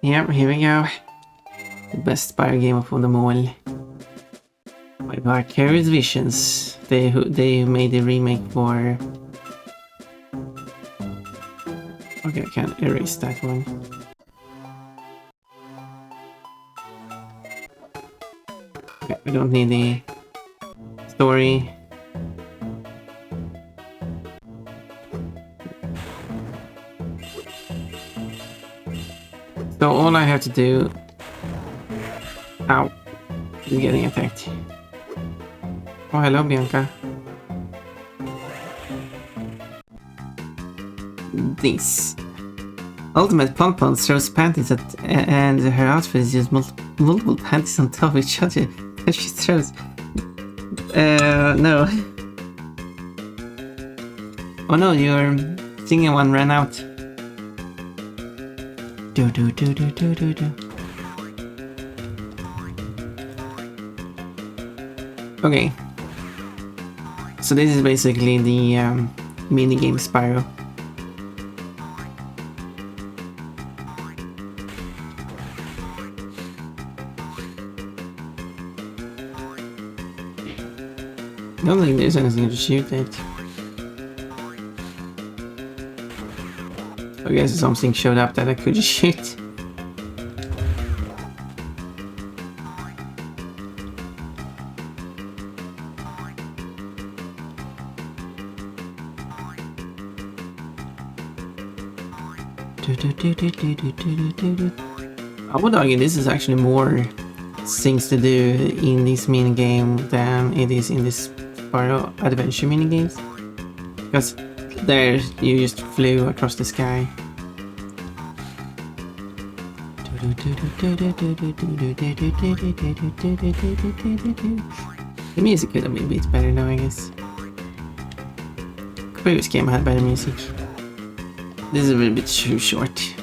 Yep, here we go. The best Spyro game of them all. By Vicarious Visions. They made a remake for... Okay, I can't erase that one. Okay, I don't need the story. So all I have to do... Ow. He's getting attacked. Oh, hello, Bianca. This. Ultimate Pon-Pon throws panties at... and her outfit is just multiple panties on top of each other that she throws. No. Oh no, your singing one ran out. Do do do do do do do. Okay. So this is basically the minigame Spyro. I don't think there's anything to shoot at. I guess something showed up that I could shoot. I would argue this is actually more things to do in this minigame than it is in this Spyro Adventure minigames. Because there you just flew across the sky. The music could have been a bit better now, I guess. The previous game had better music. This is a little bit too short.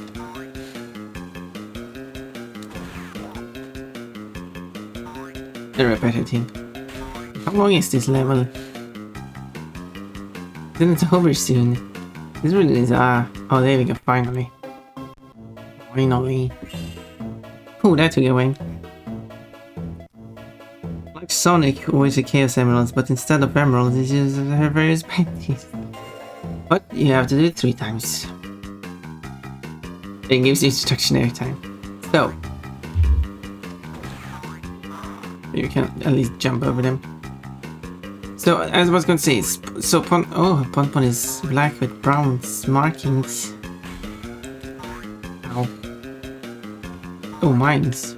A repetitive. How long is this level? Isn't it over soon? This really is oh there we go, finally. Finally. Oh, that took away. Like Sonic, always a Chaos Emeralds, but instead of emeralds, it uses her various panties. But you have to do it 3 times. It gives you instruction every time. So you can at least jump over them. So as I was going to say, so Pon-Pon is black with brown markings. Ow. Oh, mines.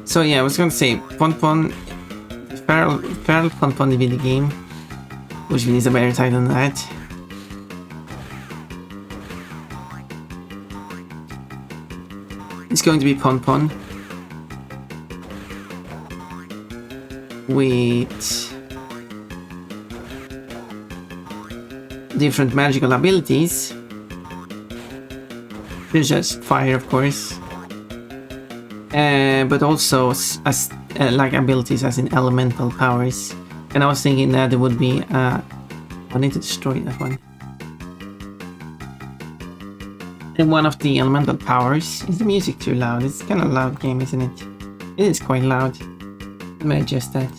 So yeah, I was going to say Pon-Pon, Feral Pon-Pon the video game, which means a better title than that. It's going to be Pon-Pon with different magical abilities, such as fire, of course, but also as like abilities as in elemental powers. And I was thinking that there would be I need to destroy that one. And one of the elemental powers is the music too loud. It's kind of a loud game, isn't it? It is quite loud. Let me adjust that.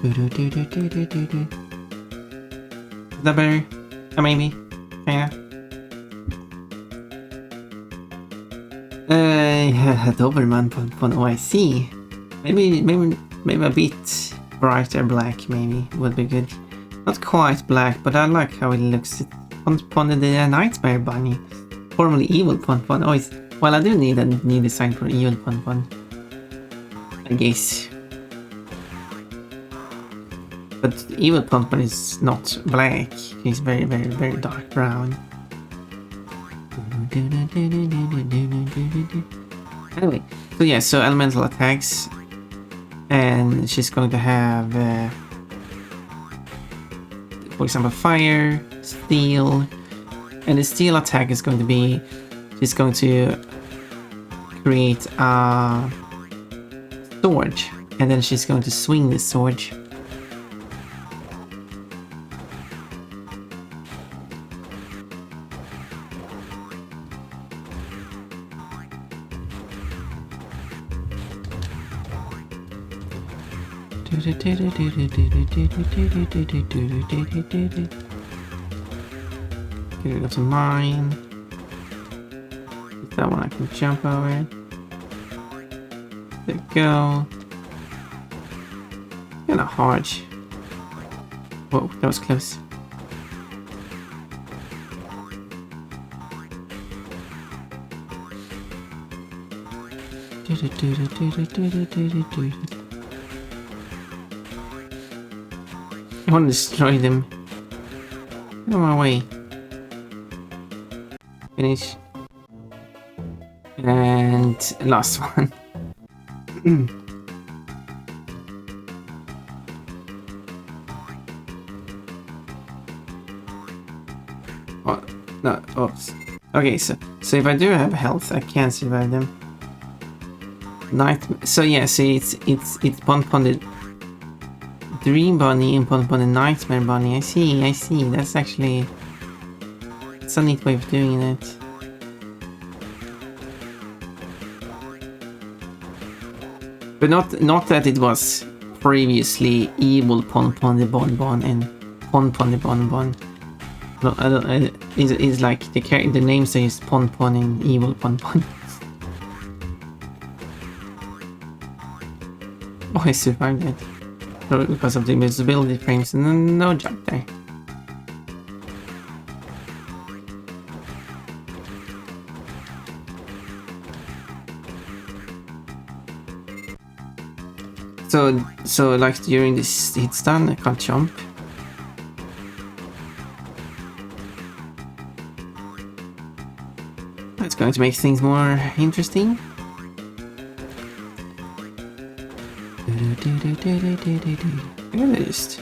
Is that better? Maybe. Kinda. Doberman Pon-Pon OIC. Maybe a bit brighter black. Maybe would be good. Not quite black, but I like how it looks. It's Pon-Pon the Nightmare Bunny. Formerly Evil Pon-Pon. Oh, well, I do need a new design for Evil Pon-Pon, I guess. But Evil Pon-Pon is not black. He's very, very, very dark brown. Anyway, so yeah, so elemental attacks, and she's going to have, for example, fire, steel. And the steel attack is going to be, she's going to create a sword, and then she's going to swing this sword. Get rid of mine. That one I can jump over. There we go. Kinda hard. Whoa, that was close. I want to destroy them. Get on my way. Finish. And last one. Oh, no, oops. Okay, so if I do have health, I can survive them. So yeah, see, it's Pon the Dream Bunny and Pon the Nightmare Bunny. I see. That's actually a neat way of doing it. But not that it was previously evil Pon the Bon Bon and Pon the Bon Bon. No, I don't. It's like the names is Pon and evil Pon. Oh, I survived it. So because of the invisibility frames and no jump there. So like during this hit stun, I can't jump. That's going to make things more interesting. I'm gonna just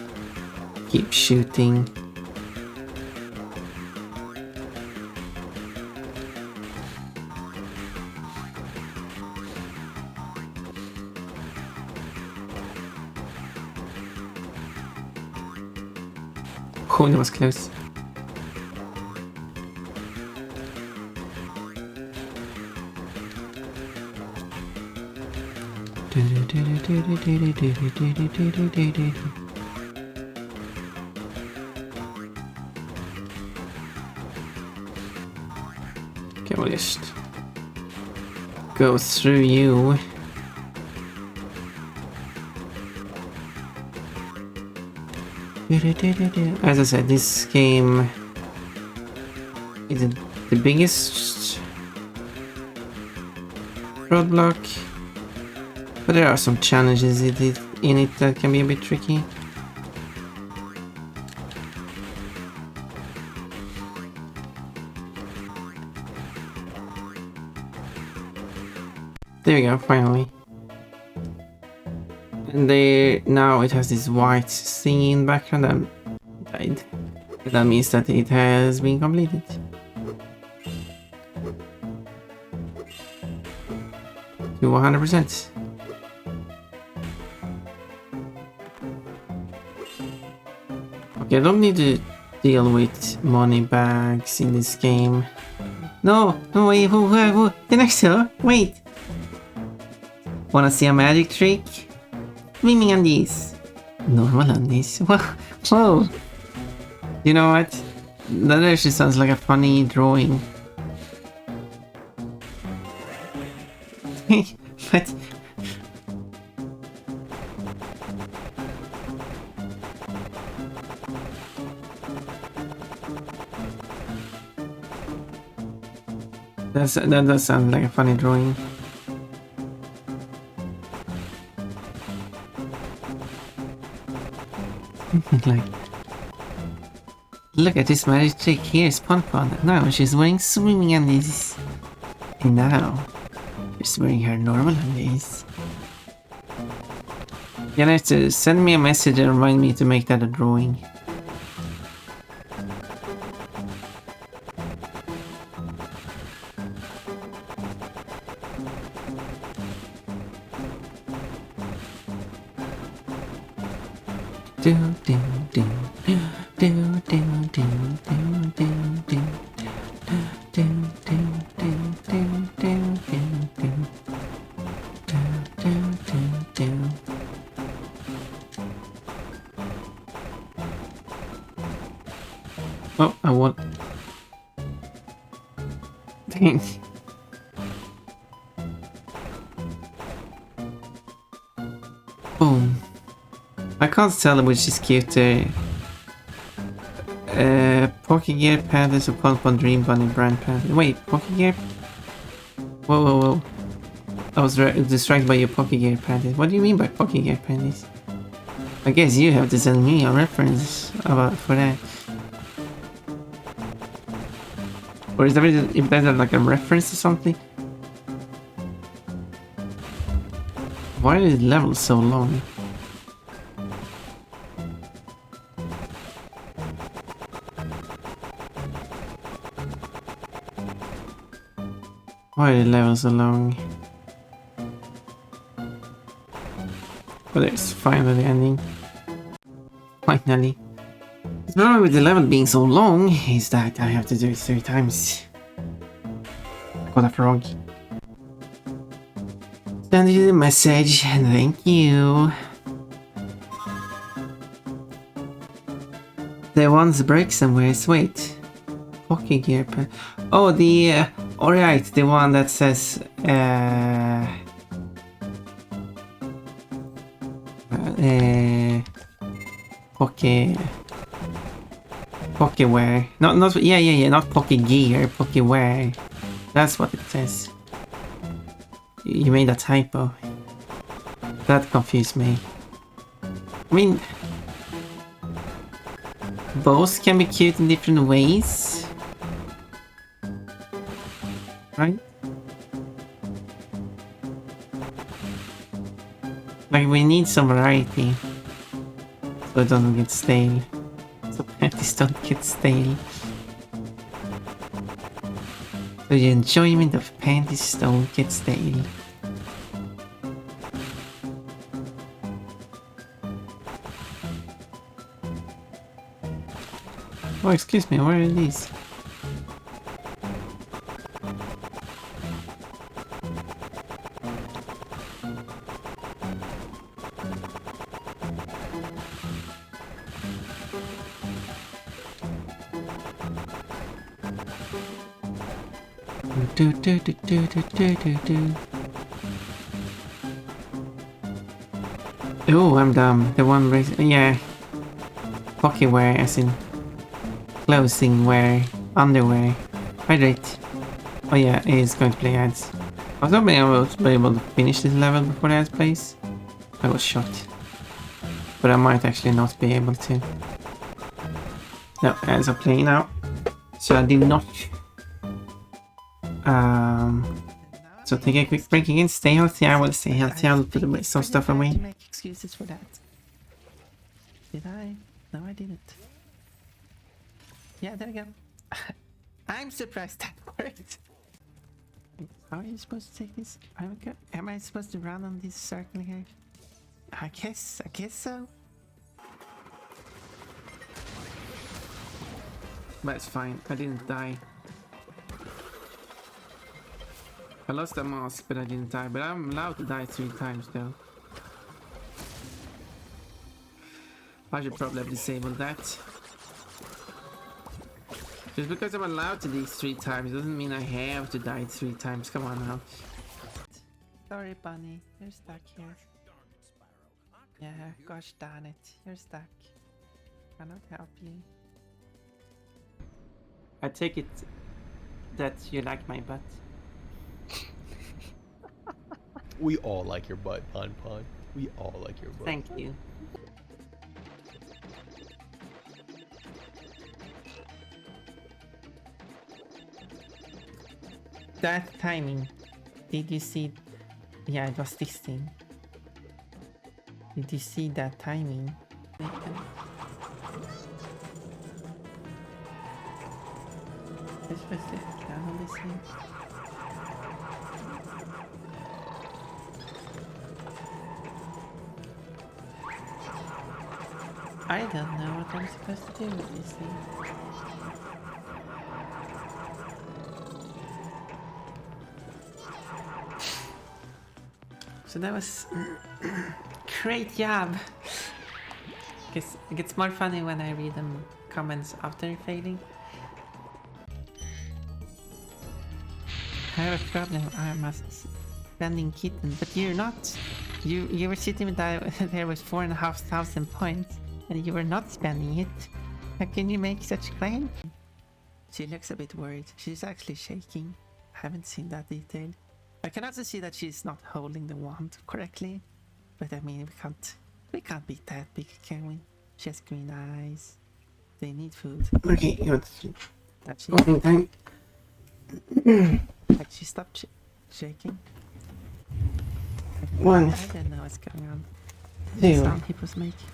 keep shooting. Oh, that was close. Okay, we'll just go through you. As I said, this game isn't the biggest roadblock, but there are some challenges in it that can be a bit tricky. There we go, finally. And now it has this white scene background that died. That means that it has been completed. To 100%. Okay, I don't need to deal with money bags in this game. No, wait, who, the next door, wait. Wanna see a magic trick? Swimming undies. Normal undies. Whoa. You know what? That actually sounds like a funny drawing. But... that does sound like a funny drawing. Like, look at this magic trick. Here's Pon. Now she's wearing swimming undies. And now she's wearing her normal undies. You're gonna have to send me a message and remind me to make that a drawing. Oh, I won. Dang. Boom. I can't tell which is cuter. Pocket Gear Pandas or Pon Dream Bunny Brand Panda. Wait, Pocket Gear? Whoa, whoa, whoa. I was distracted by your Pocket Gear Pandas. What do you mean by Pocket Gear Pandas? I guess you have to send me a reference for that. Or is that if there's like a reference to something? Why are the levels so long? Why are the levels so long? But it's finally ending. Finally. The problem with the level being so long is that I have to do it 3 times. Got a frog. Send you the message and thank you. There once break somewhere. Wait. Pocket Gear Pen. Oh, the alright, the one that says Pocketwear. Not yeah, not Pocket Gear, Pocketwear. That's what it says. You made a typo. That confused me. I mean, both can be cute in different ways. Right? Like, we need some variety. So it doesn't get stale. So panties don't get stale. So the enjoyment of panties don't get stale. Oh, excuse me, where are these? Oh, I'm dumb. The one yeah. Pocket wear, as in clothing wear, underwear. Hydrate. Oh yeah, it's going to play ads. I was hoping I would be able to finish this level before the ads plays. I was shot. But I might actually not be able to. No, ads are playing now. So I did not. So take a quick break again, stay healthy. I will stay healthy. I'll put some stuff away. Make excuses for that. Did I? No, I didn't. Yeah, there we go. I'm surprised that worked. How are you supposed to take this? Am I supposed to run on this circle here? I guess so. But it's fine. I didn't die. I lost a mask, but I didn't die. But I'm allowed to die 3 times, though. I should probably have disabled that. Just because I'm allowed to do 3 times doesn't mean I have to die 3 times. Come on now. Sorry, Bunny. You're stuck here. Yeah, gosh darn it. You're stuck. Cannot help you. I take it that you like my butt. We all like your butt, Pon. We all like your butt. Thank you. That timing. Did you see? Yeah, it was this thing. Did you see that timing? You're supposed to down on this thing. I don't know what I'm supposed to do with this thing. So that was great job. Guess it gets more funny when I read them comments after failing. I have a problem. I'm a standing kitten, but you're not. You were sitting there with 4,500 points, and you were not spending it. How can you make such claim? She looks a bit worried. She's actually shaking. I haven't seen that detail. I can also see that she's not holding the wand correctly. But I mean, we can't be that big, can we? She has green eyes. They need food. Okay, what's That she, walking time? like she stopped shaking. One, I don't know what's going on. two, The sound he was making.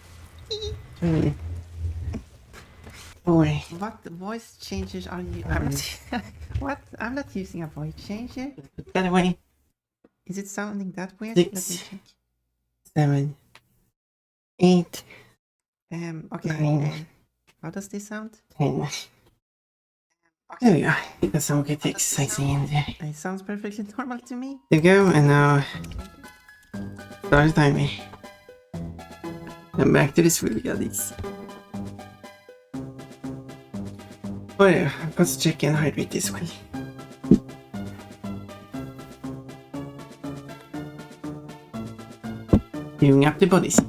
3, 4. What voice changes are you? I'm not. What? I'm not using a voice changer. Put that away. Is it sounding that weird? 6, Let me check. 7, 8, Okay. 9, How does this sound? 10. There we go. Got some good exercising in there. It sounds perfectly normal to me. There you go, and now start timing. And back to the swim goodies. Oh yeah, I've got to check and hydrate this one. Doing up the body seat.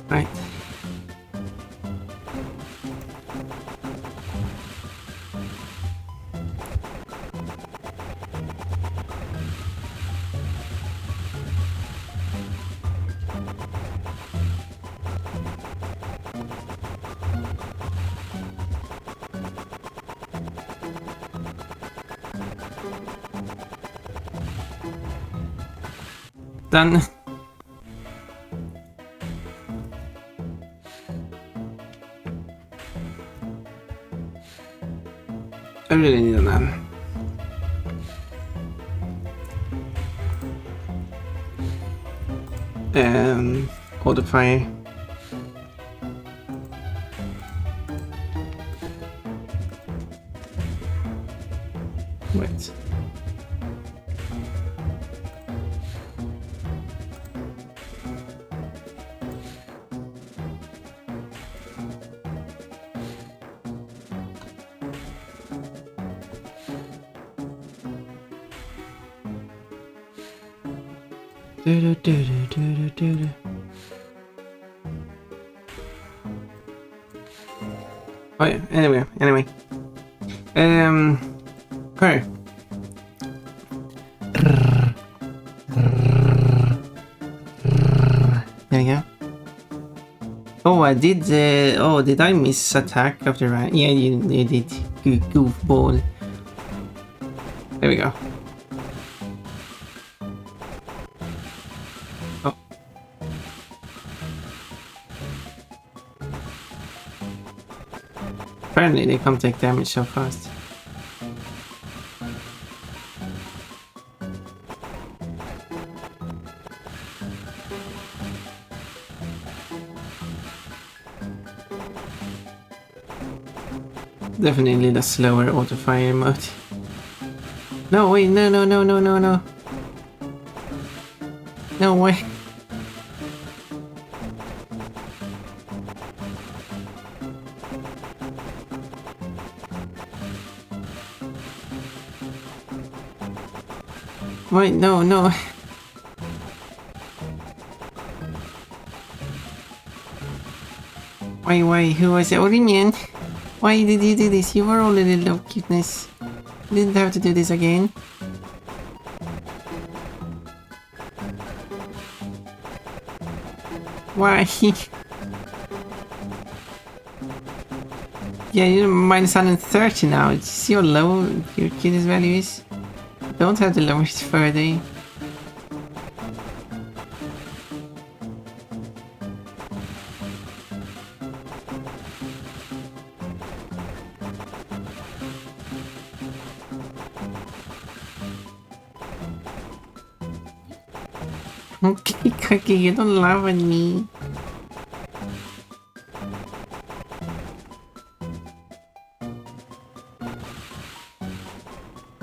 Right. Done. I really need that. Auto fire. Wait. Oh yeah, anyway. Her. There we go. Oh, I did, did I miss attack of the right? Yeah, you did. Goofball. There we go. Oh. Apparently they can't take damage so fast. Definitely the slower auto fire mode. No, wait, no. No way. Wait, no. Wait, who was it? What do you mean? Why did you do this? You were already low cuteness. You didn't have to do this again. Why? Yeah, you're minus 130 now. See how low your cuteness value is? You don't have to lower it further. Okay, Cookie, you don't laugh at me.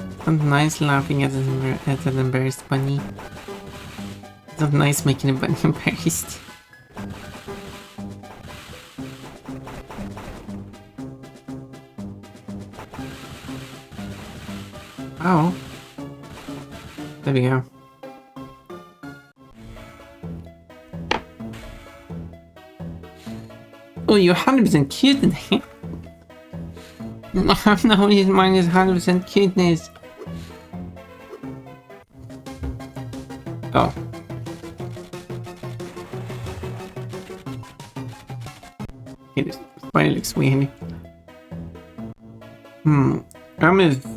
It's not nice laughing at an embarrassed bunny. It's not nice making a bunny embarrassed. Oh. There we go. Oh, you're 100% cute today. No, mine is 100% cuteness. Oh. It finally looks weird. I'm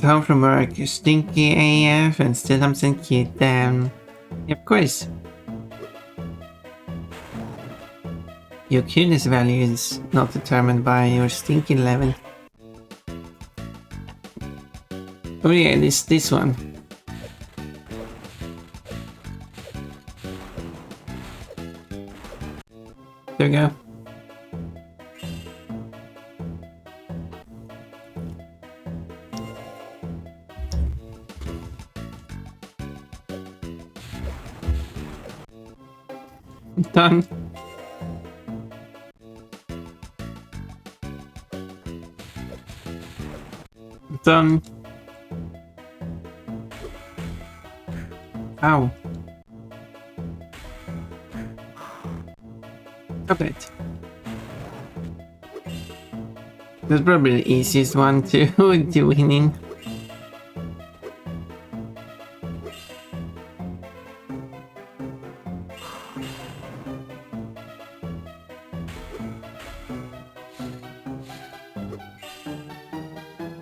home from work, stinky AF, and still I'm so cute. Of course. Your cuteness value is not determined by your stinky level. Oh yeah, this one. There we go. Done. Done. Ow. Stop it. That's probably the easiest one to winning.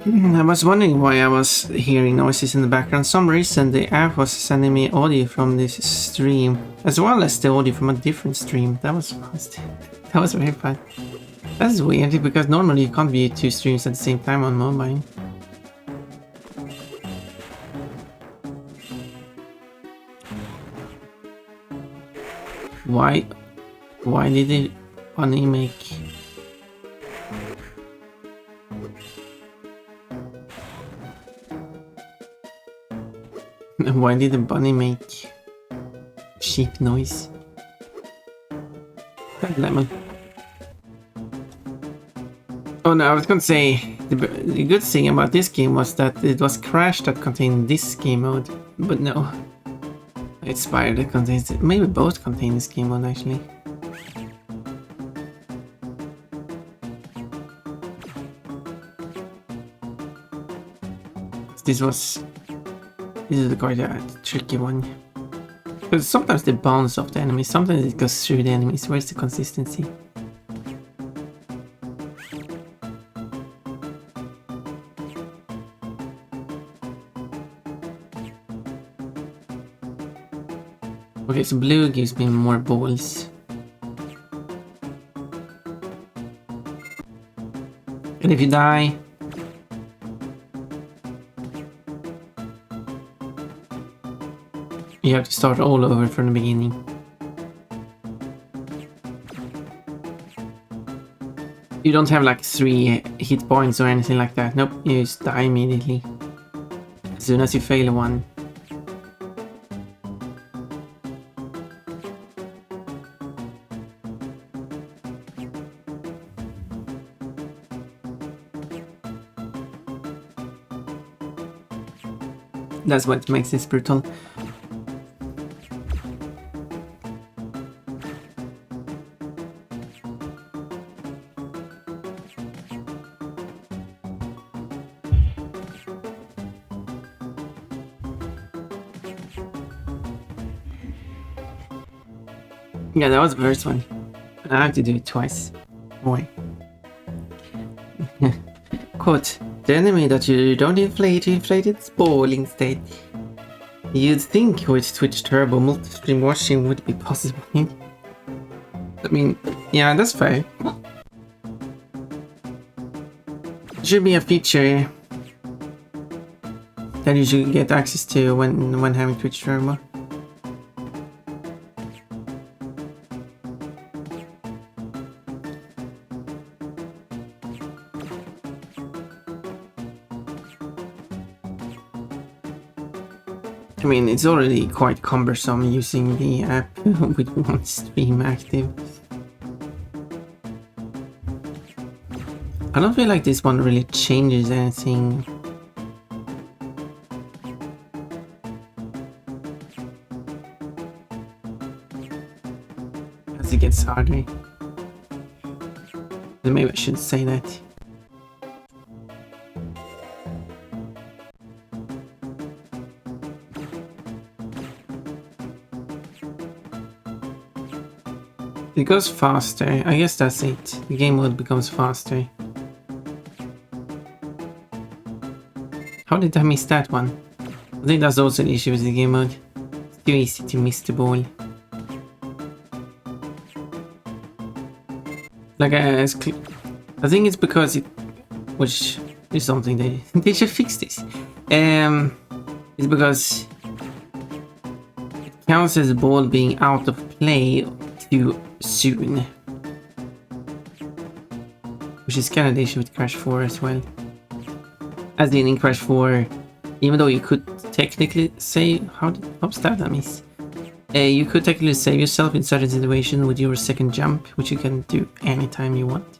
I was wondering why I was hearing noises in the background. For some reason the app was sending me audio from this stream, as well as the audio from a different stream. That was very fun. That's weird, because normally you can't view two streams at the same time on mobile. Why did it only make... Why did the bunny make sheep noise? Lemon. Oh no, I was gonna say the good thing about this game was that it was Crash that contained this game mode, but no, it's Spyro that contains it. Maybe both contain this game mode actually. This is quite a tricky one. Because sometimes they bounce off the enemies, sometimes it goes through the enemies. Where's the consistency? Okay, so blue gives me more balls. And if you die... you have to start all over from the beginning. You don't have like 3 hit points or anything like that. Nope, you just die immediately. As soon as you fail one. That's what makes this brutal. Yeah, that was the first one. I have to do it twice. Boy. Quote, the enemy that you don't inflate, you inflate its ball instead. You'd think with Twitch Turbo multi-stream watching would be possible. I mean, yeah, that's fair. Should be a feature that you should get access to when having Twitch Turbo. I mean, it's already quite cumbersome using the app with one stream active. I don't feel like this one really changes anything. As it gets harder. Maybe I shouldn't say that. It goes faster. I guess that's it. The game mode becomes faster. How did I miss that one? I think that's also the issue with the game mode. It's too easy to miss the ball. Like I think it's because it, which is something they should fix this. It's because it counts as the ball being out of play too soon, which is kind of the issue with Crash 4 as well. As in Crash 4, even though you could technically save, how's that I miss? You could technically save yourself in certain situations with your second jump, which you can do anytime you want.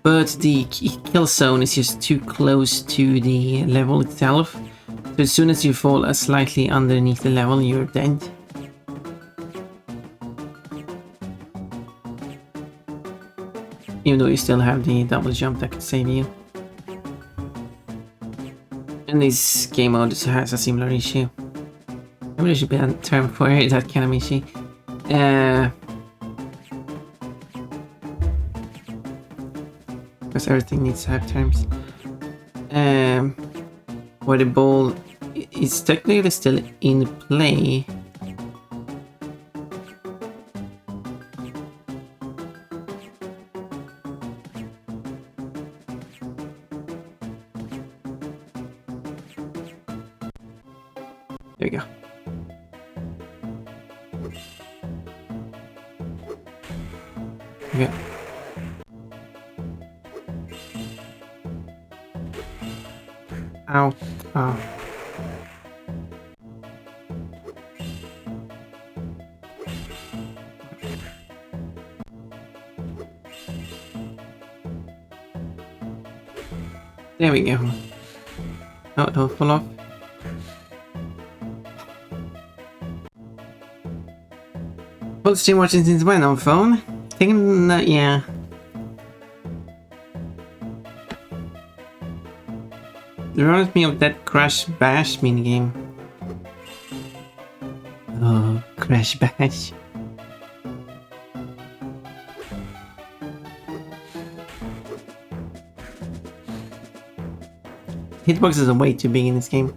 But the kill zone is just too close to the level itself. So as soon as you fall slightly underneath the level, you're dead. Even though you still have the double jump that could save you. And this game mode has a similar issue. Maybe there should be a term for that kind of issue. Because everything needs to have terms. Where the ball is technically still in play. There we go. Okay. Ow. Oh. There we go. Oh, don't fall off. Well, stream watching since when on phone? Thinking that, yeah. It reminds me of that Crash Bash minigame. Oh, Crash Bash. Hitboxes are way too big in this game.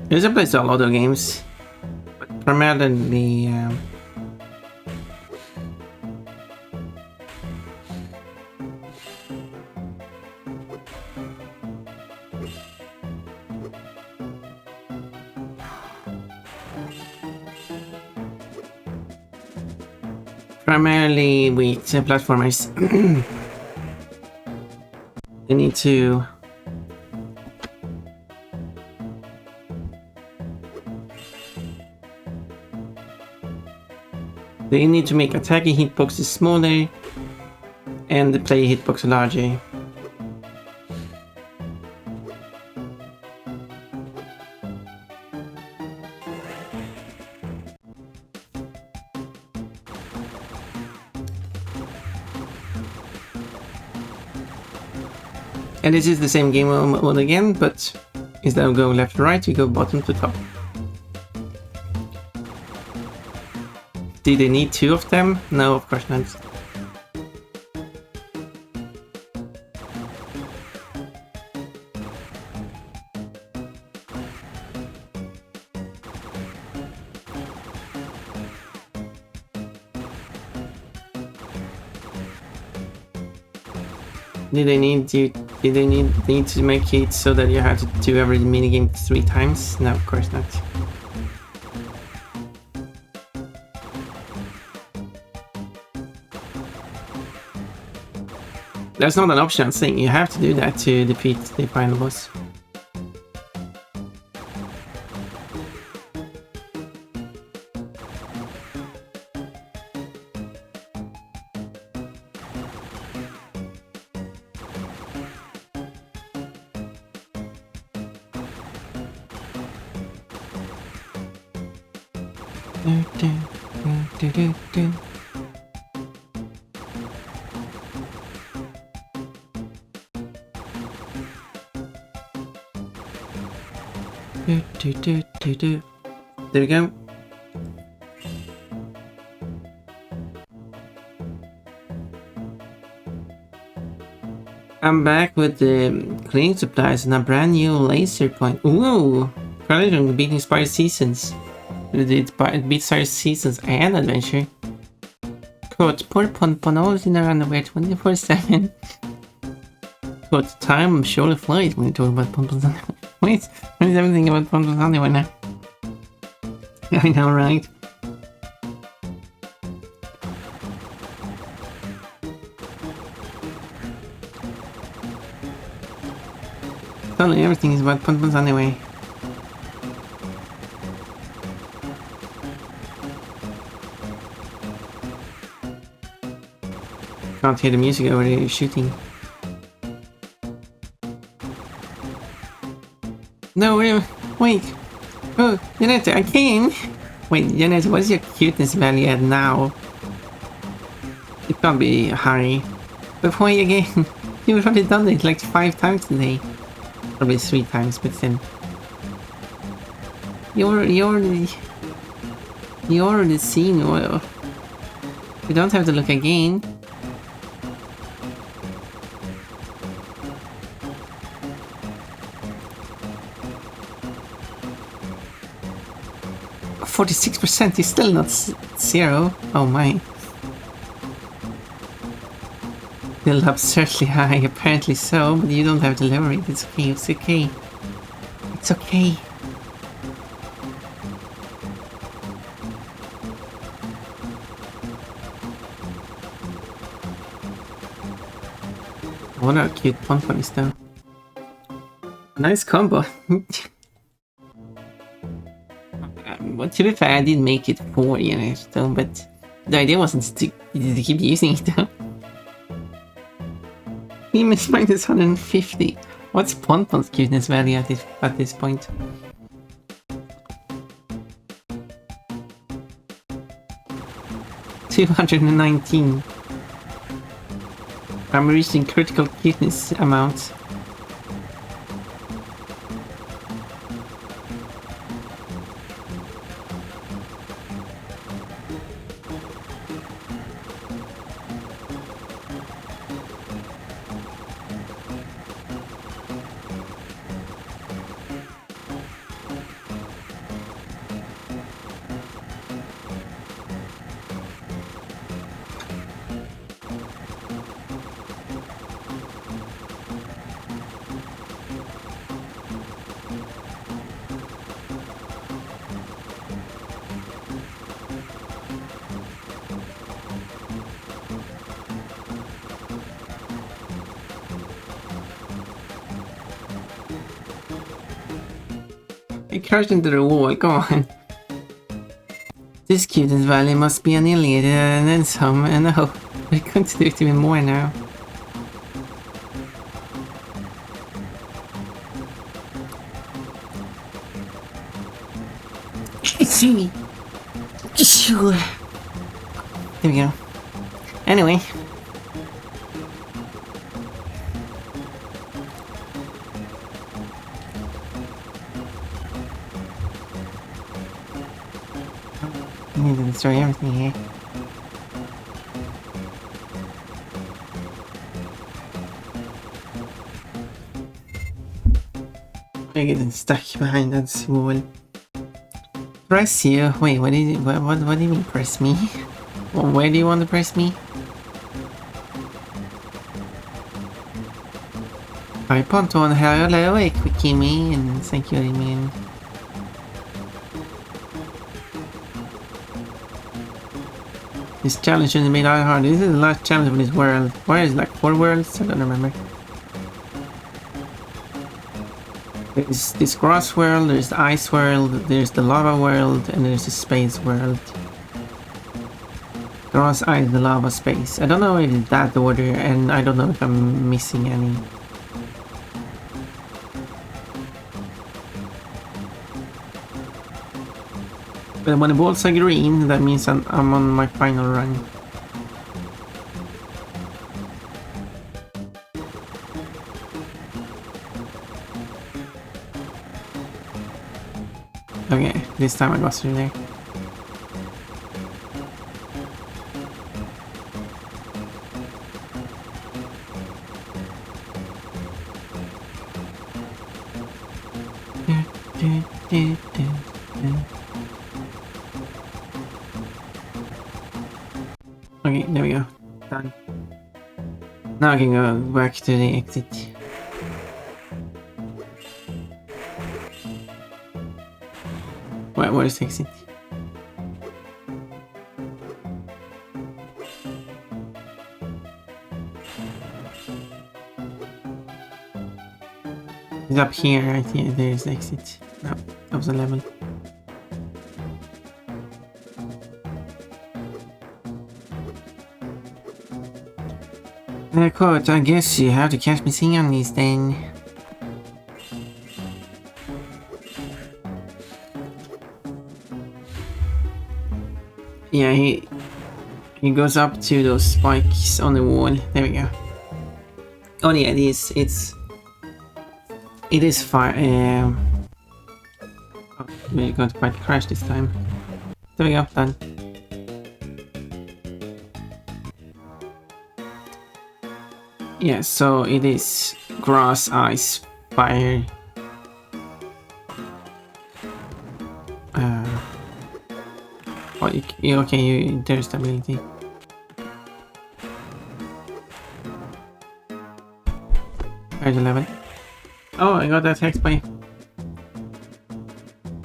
There's a place to a lot of games, but primarily with platformers. You need to make attacking hitboxes smaller and the play hitbox larger. And this is the same game mode again, but instead of going left to right, we go bottom to top. Do they need two of them? No, of course not. Did they need to make it so that you have to do every minigame 3 times? No, of course not. That's not an optional thing, you have to do that to defeat the final boss. There we go. I'm back with the cleaning supplies and a brand new laser point. Ooh! Congratulations on beating Spyro Seasons. It beat Spyro Seasons and Adventure. Quote, poor Pon always in her underwear 24/7. Quote, time surely flies when you talk about Pon's underwear. Wait, what is everything about Pon's underwear now? I know, right? Totally everything is about Pon's anyway. Can't hear the music over the shooting. No, wait. Oh, Janet, I came. Wait, Janet, what's your cuteness value at now? It can't be Harry. But why again? You've already done it like 5 times today. Probably 3 times, but then you're the scene. Well, you don't have to look again. %46% is still not 0. Oh my. Still absurdly high, apparently so, but you don't have to lower it. It's okay, it's okay. It's okay. What a cute Ponpon is though. Nice combo. But to be fair, I did make it 4, you know, though, but the idea wasn't to keep using it though. Demons minus 150. What's Ponpon's cuteness value at this point? $219. I'm reaching critical cuteness amount. It crashed into the wall, come on. This cuteness value must be annihilated and then some, and no, we're going to do it even more now. There we go. Anyway. I need to destroy everything here. I'm getting stuck behind that wall. Press you? Wait, what do you mean press me? Well, where do you want to press me? Hi Ponton, hello, quickie me, and thank you, I mean. This challenge shouldn't be that hard. This is the last challenge for this world. Where is it, like 4 worlds? I don't remember. There's this grass world, there's the ice world, there's the lava world, and there's the space world. Grass, ice, the lava, space. I don't know if it's that order, and I don't know if I'm missing any. But when the balls are green, that means I'm on my final run. Okay, this time I got through there. Okay, there we go. Done. Now I can go back to the exit. Where is the exit? It's up here, I think there's the exit. No, that was a level. Quote, I guess you have to catch me singing these then. Yeah, he goes up to those spikes on the wall. There we go. Oh yeah, it is fire. Oh, we're going to quite crash this time. There we go, done. Yeah, so it is grass, ice, fire. Oh, okay, there's stability. There's 11. Oh, I got attacked by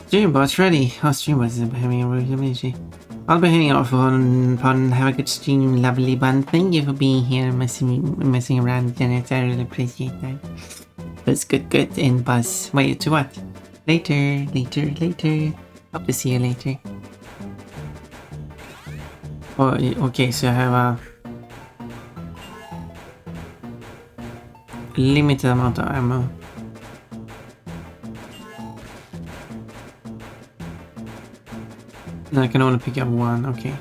Streambot's ready. Oh, Streambot's having a reliability. I'll be heading off on have a good stream, lovely bun. Thank you for being here and messing around, Janet. I really appreciate that. That's good, and Buzz. Wait, to what? Later. Hope to see you later. Oh, okay, so I have a limited amount of ammo. And I can only pick up one, okay.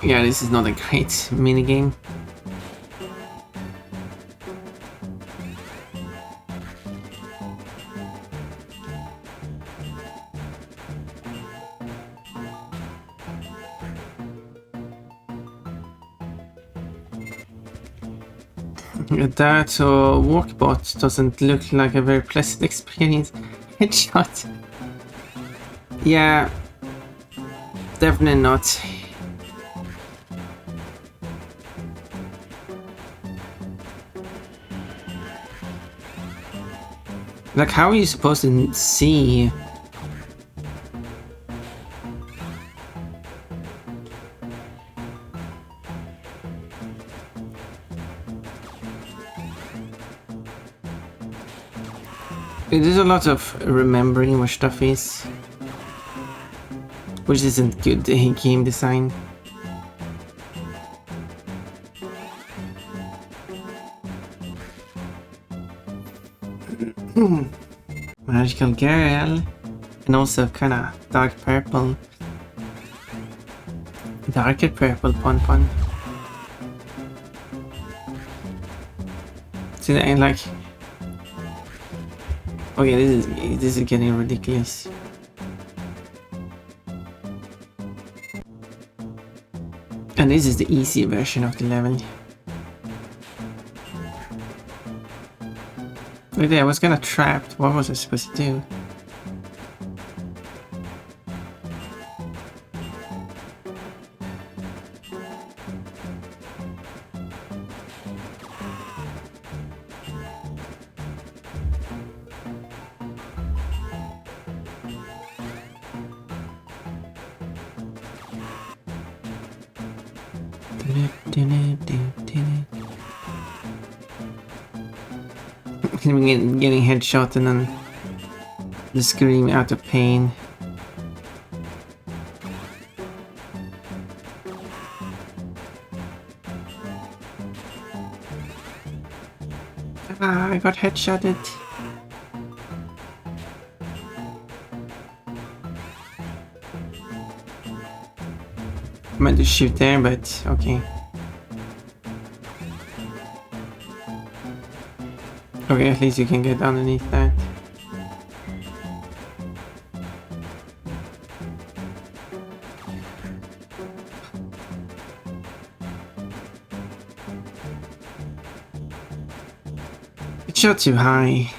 Yeah, this is not a great minigame. That walkbot doesn't look like a very pleasant experience. Headshot. Yeah, definitely not. Like, how are you supposed to see? There's a lot of remembering where stuff is, which isn't good game design. Magical girl, and also kind of dark purple, darker purple pon. See, I like. Okay, this is getting ridiculous. And this is the easy version of the level. Look there, I was kinda trapped. What was I supposed to do? Getting headshot and then the scream out of pain. Ah, I got headshotted. I meant to shoot there, but okay. Okay, at least you can get underneath that. It shot too high.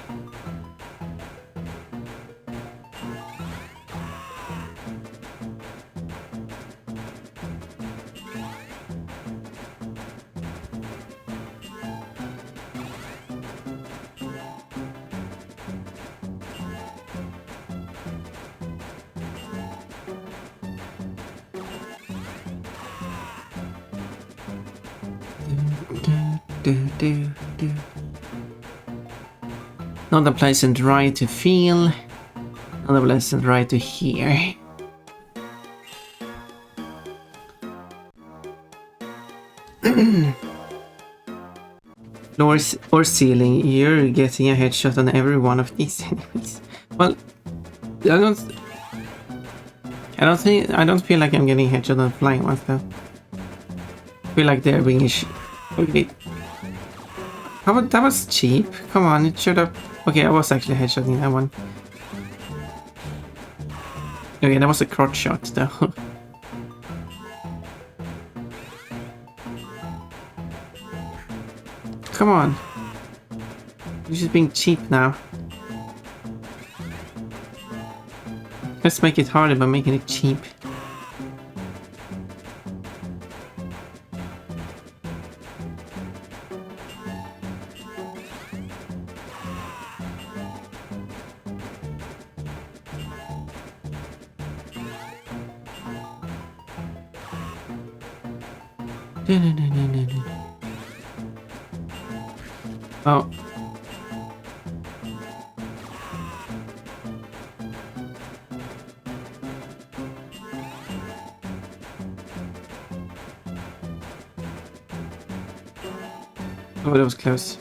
Not a pleasant ride to feel, not a pleasant ride to hear. Floor or ceiling, you're getting a headshot on every one of these enemies. Well, I don't feel like I'm getting headshot on flying ones though. I feel like they're being okay. How about that was cheap? Come on, it showed up. Okay, I was actually headshotting that one. Okay, that was a crotch shot though. Come on. You're just being cheap now. Let's make it harder by making it cheap. Oh. Oh, that was close.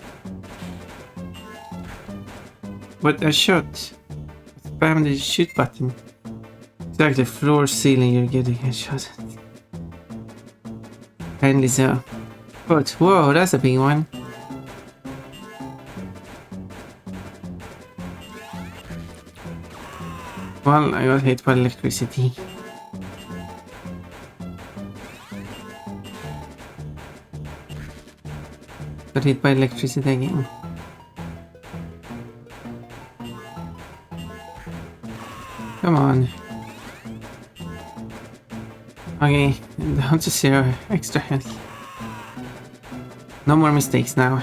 But I shot. Spam the shoot button. It's like the floor ceiling you're getting a shot at. Kindly so. But whoa, that's a big one. Well, I got hit by electricity. Got hit by electricity again. Come on. Okay, down to 0 extra health. No more mistakes now.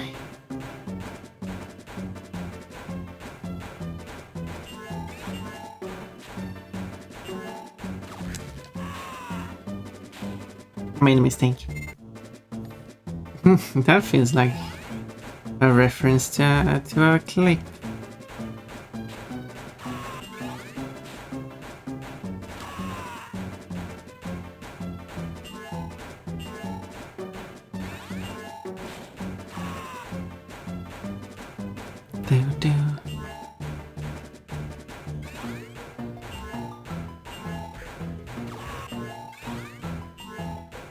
Made a mistake. That feels like a reference to a clip.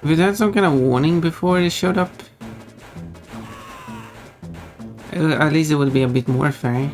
We had some kind of warning before it showed up. At least it would be a bit more fair.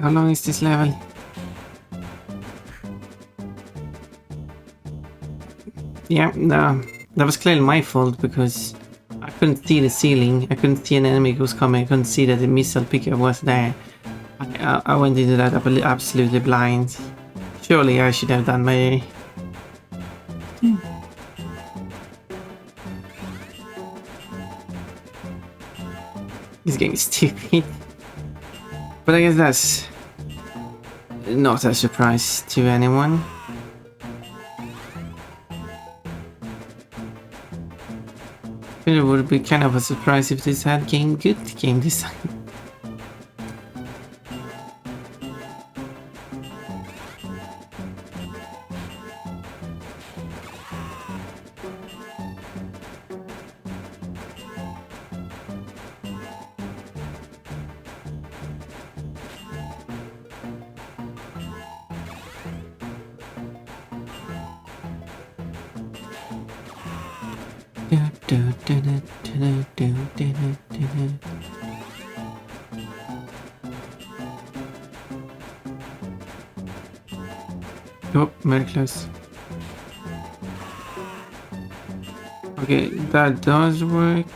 How long is this level? Yeah, no, that was clearly my fault because I couldn't see the ceiling. I couldn't see an enemy who was coming. I couldn't see that the missile picker was there. I went into that absolutely blind. Surely I should have done my... This game is stupid. But I guess that's not a surprise to anyone. It would be kind of a surprise if this had good game design. Oh, very close. Okay, that does work.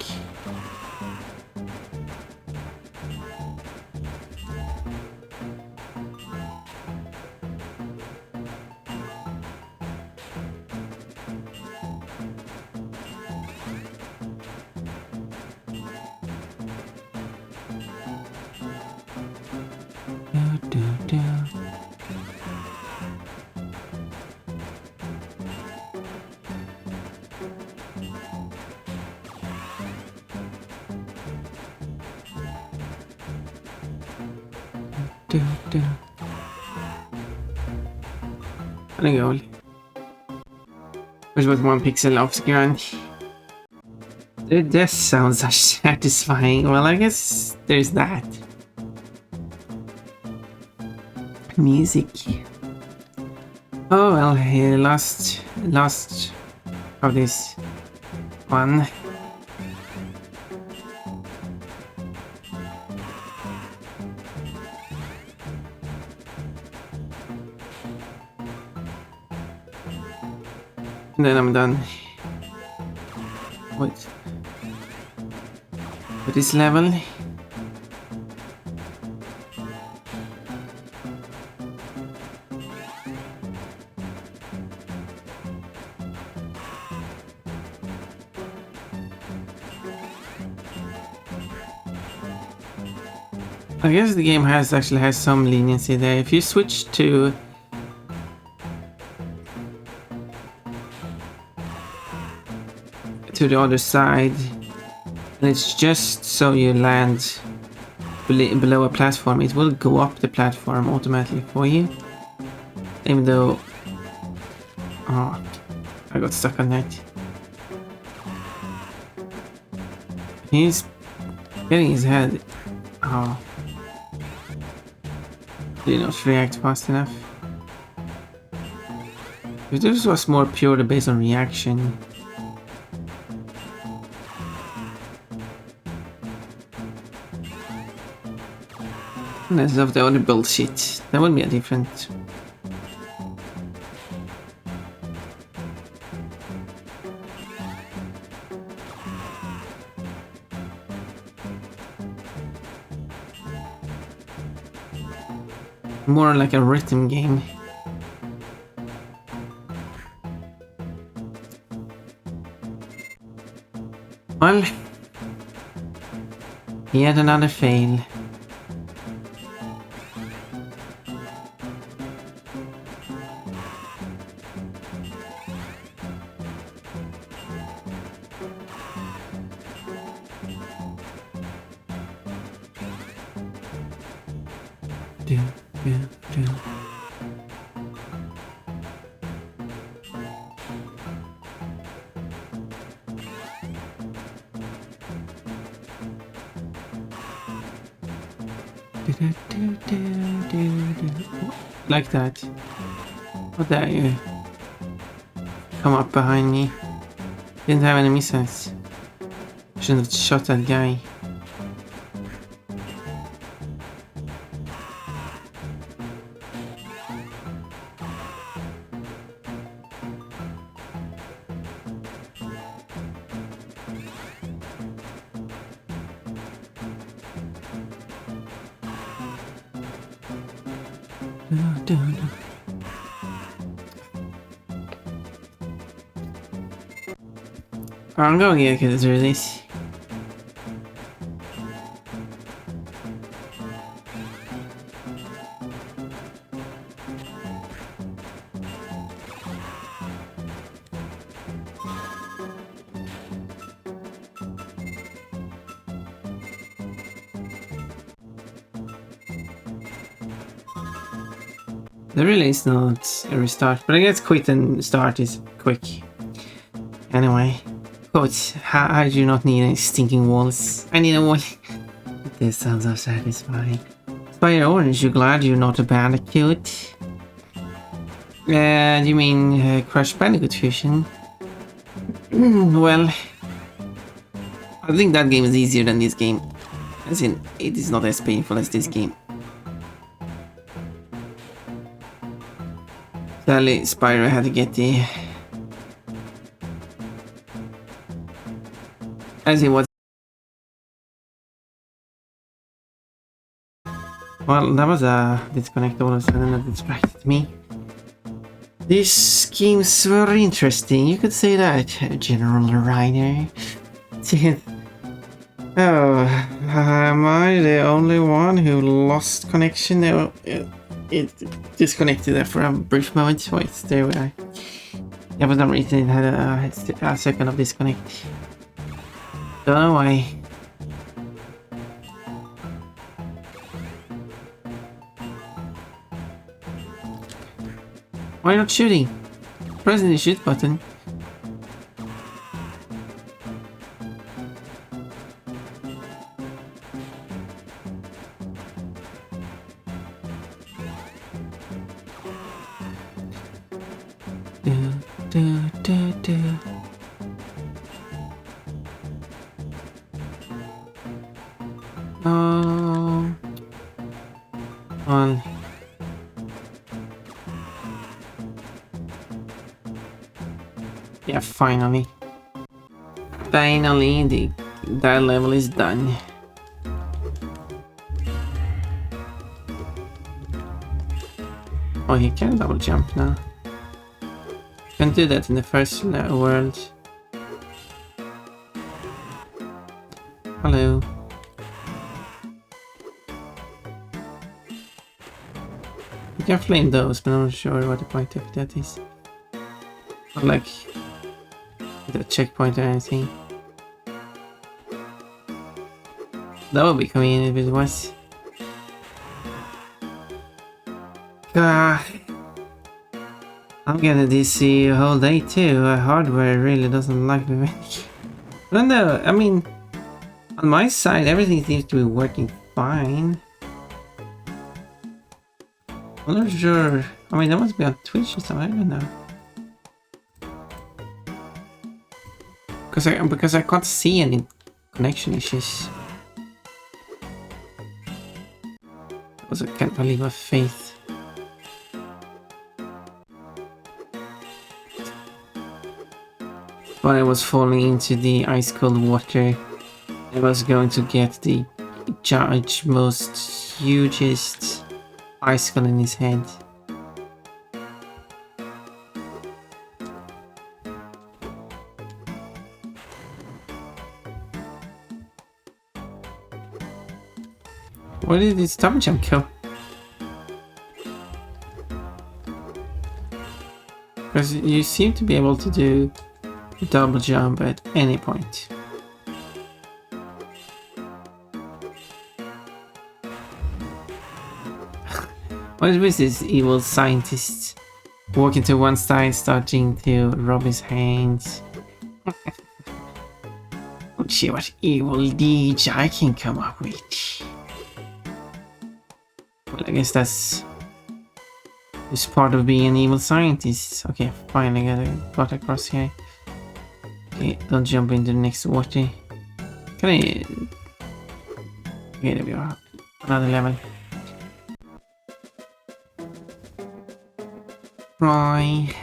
And a goal. Which was 1 pixel off the ground. This sounds satisfying. Well, I guess there's that. Music. Oh well, he lost of this one. And then I'm done. Wait. For this level. I guess the game actually has some leniency there. If you switch to the other side, and it's just so you land below a platform, it will go up the platform automatically for you. Even though... Oh, I got stuck on that. He's getting his head... Oh. Did not react fast enough. If this was more purely based on reaction... Less of the other bullshit. That would be a different... More like a rhythm game. Well... Yet another fail. Like that. How dare you come up behind me? Didn't have any missiles. Shouldn't have shot that guy. I'm going to get through this. There really is not a restart, but I guess quit and start is quick. Anyway, coach, how do you not need any stinking walls? I need a wall. This sounds so satisfying. Spyro, aren't you glad you're not a bandicoot? You mean Crash Bandicoot Fusion? Well, I think that game is easier than this game. As in, it is not as painful as this game. Sadly, Spyro had to get the... As it was... Well, that was a disconnect all of a sudden that distracted me. These games were interesting, you could say that, General Reiner. Oh, am I the only one who lost connection? No, it disconnected there for a brief moment. Wait, there we are. Yeah, for some reason it had a second of disconnect. Don't know why. Why not shooting? Pressing the shoot button. Oh, well. Yeah, finally. Finally, that level is done. Oh, he can double jump now. Can't do that in the first world. Hello. You can flame those, but I'm not sure what the point of that is. Not like a checkpoint or anything. That would be convenient if it was. God. I'm gonna DC a whole day too. Hardware really doesn't like me. I don't know, I mean, on my side everything seems to be working fine. I'm not sure. I mean, that must be on Twitch or something, I don't know. Because I can't see any connection issues. I can't believe my faith. When I was falling into the ice cold water, I was going to get the judge most hugest icicle in his head. Where did this double jump go? Because you seem to be able to do a double jump at any point. What is with this evil scientist walking to one side, starting to rub his hands? Let's see what evil deeds I can come up with. Well, I guess that's just part of being an evil scientist. Okay, finally got across here. Okay, don't jump into the next water. Can I... Okay, there we are. Another level. Right.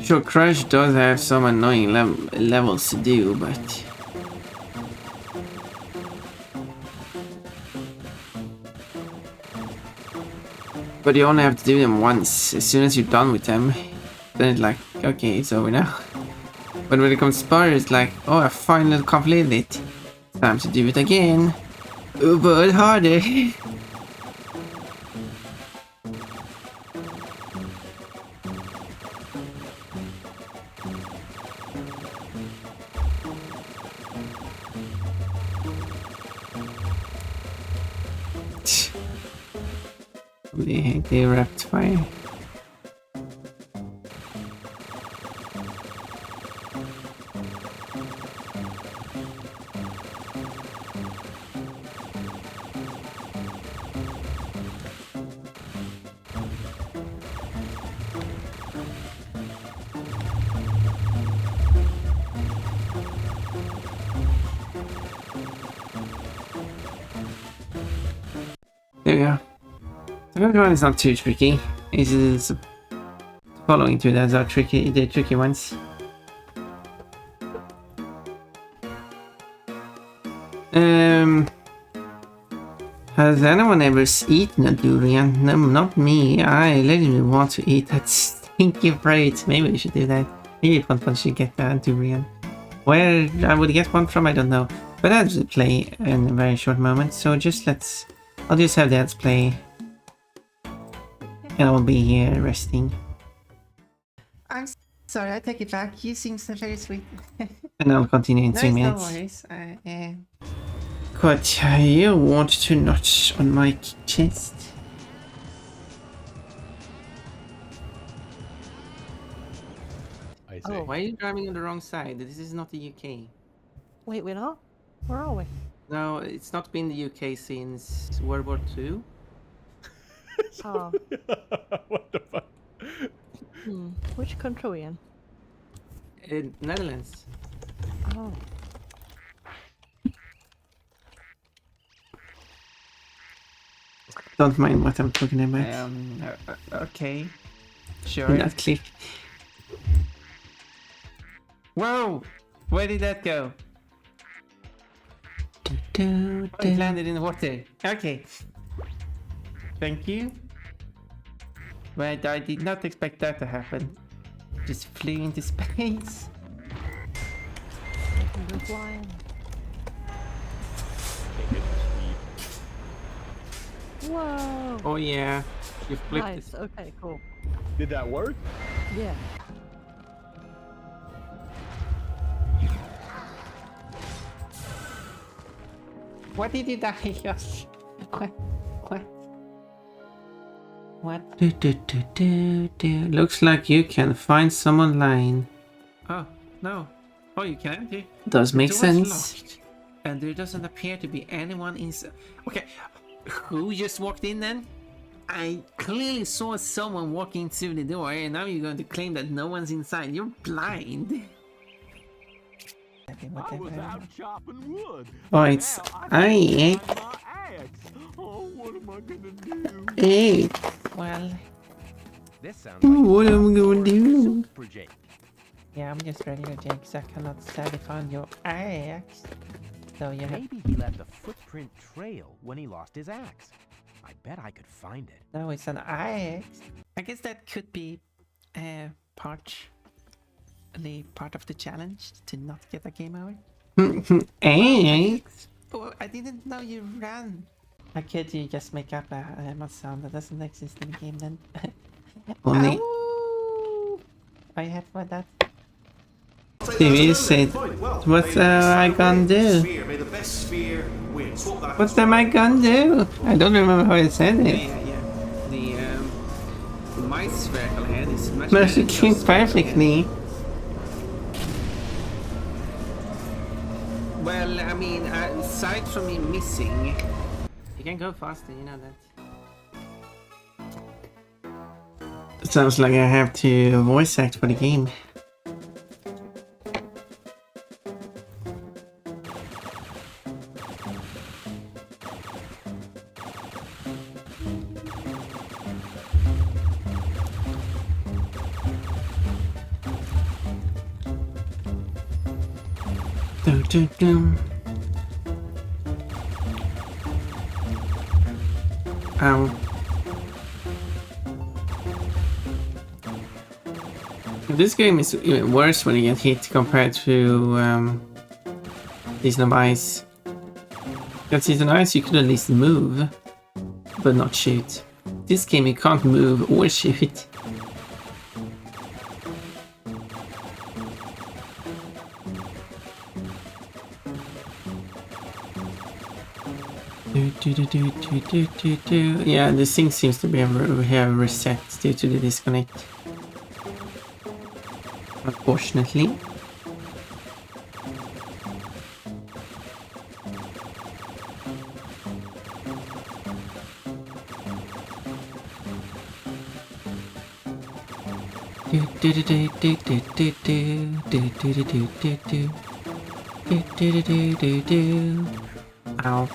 Sure, Crash does have some annoying levels to do, but... But you only have to do them once. As soon as you're done with them, then it's like, okay, it's over now. But when it comes to Spyro, it's like, oh, I finally completed it. Time to do it again. But harder. They rapid fire. There we go. The first one is not too tricky. It's the following two that are tricky, the tricky ones. Has anyone ever eaten a durian? No, not me. I literally want to eat that stinky fruit. Maybe we should do that. Maybe Pon should get a durian. Where I would get one from, I don't know. But I'll play in a very short moment. So just I'll just have the ads play. And I'll be here resting. I'm sorry, I take it back. You seem so very sweet. And I'll continue in 2 minutes. No worries. But you want to notch on my chest. I see. Oh, why are you driving on the wrong side? This is not the UK. Wait, we're not? Where are we? No, it's not been the UK since World War II. Oh. What the fuck? Which country are we in? Netherlands. Oh. Don't mind what I'm talking about. Okay. Sure. In that clip. Whoa! Where did that go? Do, Oh, it landed in the water. Okay. Thank you. But I did not expect that to happen. Just flew into space. We're flying. Whoa! Oh yeah, you flipped Nice. it. Okay, cool. Did that work? Yeah. What did you die, Yosh? What? What? What? Do. Looks like you can find some online. Oh, no. Oh, you can't? Does make Door's sense. locked, and there doesn't appear to be anyone inside. Okay, who just walked in then? I clearly saw someone walking through the door, and now you're going to claim that no one's inside. You're blind. Okay, I was out chopping wood. Oh, it's Now I. find my axe. Oh, what am I gonna do? Hey, Well, This sounds what am I gonna do? for Jake. yeah, I'm just ready to Jake, so I cannot sadly find your axe. So you have. Maybe he left a footprint trail when he lost his axe. I bet I could find it. No, it's an axe. I guess that could be partly part of the challenge to not get a game over. Hey, Oh, I didn't know you ran. How could you just make up a sound that doesn't exist in the game then? only Ow! I have for that. TV said, what I gonna do? What am I gonna do? I don't remember how I said it. Yeah. My spherical head is much Working perfectly. Well, I mean, aside from me missing, you can go faster, you know that. Sounds like I have to voice act for the game. Do, do, do. Ow. This game is even worse when you get hit compared to Season of Ice. At Season of Ice you could at least move, but not shoot. This game you can't move or shoot. Yeah, the sync seems to be have reset due to the disconnect. Unfortunately. Ow.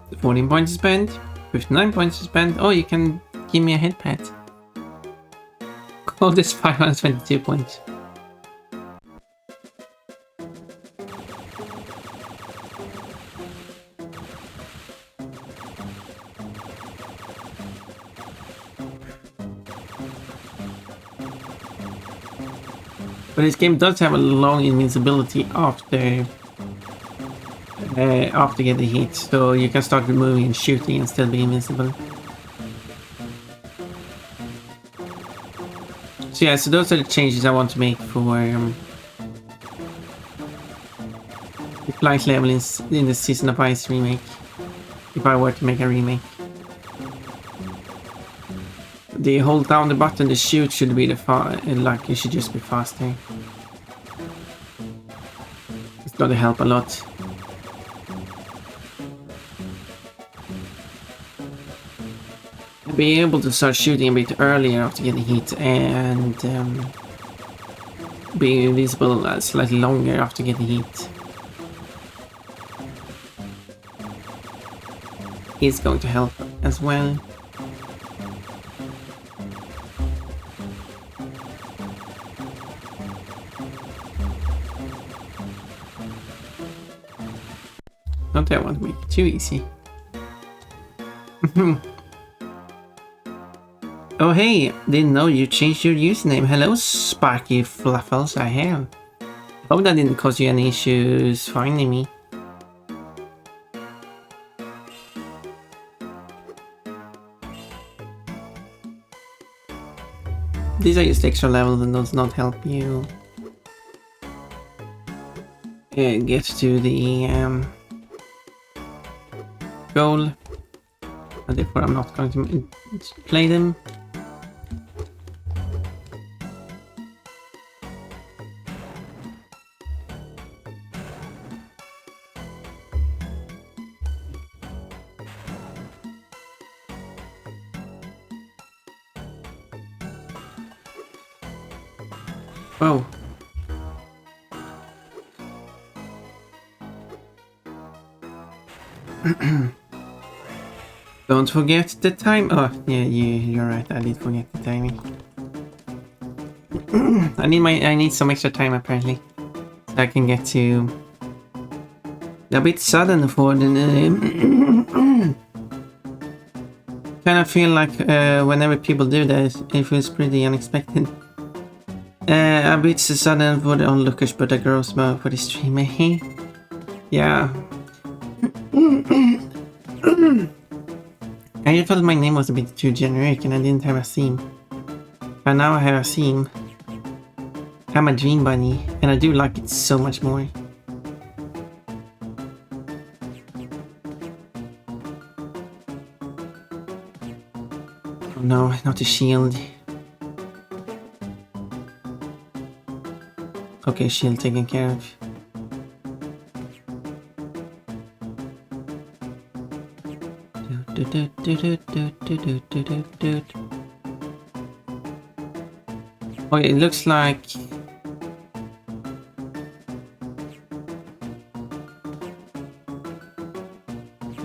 The 14 points is spent, 59 points is spent. Oh, you can give me a head pat. Oh, this 522 points. But this game does have a long invincibility after getting hit, so you can start moving and shooting and still be invincible. So yeah, so those are the changes I want to make for the flight level in the Season of Ice remake, if I were to make a remake. The hold down the button to shoot should be like it should just be faster. It's gotta help a lot. Be able to start shooting a bit earlier after getting hit and being invisible slightly longer after getting hit is going to help as well. Not that I want to make it too easy. Oh hey, didn't know you changed your username. Hello Sparky Fluffles, I have. Hope that didn't cause you any issues finding me. These are just extra levels and does not help you get to the goal. And therefore I'm not going to play them. Oh. Don't forget the time. Oh, yeah, you're right. I did forget the timing. I need some extra time apparently, so I can get to a bit sudden for the. Kind of feel like whenever people do that, it feels pretty unexpected. A bit sudden for the onlookers, but a gross move for the streamer. Yeah. I felt my name was a bit too generic and I didn't have a theme. But now I have a theme. I'm a dream bunny and I do like it so much more. Oh no, not a shield. Okay, shield taken care of. Oh, it looks like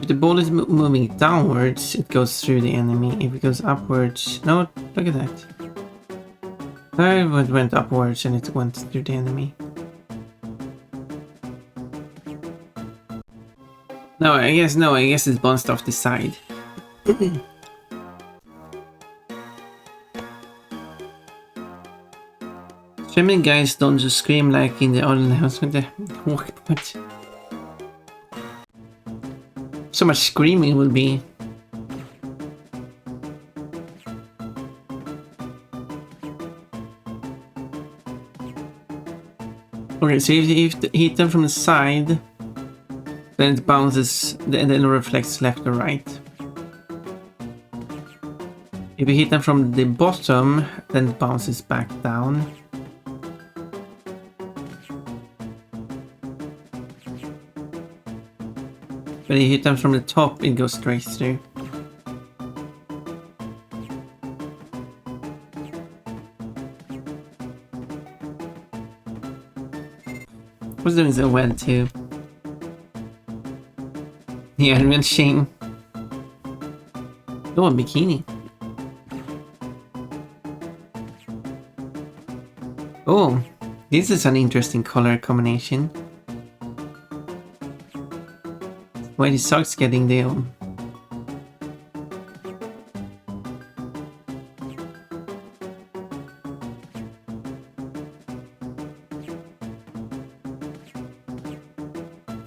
If the ball is moving downwards, it goes through the enemy. If it goes upwards... No, look at that. It went upwards and it went through the enemy. No, I guess it bounced off the side. Streaming guys don't just scream like in the other levels with the walkboard. So much screaming will be. Okay, so if you hit them from the side, then it bounces, then it reflects left or right. If you hit them from the bottom, then it bounces back down. But if you hit them from the top, it goes straight through. Was doing so well too. Yeah, real shame. Oh, a bikini. Oh, this is an interesting color combination. Why the socks getting there?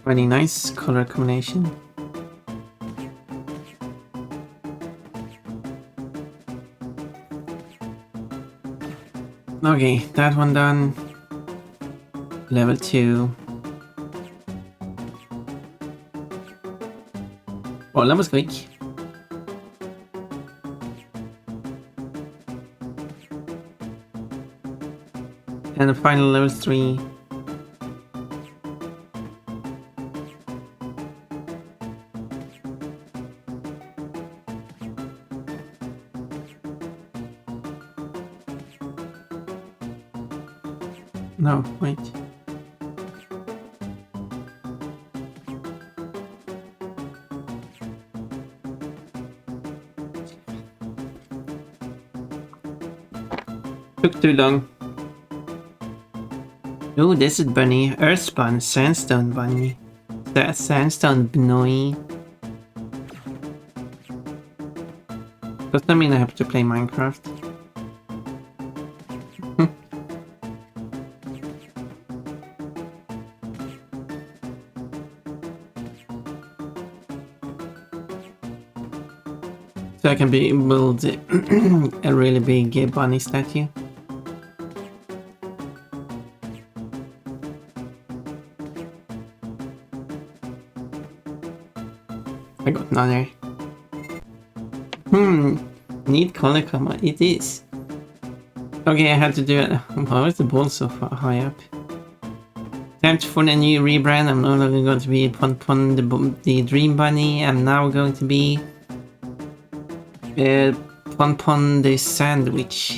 Very nice color combination. Okay, that one done. Level 2. Well, that was quick. And the final level 3. No, wait. Took too long. Oh, this is bunny. Earthbound sandstone bunny. That sandstone bunny. Does that mean I have to play Minecraft? So I can build a really big bunny statue. I got another. Neat color comma. It is. Okay, I had to do it. Why is the ball so far high up? Time for a new rebrand. I'm no longer going to be Pon the Dream Bunny. I'm now going to be Pon the Sandwich.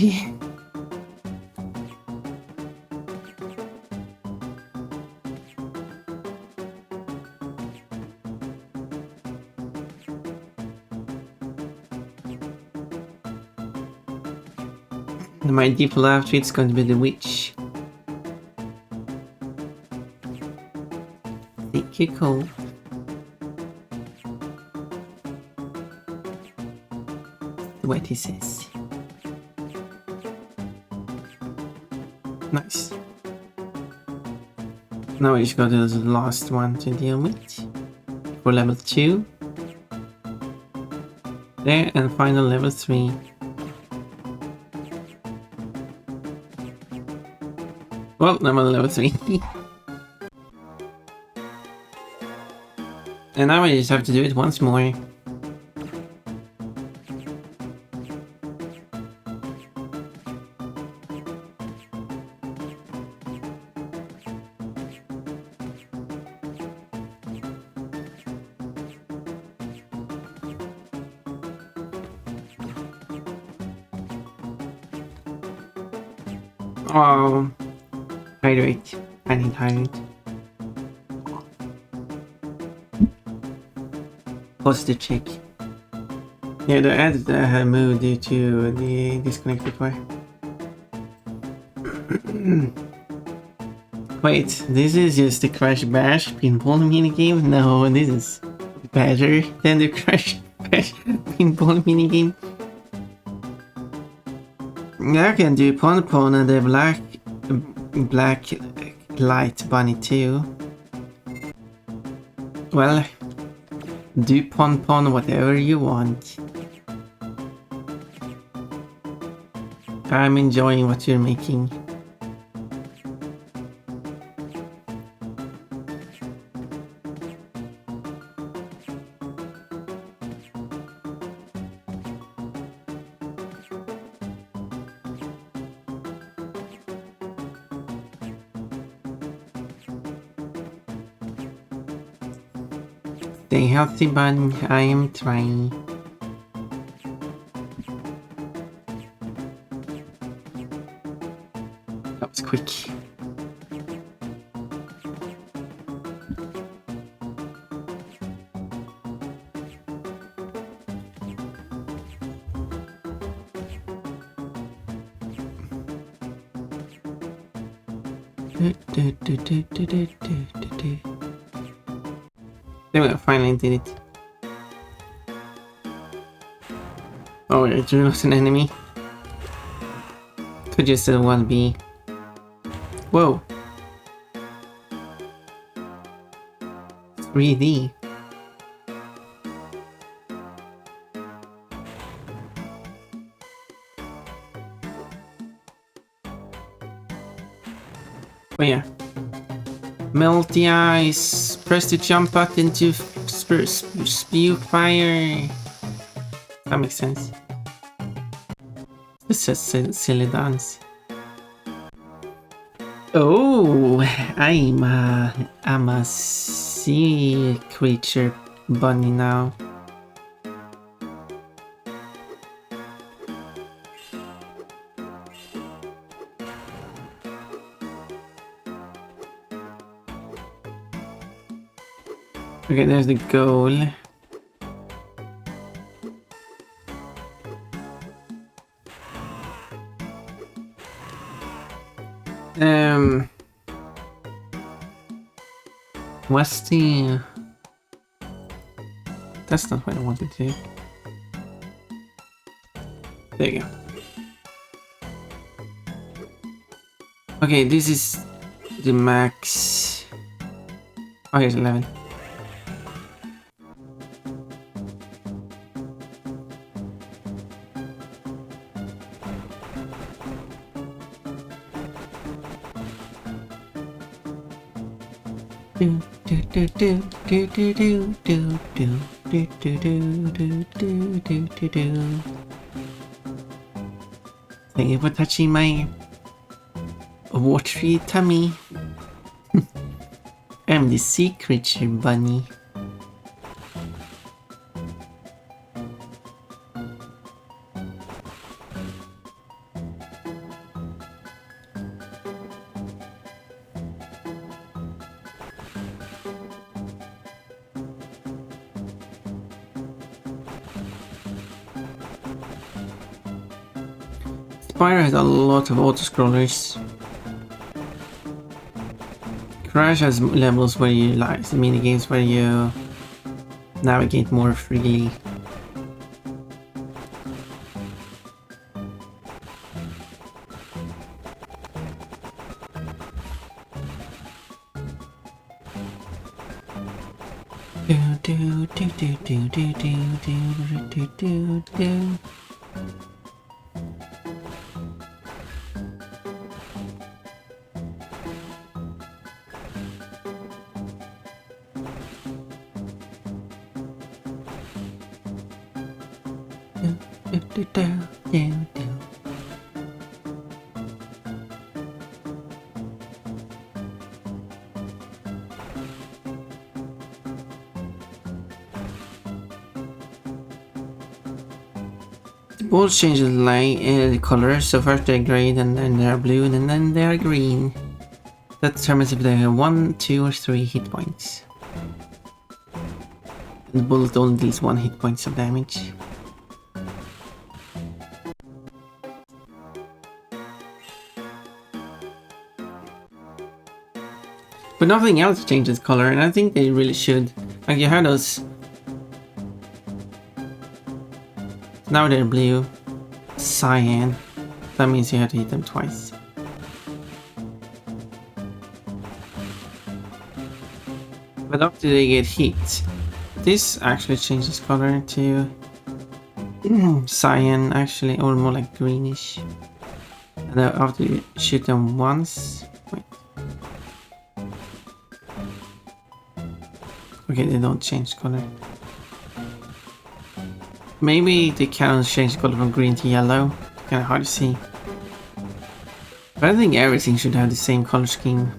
My default outfit is going to be the witch. Think you're cool. What he says. Nice. Now we just got to the last one to deal with. For level 2. There, and final level 3. Well, I'm on level 3. And now I just have to do it once more. Oh, hydrate. I need hydrate. posture check. Yeah, they added a move due to the disconnected wire. Wait, this is just the Crash Bash pinball minigame? No, this is better than the Crash Bash pinball minigame. I can do Pon Pon and the black light bunny too. Well, do Pon Pon whatever you want. I'm enjoying what you're making. Stay healthy, bud. I am trying. That was quick. There we go, finally did it. Oh, you're not an enemy. Could just as well be. Whoa. 3D. Oh yeah. Melt the ice. Press the jump button to spew fire. That makes sense. It's just a silly dance. Oh, I'm a sea creature bunny now. Okay, there's the goal. What's the... That's not what I wanted to do. There you go. Okay, this is the max. Oh, here's 11. Thank you for touching my watery tummy. I'm the sea creature bunny. Spyro has a lot of auto-scrollers. Crash has levels where you like the mini games where you navigate more freely. The balls change the color, so first they're green and then they're blue and then they're green. That determines if they have 1, 2 or 3 hit points. And the bullet only deals 1 hit points of damage. But nothing else changes color, and I think they really should. Like you have those. Now they're blue, cyan. That means you have to hit them twice. But after they get hit, this actually changes color to cyan, actually, or more like greenish. And then after you shoot them once. Wait. Okay, they don't change color. Maybe the cannons change color from green to yellow. Kinda hard to see. But I think everything should have the same color scheme.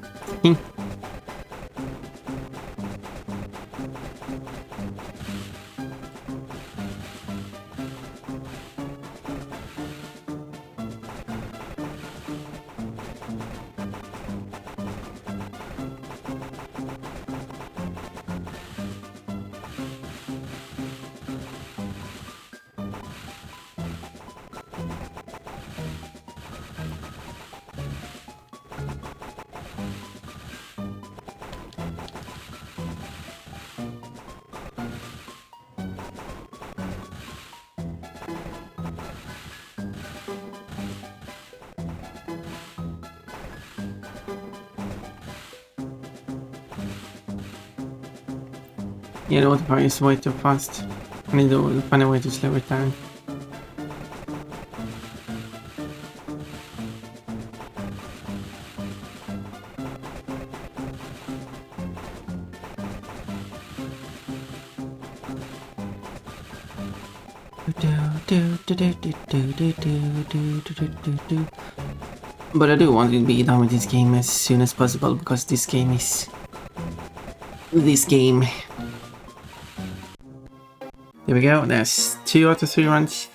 Yeah, the water power is way too fast. I need to find a way to slow it down. But I do want to be done with this game as soon as possible, because this game is... this game. There we go, that's 2 out of 3 runs.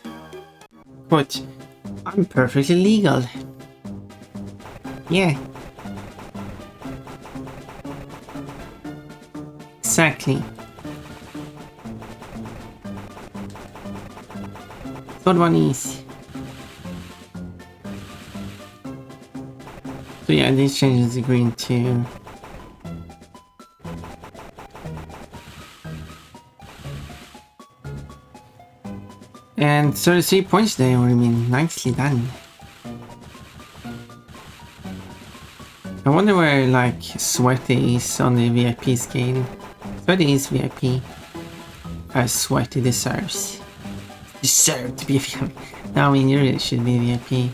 But I'm perfectly legal. Yeah. Exactly. Third one is. So yeah, this changes the green to. And 33 points there, I mean, nicely done. I wonder where, like, Sweaty is on the VIP scale. Sweaty is VIP. As Sweaty deserves. Deserve to be a VIP. No, I mean, you really should be a VIP.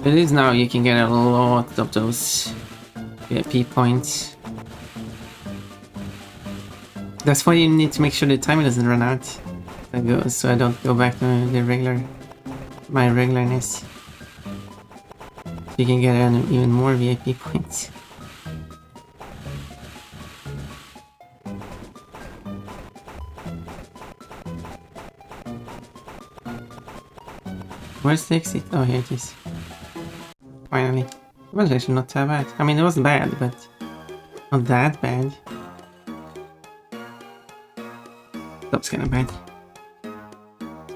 It is now you can get a lot of those VIP points. That's why you need to make sure the timer doesn't run out. So I don't go back to my regularness. So you can get even more VIP points. Where's the exit? Oh, here it is. Finally. It was actually not that bad. I mean, it was bad, but not that bad. That was kind of bad.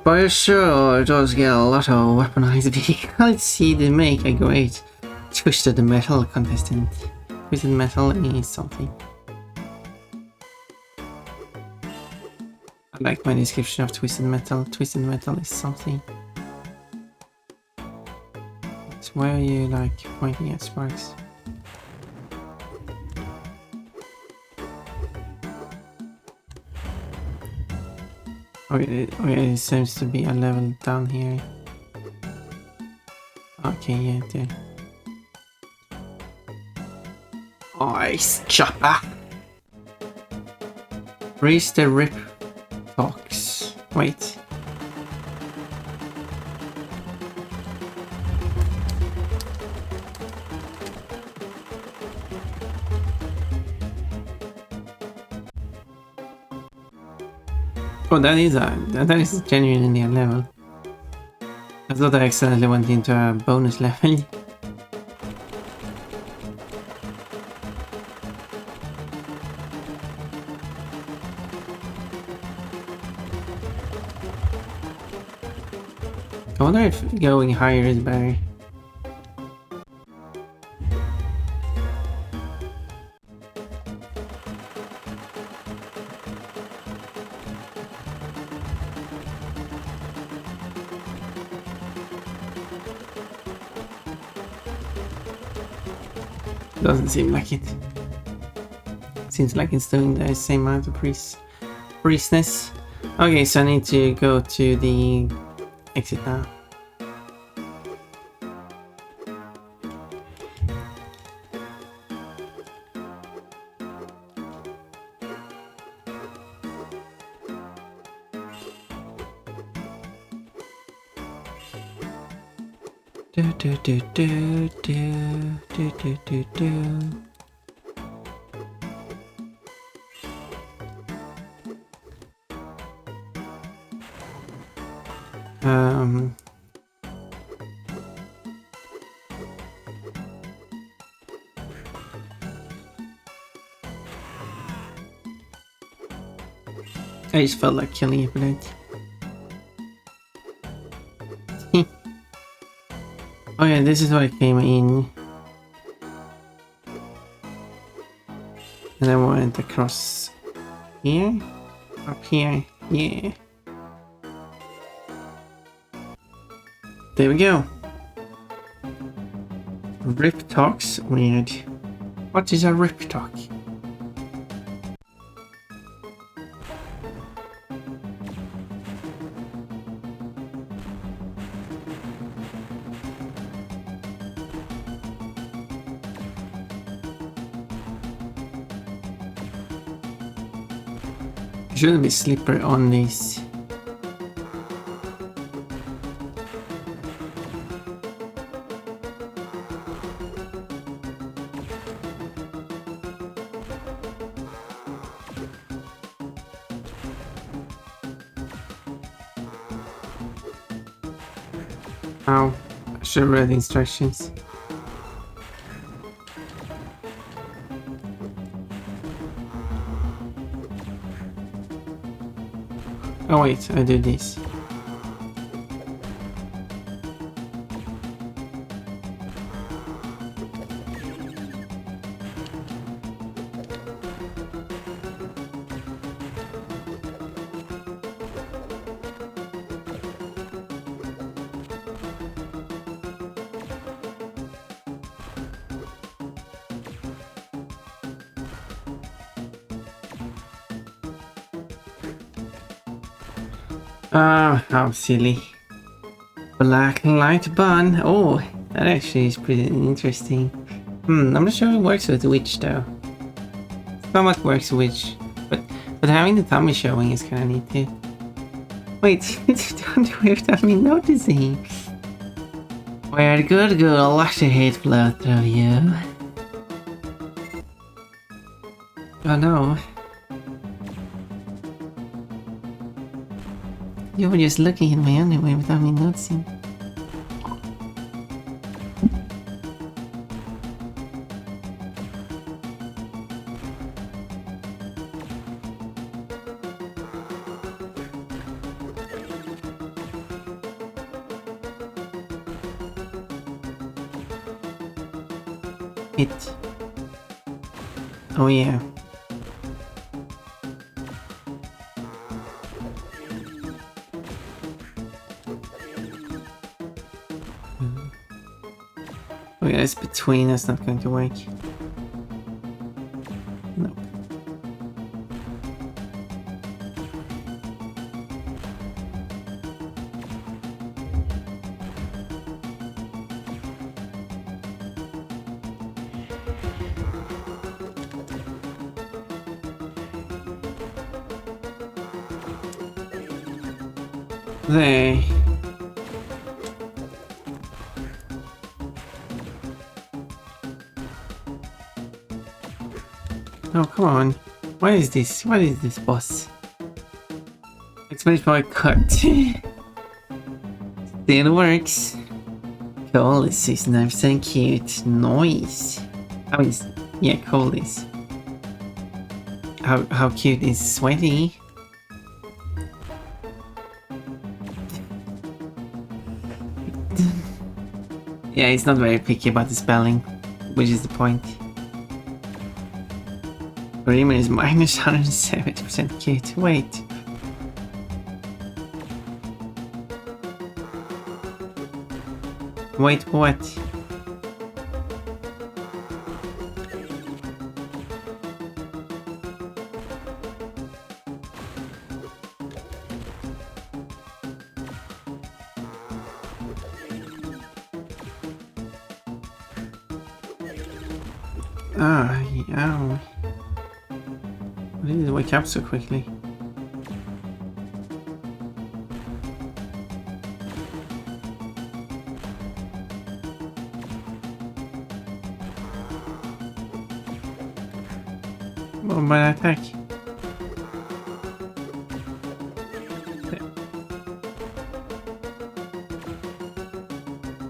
But sure does get a lot of weaponized vehicles. See, they make a great Twisted Metal contestant. Twisted Metal is something. I like my description of Twisted Metal. Twisted Metal is something. Why are you like pointing at sparks? Okay, it seems to be a level down here. Okay, yeah, there. Ice chopper. Raise the rip box. Wait. Oh, that is genuinely a level. I thought I accidentally went into a bonus level. I wonder if going higher is better. Doesn't seem like it. Seems like it's doing the same amount of priestness. Okay, so I need to go to the exit now. Do do do do do do do do do. I just felt like killing it, but oh yeah, this is what I came in. And then went across here, up here, yeah. There we go. Rip talks, weird. What is a rip talk? Shouldn't be slippery on these. Ow, I should have read the instructions. Oh wait, I do this. How silly. Black light bun. Oh, that actually is pretty interesting. I'm not sure it works with Witch though. Not much works with Witch, but having the tummy showing is kind of neat too. Wait, don't you without me noticing? Where the good girl, wash the hate flow through you. Oh no. You were just looking at me anyway without me noticing. It. Oh yeah. Oh yeah, it's between us, not going to work. Nope. There. Oh, come on. What is this? What is this, boss? Exclamation cut. Still works. Cool, this is nice and cute. Nice. How is... Yeah, cool is. How cute is Sweaty? Yeah, he's not very picky about the spelling, which is the point. Reamer is minus 170% cute. Wait. Wait, what? Ah, ow. Why did it wake up so quickly? Oh, my attack.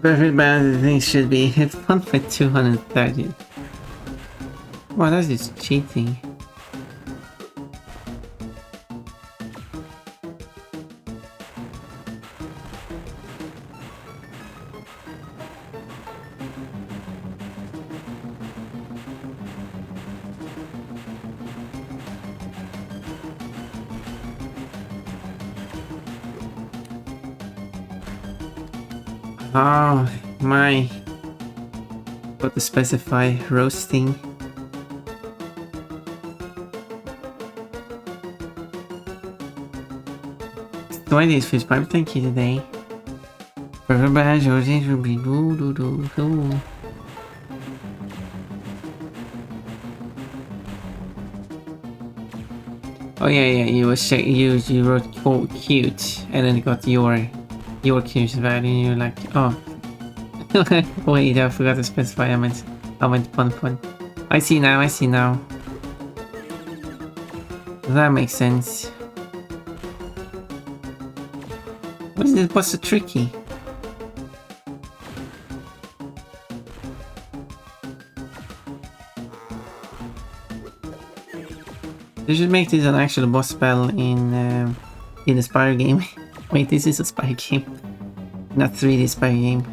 Perfect balance, things should be hit 1.230. Wow, that's just cheating. Oh my. Got to specify roasting. So I did fish pipe, thank you today. Perfect badge, roasting should be do. Oh yeah, you was you wrote quote cute and then got your cute value and you're like, oh wait, I forgot to specify. I meant pun. I see now. That makes sense. What is this boss so tricky? They should make this an actual boss spell in the Spyro game. Wait, this is a Spyro game, not 3D Spyro game.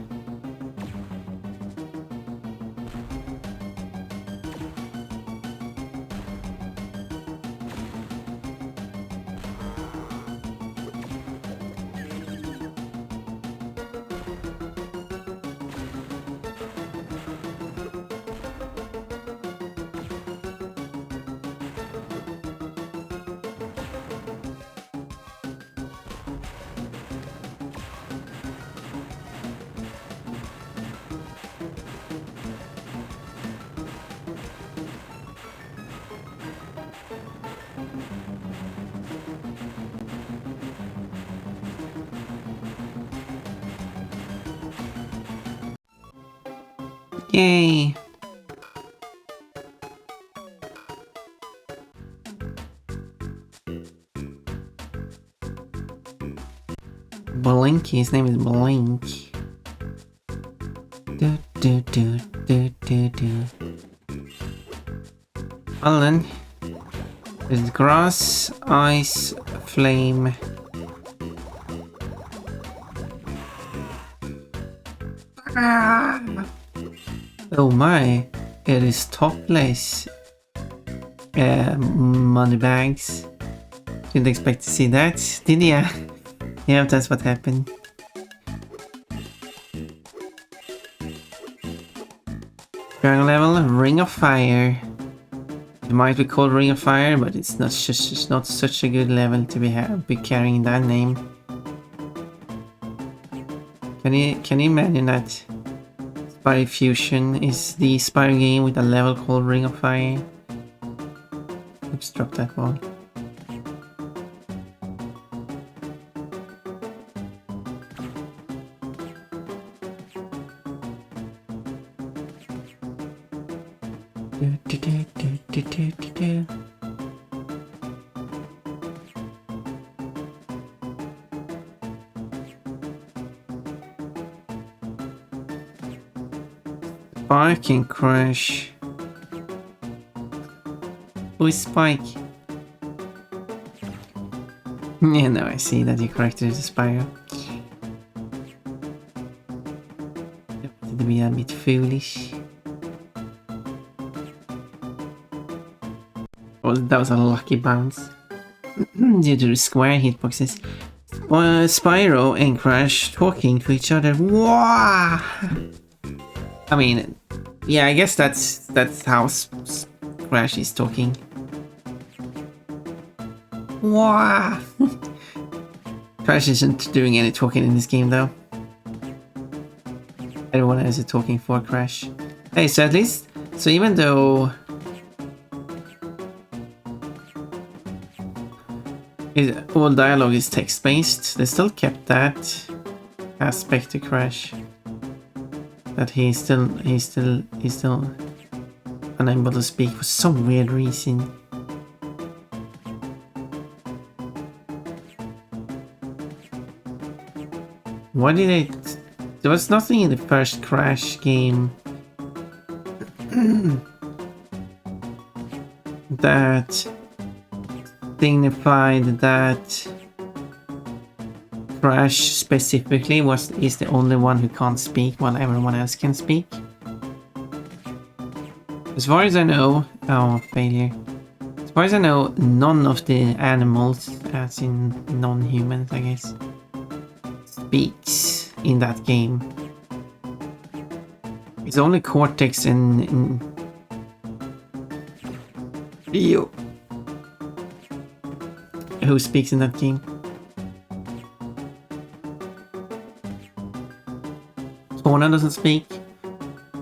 Yay! Blinky, his name is Blink. Well then, there's grass, ice, flame. Oh my, it is topless. Money bags. Didn't expect to see that, did ya? Yeah, that's what happened. Current level, Ring of Fire. It might be called Ring of Fire, but it's not just not such a good level to be carrying that name. Can you imagine that Spyro Fusion is the Spyro game with a level called Ring of Fire? Oops, drop that ball. too. Spike and Crash. Who is Spike? Yeah, no, I see that you corrected it to Spyro. To be a bit foolish. Oh, that was a lucky bounce. Due to the square hitboxes. Spyro and Crash talking to each other. Wow! I mean, yeah, I guess that's how Crash is talking. Wow! Crash isn't doing any talking in this game though. Everyone else is talking for Crash. Hey, so at least, so even though all dialogue is text-based, they still kept that aspect to Crash. That he's still unable to speak for some weird reason. Why did it? There was nothing in the first Crash game that signified that Crash specifically is the only one who can't speak while everyone else can speak. As far as I know, oh, failure. As far as I know, none of the animals, as in non-humans, I guess, speaks in that game. It's only Cortex and Rio who speaks in that game. Fauna doesn't speak.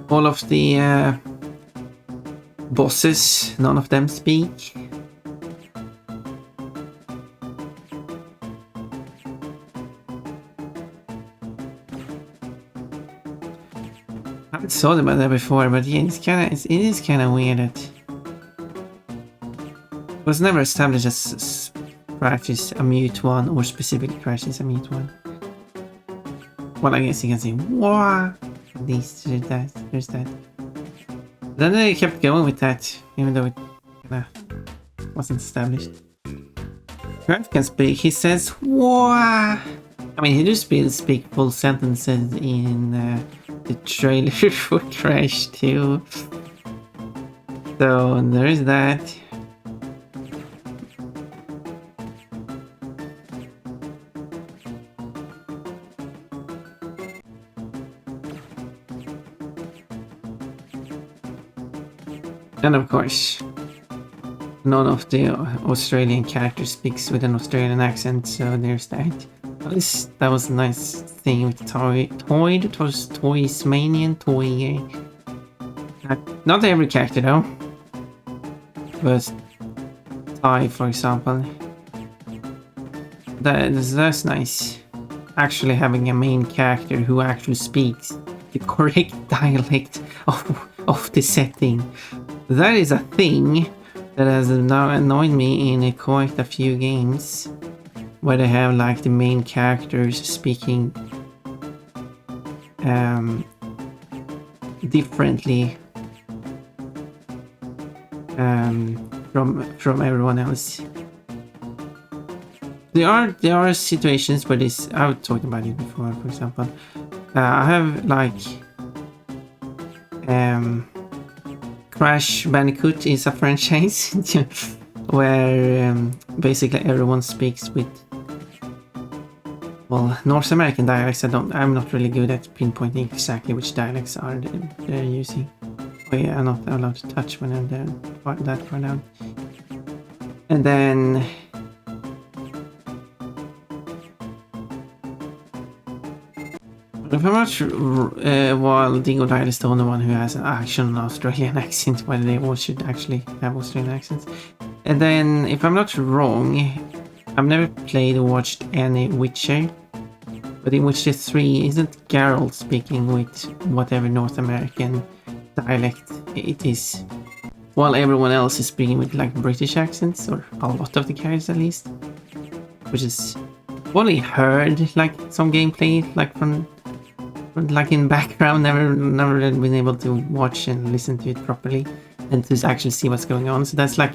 All of the bosses, none of them speak. I haven't thought about that before, but yeah, it is kind of weird that it was never established as Crash is a mute one, or specifically Crash is a mute one. Well, I guess you can say, wow, at least there's that. Then they kept going with that, even though it wasn't established. Crash can speak, he says, wow. I mean, he does speak full sentences in the trailer for Crash 2. So, there is that. And of course, none of the Australian characters speaks with an Australian accent, so there's that. At least that was a nice thing with Toyd. It was Toysmanian, Toy. Not every character though. But Ty, for example. That's nice. Actually having a main character who actually speaks the correct dialect of the setting. That is a thing that has now annoyed me in quite a few games, where they have like the main characters speaking differently from everyone else. There are situations where this, I've talked about it before. For example, I have like Crash Bandicoot is a franchise where basically everyone speaks with, well, North American dialects. I'm not really good at pinpointing exactly which dialects they're using. Oh yeah, I'm not allowed to touch when I'm there, that far down. And then if I'm not sure, while Dingo Dial is the only one who has an actual Australian accent, while they all should actually have Australian accents. And then, if I'm not wrong, I've never played or watched any Witcher, but in Witcher 3, isn't Geralt speaking with whatever North American dialect it is? while everyone else is speaking with like British accents, or a lot of the characters at least, which is only heard like some gameplay like from like in background, never really been able to watch and listen to it properly and to actually see what's going on. So that's like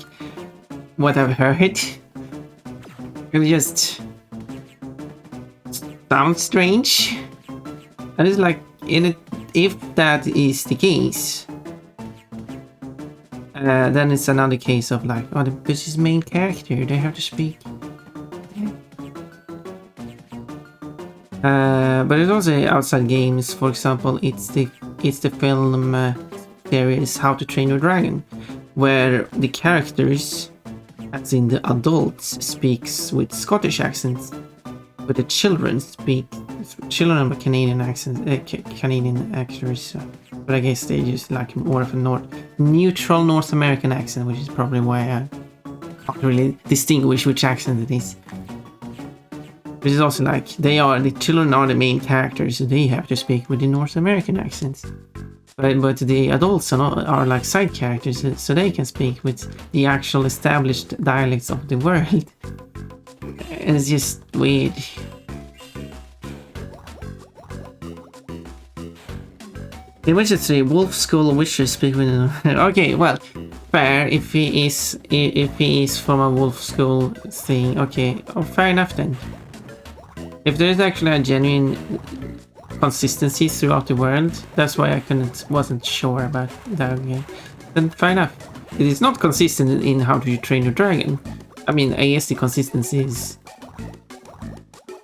what I've heard. It just sounds strange. And it's like, if that is the case, then it's another case of like, oh, this is main character, they have to speak. But it's also outside games. For example, it's the film series How to Train Your Dragon, where the characters, as in the adults, speaks with Scottish accents, but the children have Canadian accents, Canadian actors. But I guess they use like more of a neutral North American accent, which is probably why I can't really distinguish which accent it is. Which is also like, the children are the main characters, so they have to speak with the North American accents. But the adults are like side characters, so they can speak with the actual established dialects of the world. And it's just weird. In Witcher 3, Wolf School Witchers speak with okay, well, fair, if he is from a Wolf School thing, okay, oh, fair enough then. If there is actually a genuine consistency throughout the world, that's why I wasn't sure about that game. Then fair enough. It is not consistent in How to Train Your Dragon. I mean, I guess the consistency is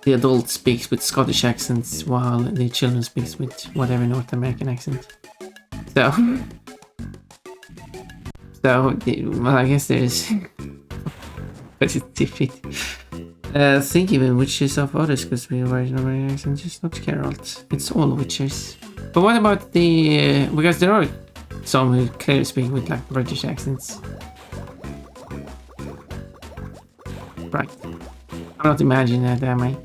the adult speaks with Scottish accents while the children speaks with whatever North American accent. So, well, I guess there's, but it's different. Think even witches of others because we were Northern accent, just not Geralt. It's all witches. But what about the because there are some who clearly speak with like British accents. Right. I'm not imagining that, am I?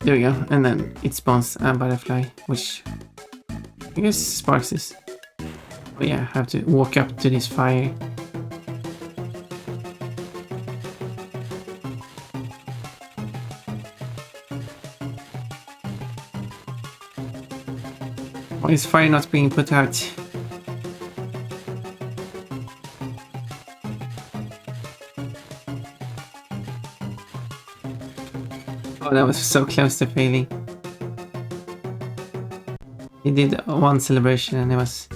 There we go, and then it spawns a butterfly, which I guess sparks this. But yeah, I have to walk up to this fire. Why is fire not being put out? Oh, that was so close to failing. He did one celebration and it was...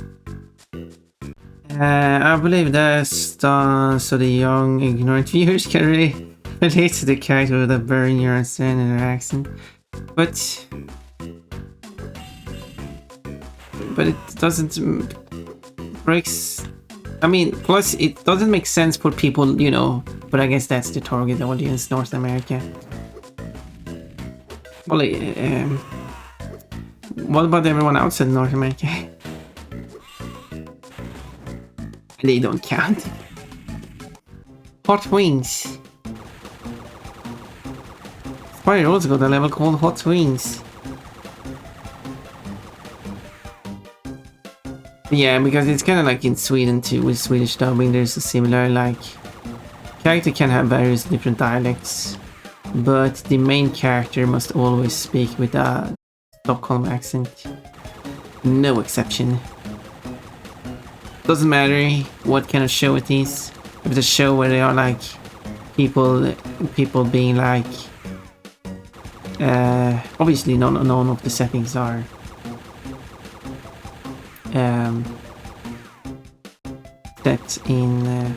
I believe that's done so the young, ignorant viewers can relate to the character with a very nuanced and their accent. But it doesn't breaks. I mean, plus it doesn't make sense for people, you know. But I guess that's the target audience, North America. Well, what about everyone outside North America? They don't count. Hot Wings. Spyro also got a level called Hot Wings. Yeah, because it's kind of like in Sweden too, with Swedish dubbing, there's a similar, like, character can have various different dialects, but the main character must always speak with a Stockholm accent. No exception. Doesn't matter what kind of show it is. If it's a show where they are like people being like obviously none of the settings are set in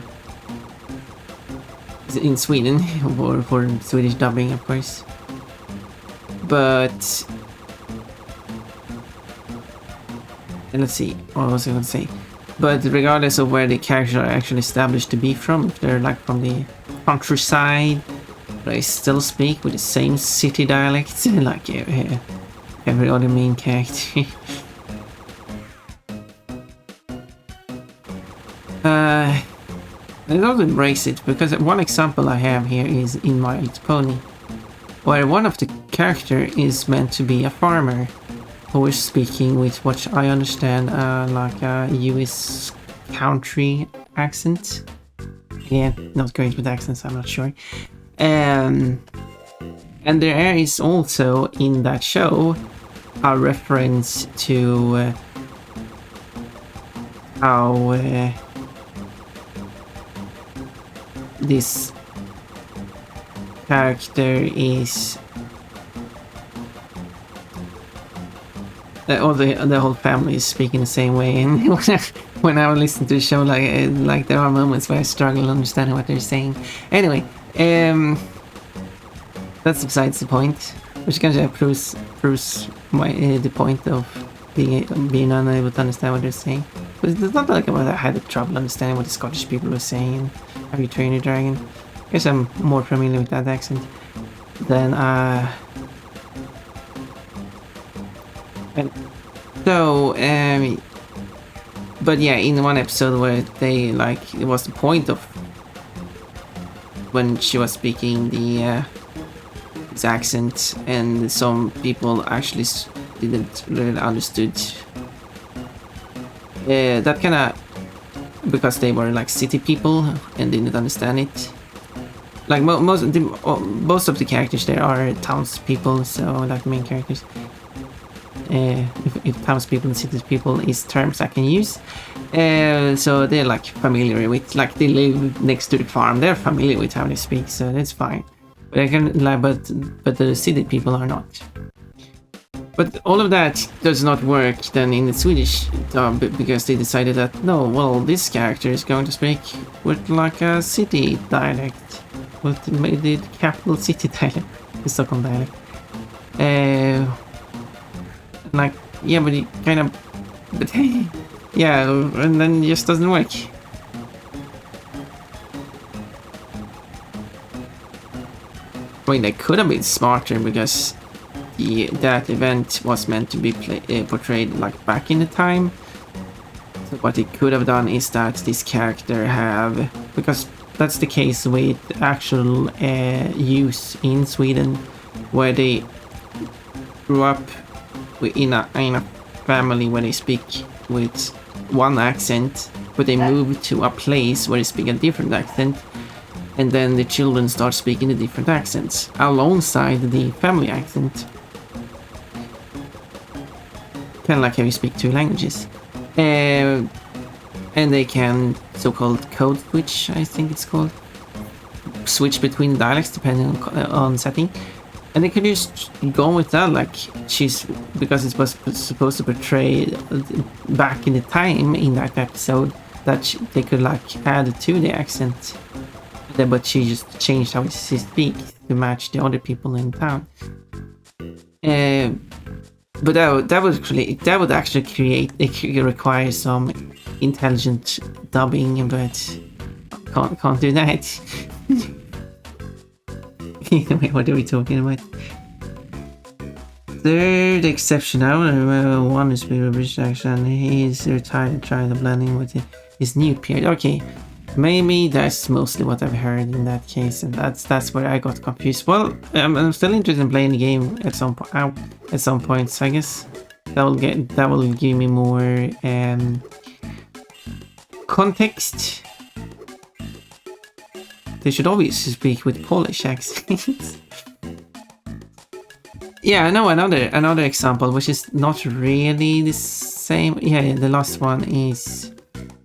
Sweden for Swedish dubbing, of course. But let's see, what was I going to say? But regardless of where the characters are actually established to be from, if they're like from the countryside, they still speak with the same city dialect, like every other main character. It doesn't embrace it, because one example I have here is in My Little Pony, where one of the character is meant to be a farmer who is speaking with what I understand like a US country accent. Yeah, not great with accents, I'm not sure. And there is also in that show a reference to how this character is or the whole family is speaking the same way, and when I listen to the show, like there are moments where I struggle understanding what they're saying. Anyway, that's besides the point, which kind of proves the point of being unable to understand what they're saying. But it's not like I had trouble understanding what the Scottish people were saying in Have You Trained Your Dragon. I guess I'm more familiar with that accent than and so but yeah, in one episode where they it was the point of when she was speaking this accent, and some people actually didn't really understood that kind of, because they were like city people and didn't understand it. Like most of the characters there are townspeople, so like the main characters. If townspeople and city people is terms I can use, so they're like familiar with, like they live next to the farm, they're familiar with how they speak, so that's fine. But I can but the city people are not. But all of that does not work then in the Swedish dub, because they decided that no, well, this character is going to speak with like a city dialect, with the capital city dialect, the Stockholm dialect. Like, yeah, but it kind of, but hey, yeah, and then it just doesn't work. I mean, they could have been smarter, because that event was meant to be portrayed like back in the time. So what they could have done is that this character have, because that's the case with actual use in Sweden, where they grew up in a family where they speak with one accent, but they move to a place where they speak a different accent, and then the children start speaking the different accents alongside the family accent, kind of like how you speak two languages. And they can so-called code switch, I think it's called, switch between dialects depending on setting. And they could just go with that, like because it was supposed to portray back in the time in that episode that they could like add to the accent, but she just changed how she speaks to match the other people in town. But that would actually require some intelligent dubbing, but can't do that. Wait, what are we talking about? Third exception, I remember one is a British accent. He's retired and trying to blending with his new period. Okay, maybe that's mostly what I've heard in that case, and that's where I got confused. Well, I'm still interested in playing the game at some point. So I guess that will give me more context. They should obviously speak with Polish accents. Yeah, I know another example, which is not really the same. Yeah, the last one is.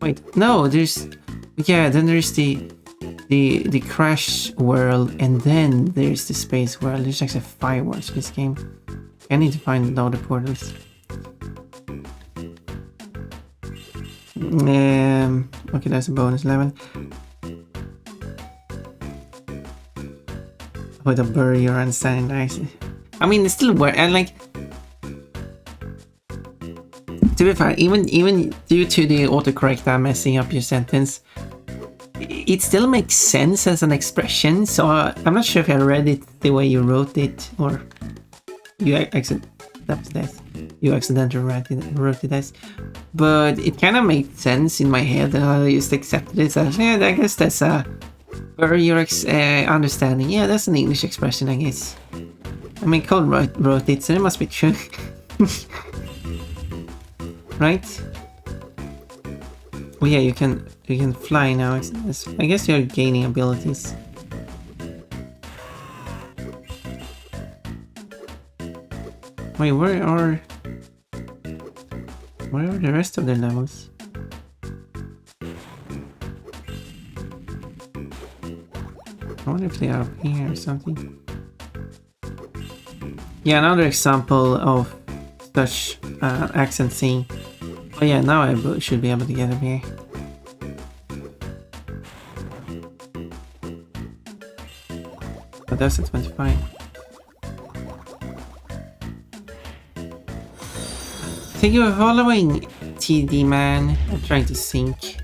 Wait, no, there's. Yeah, then there's the crash world, and then there's the space world. There's actually 5 worlds in this game. I need to find the other portals. Okay, that's a bonus level. With a bury your understanding, nice. I mean, it still works. And like, to be fair, even due to the autocorrect messing up your sentence, it still makes sense as an expression. So I'm not sure if I read it the way you wrote it, or you accidentally wrote it as. But it kind of made sense in my head, and I just accepted it as, yeah, I guess that's a bury your understanding. Yeah, that's an English expression, I guess. I mean, Cole wrote it, so it must be true. Right? Oh yeah, you can fly now. I guess you're gaining abilities. Wait, where are the rest of the levels? I wonder if they are up here or something. Yeah, another example of such accent thing. Oh yeah, now I should be able to get up here. But that's at 25. Thank you for following, TD man. I'm trying to sync.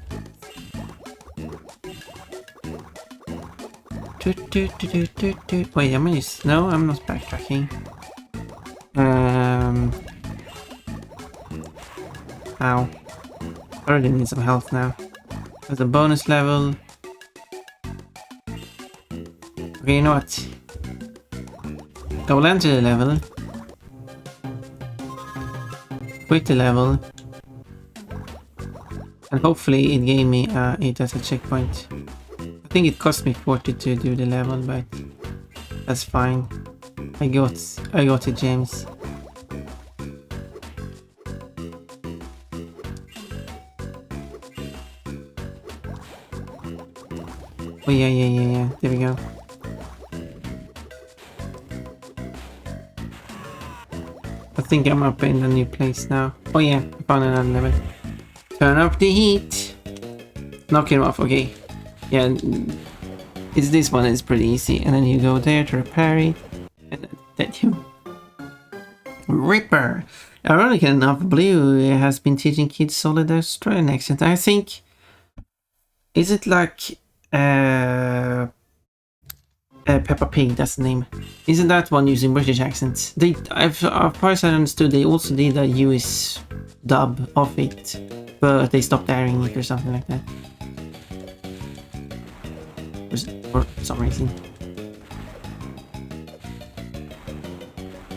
Wait, am I just... No, I'm not backtracking. Ow. I really need some health now. There's a bonus level. Okay, you know what? I will enter the level. Quit the level. And hopefully it gave me it as a checkpoint. I think it cost me 40 to do the level, but that's fine. I got it, James. Oh yeah. There we go. I think I'm up in a new place now. Oh yeah, I found another level. Turn up the heat. Knock him off, okay. Yeah, it's this one is pretty easy. And then you go there to repair it. And then you... Ripper! Ironically enough, Blue has been teaching kids solid Australian accent. I think... Is it like... Peppa Pig, that's the name. Isn't that one using British accents? As far as I understood, they also did a US dub of it, but they stopped airing it or something like that. For some reason.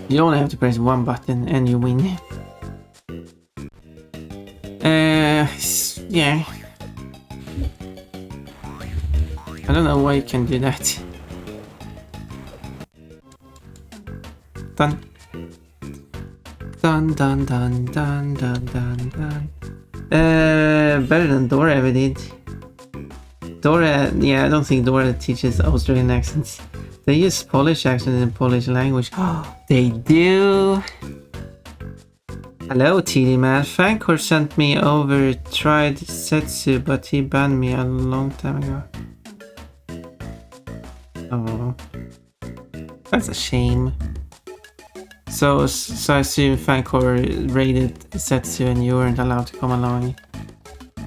You only have to press one button and you win. Yeah. I don't know why you can do that. Dun. Dun dun dun dun dun dun dun. Better than Dora ever did. Dora, yeah, I don't think Dora teaches Australian accents. They use Polish accents in Polish language. Oh, they do. Hello, TD man. Fancor sent me over tried Setsu, but he banned me a long time ago. Oh, that's a shame. So I assume Fancor raided Setsu and you weren't allowed to come along.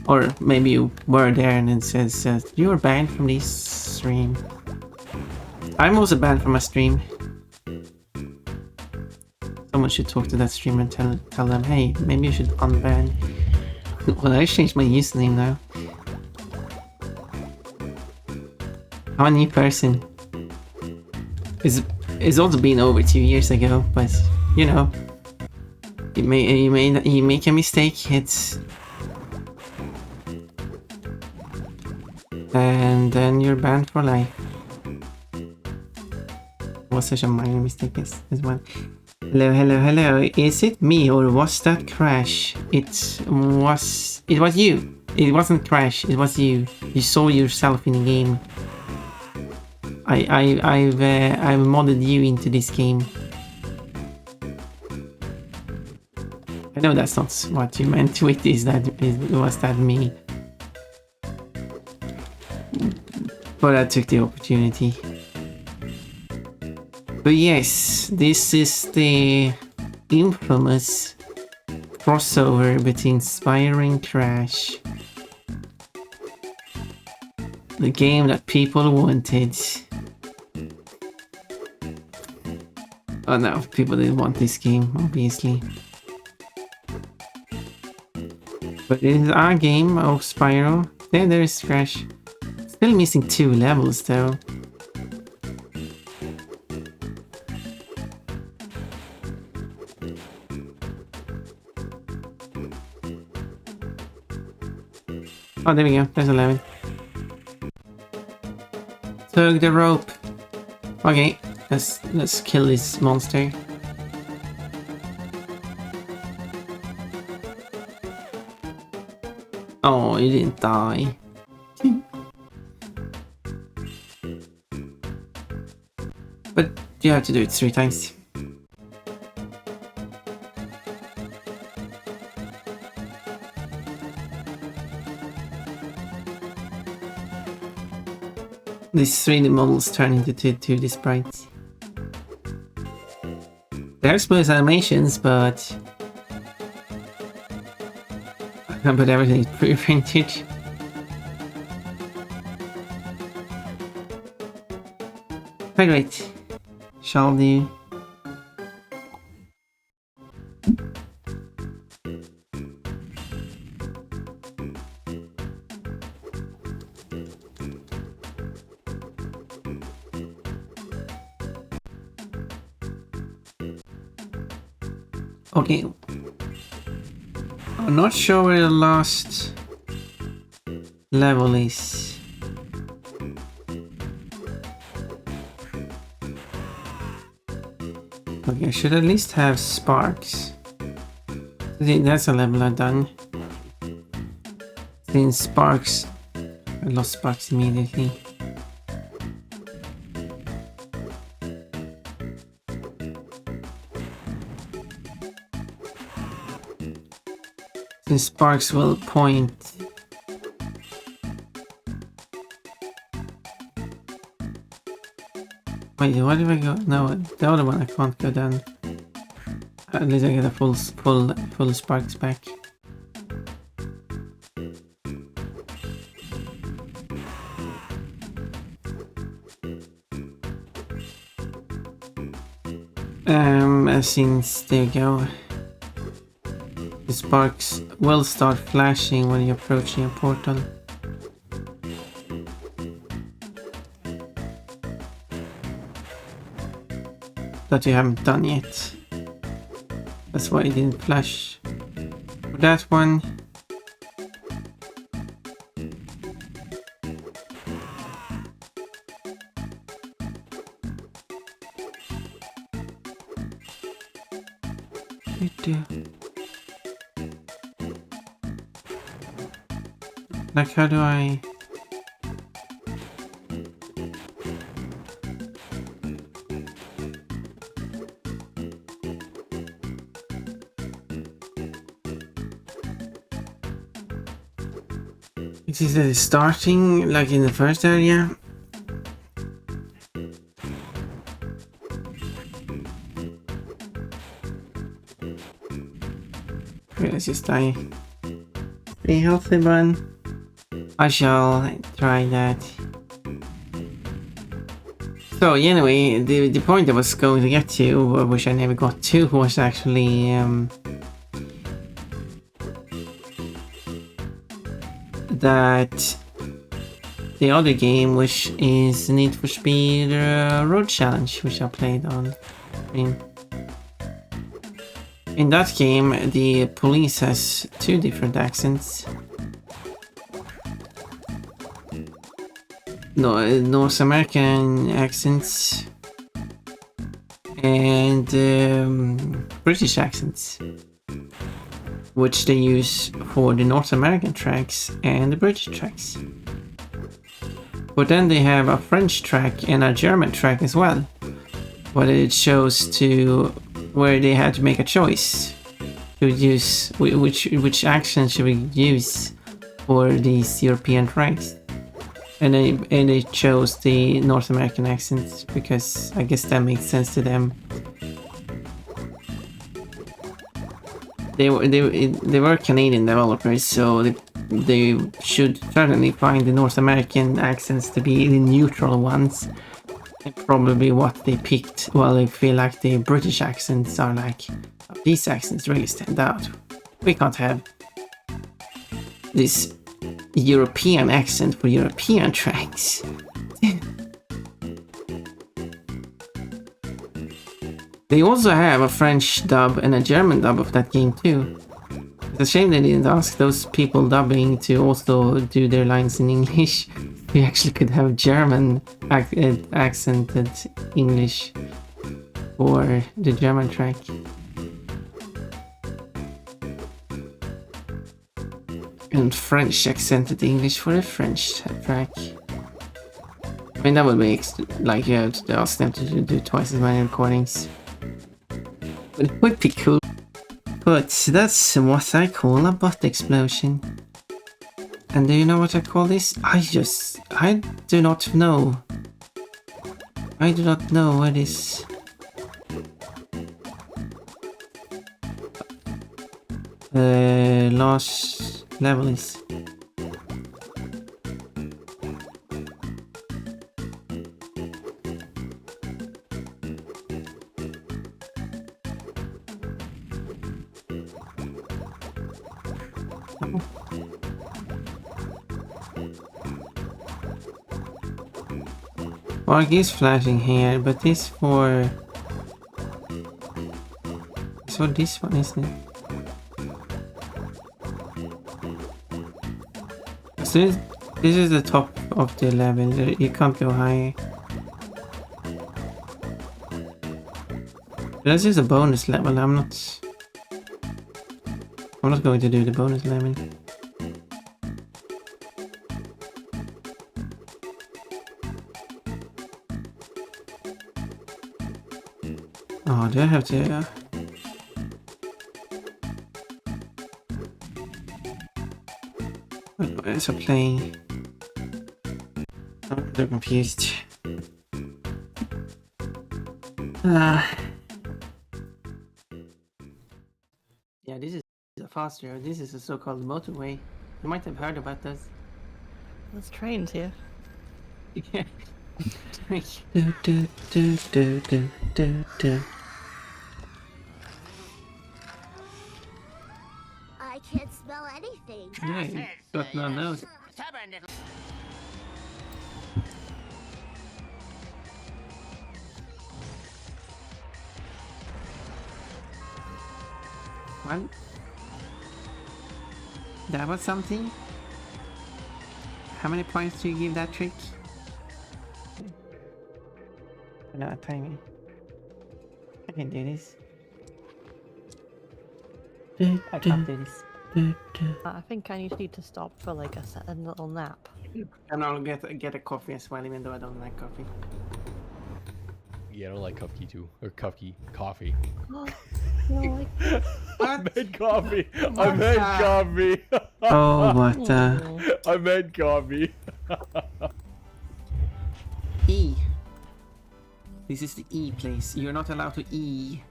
Or maybe you were there and it says you were banned from this stream. I'm also banned from my stream. Someone should talk to that streamer and tell them, hey, maybe you should unban. Well, I changed my username now. I'm a new person. It's also been over 2 years ago, but you know, you make a mistake. And then you're banned for life. It was such a minor mistake as well. Hello. Is it me or was that Crash? It was you. It wasn't Crash. It was you. You saw yourself in the game. I've modded you into this game. I know that's not what you meant with this. Was that me? But I took the opportunity. But yes, this is the infamous crossover between Spyro and Crash. The game that people wanted. Oh no, people didn't want this game, obviously. But it is our game of Spyro. There is Crash. Still missing 2 levels though. Oh, there we go. There's 11. Tug the rope. Okay, let's kill this monster. Oh, you didn't die. But you have to do it 3 times. These 3D models turn into 2D sprites. They're smooth animations, but everything is pre-printed. Wait. Shall do. Okay. I'm not sure where the last level is. Okay, I should at least have sparks. That's a level I've done. Since sparks, I lost sparks immediately. Since sparks will point. Wait, where do I go? No, the other one I can't go down. At least I get a full sparks back. Since there you go. The sparks will start flashing when you're approaching a portal. That you haven't done yet. That's why it didn't flash. For that one. Like, how do I... Is it starting like in the first area? Okay, let's just die. Be healthy, man. I shall try that. So anyway, the point I was going to get to, which I never got to, was actually that the other game, which is Need for Speed Road Challenge, which I played on. In that game, the police has 2 different accents. No, North American accents and British accents, which they use for the North American tracks and the British tracks. But then they have a French track and a German track as well, but it shows to where they had to make a choice to use which accent should we use for these European tracks. And they chose the North American accent because I guess that makes sense to them. They were Canadian developers, so they should certainly find the North American accents to be the neutral ones. And probably what they picked. Well, they feel like the British accents are like, these accents really stand out. We can't have this European accent for European tracks. They also have a French dub and a German dub of that game too. It's a shame they didn't ask those people dubbing to also do their lines in English. We actually could have German accented English for the German track. And French accented English for the French track. I mean, that would be like you have to ask them to do twice as many recordings. But it would be cool. But that's what I call a butt explosion. And do you know what I call this? I do not know. I do not know what this... last level is. Arc is flashing here, but this for... So this one, isn't it? So this is the top of the level, you can't go higher. That's just a bonus level, I'm not going to do the bonus level. Oh, do I have to... What is I playing? I'm so confused. Yeah, this is a fast road. This is a so-called motorway. You might have heard about this. There's trains here. Yeah. do, do, do, do, do, do, do. I can't smell anything. Yeah, you got no nose. Well, that was something. How many points do you give that trick? No, timing. I can do this. I can't do this. I think I need to stop for like a little nap. And I'll get a coffee as well, even though I don't like coffee. Yeah, I don't like coffee too. Or coffee. Coffee. No, like, I meant coffee. I meant coffee. Oh, what I meant coffee. E. This is the E place. You're not allowed to E.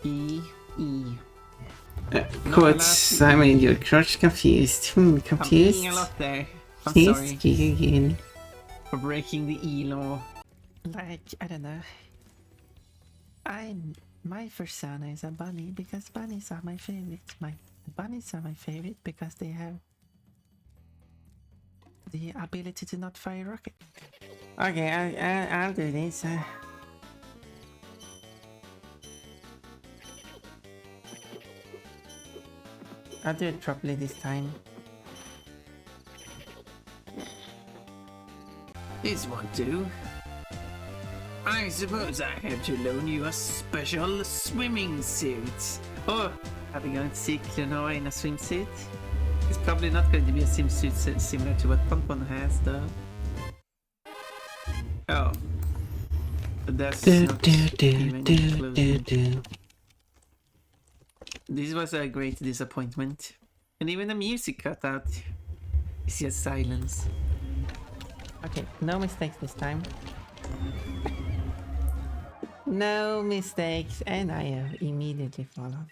E. Quotes, I mean, you're confused. Confused. I'm thinking a lot there. I'm sorry again for breaking the E law. Like, I don't know. My persona is a bunny because bunnies are my favorite. Bunnies are my favorite because they have the ability to not fire rocket. Okay, I'll do this. I'll do it properly this time. This won't do. I suppose I have to loan you a special swimming suit. Oh, Are we going to see Clonoa in a swimsuit? It's probably not going to be a swimsuit similar to what Pompon has, though. oh. But that's not even close. This was a great disappointment. And even the music cut out. It's just silence. Okay, no mistakes this time. No mistakes, and I have immediately fallen.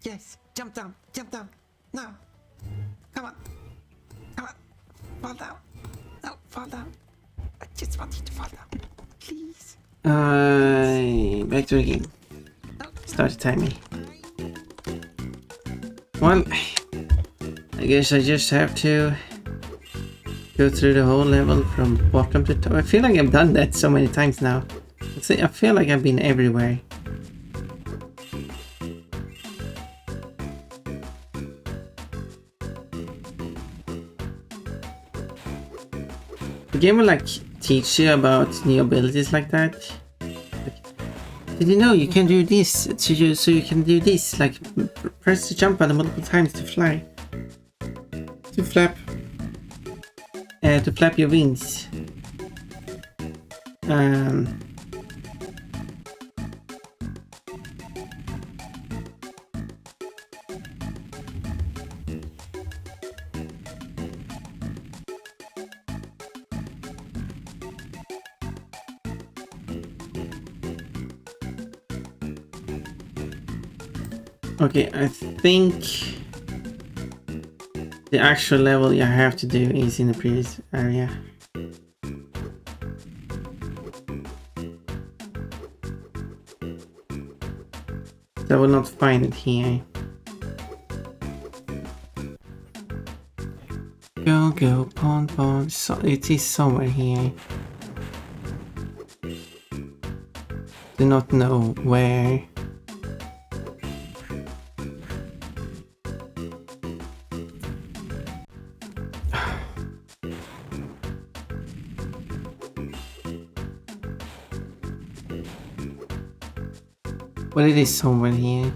Yes! Jump down! Jump down! Now! Come on! Come on! Fall down! No, fall down! I just want you to fall down. Please! Back to the game. Start the timer. Well, I guess I just have to go through the whole level from bottom to top. I feel like I've done that so many times now. I feel like I've been everywhere. The game will like teach you about new abilities like that. Like, did you know you can do this so you can do this? Like press the jump button multiple times to fly. To flap your wings. Okay, I think the actual level you have to do is in the previous area. So I will not find it here. Go, pond. So it is somewhere here. Do not know where. But it is somewhere here.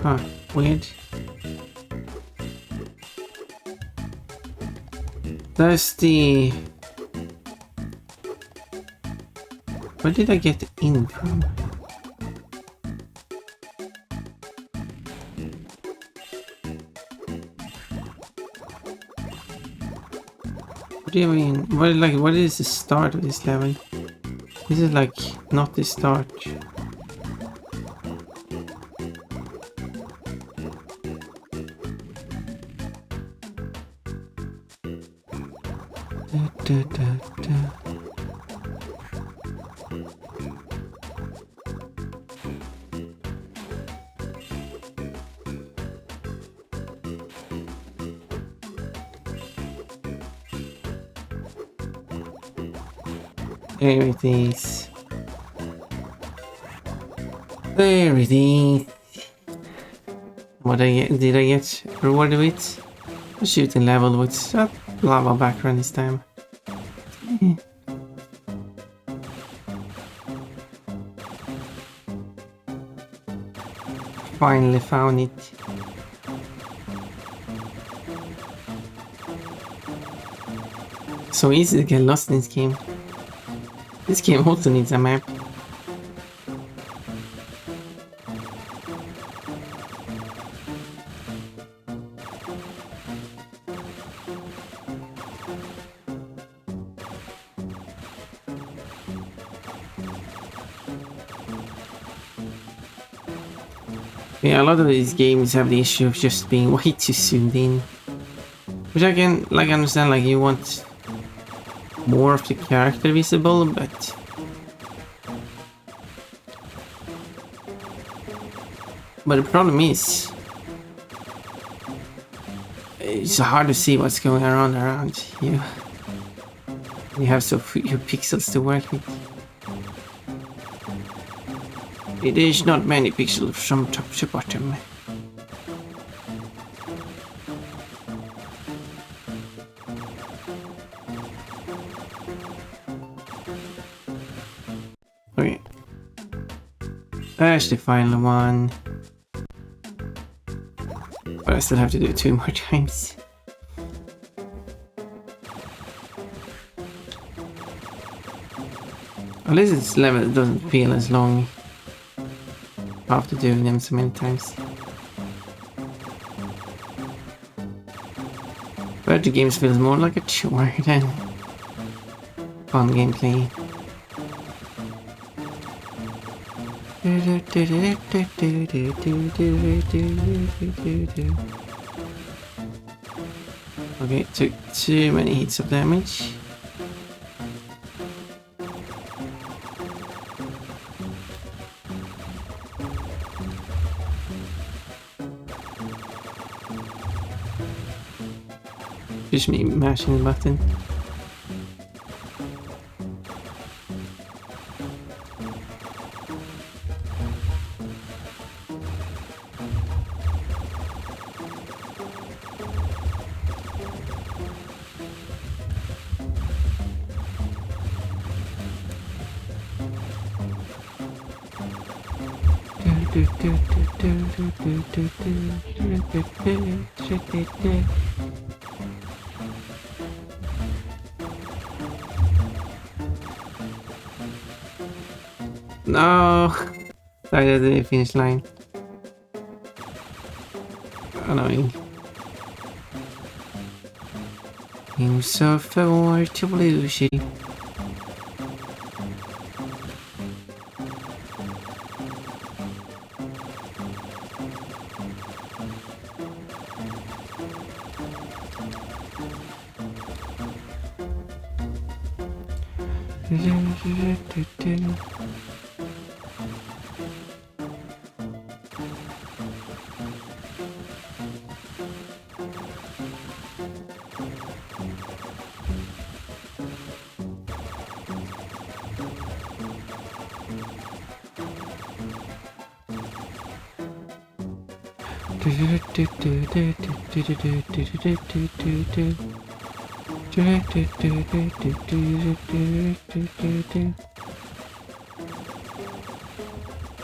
Huh, weird. That's the... Where did I get in from? What do you mean? What is the start of this level? This is like not the start. There it is. There it is. What did I get rewarded with? A shooting level with a lava background this time. Finally found it. So easy to get lost in this game. This game also needs a map. Yeah, a lot of these games have the issue of just being way too zoomed in. Which I can understand, like you want more of the character visible, but the problem is it's hard to see what's going on around you. You have so few pixels to work with. It is not many pixels from top to bottom. Okay. There's the final one. But I still have to do it 2 more times. At least this level doesn't feel as long after doing them so many times. But the games feels more like a chore than fun gameplay. Okay, took too many hits of damage. Just me mashing the button. No! Sorry, at the finish line. Annoying. I'm so forward to blue shit.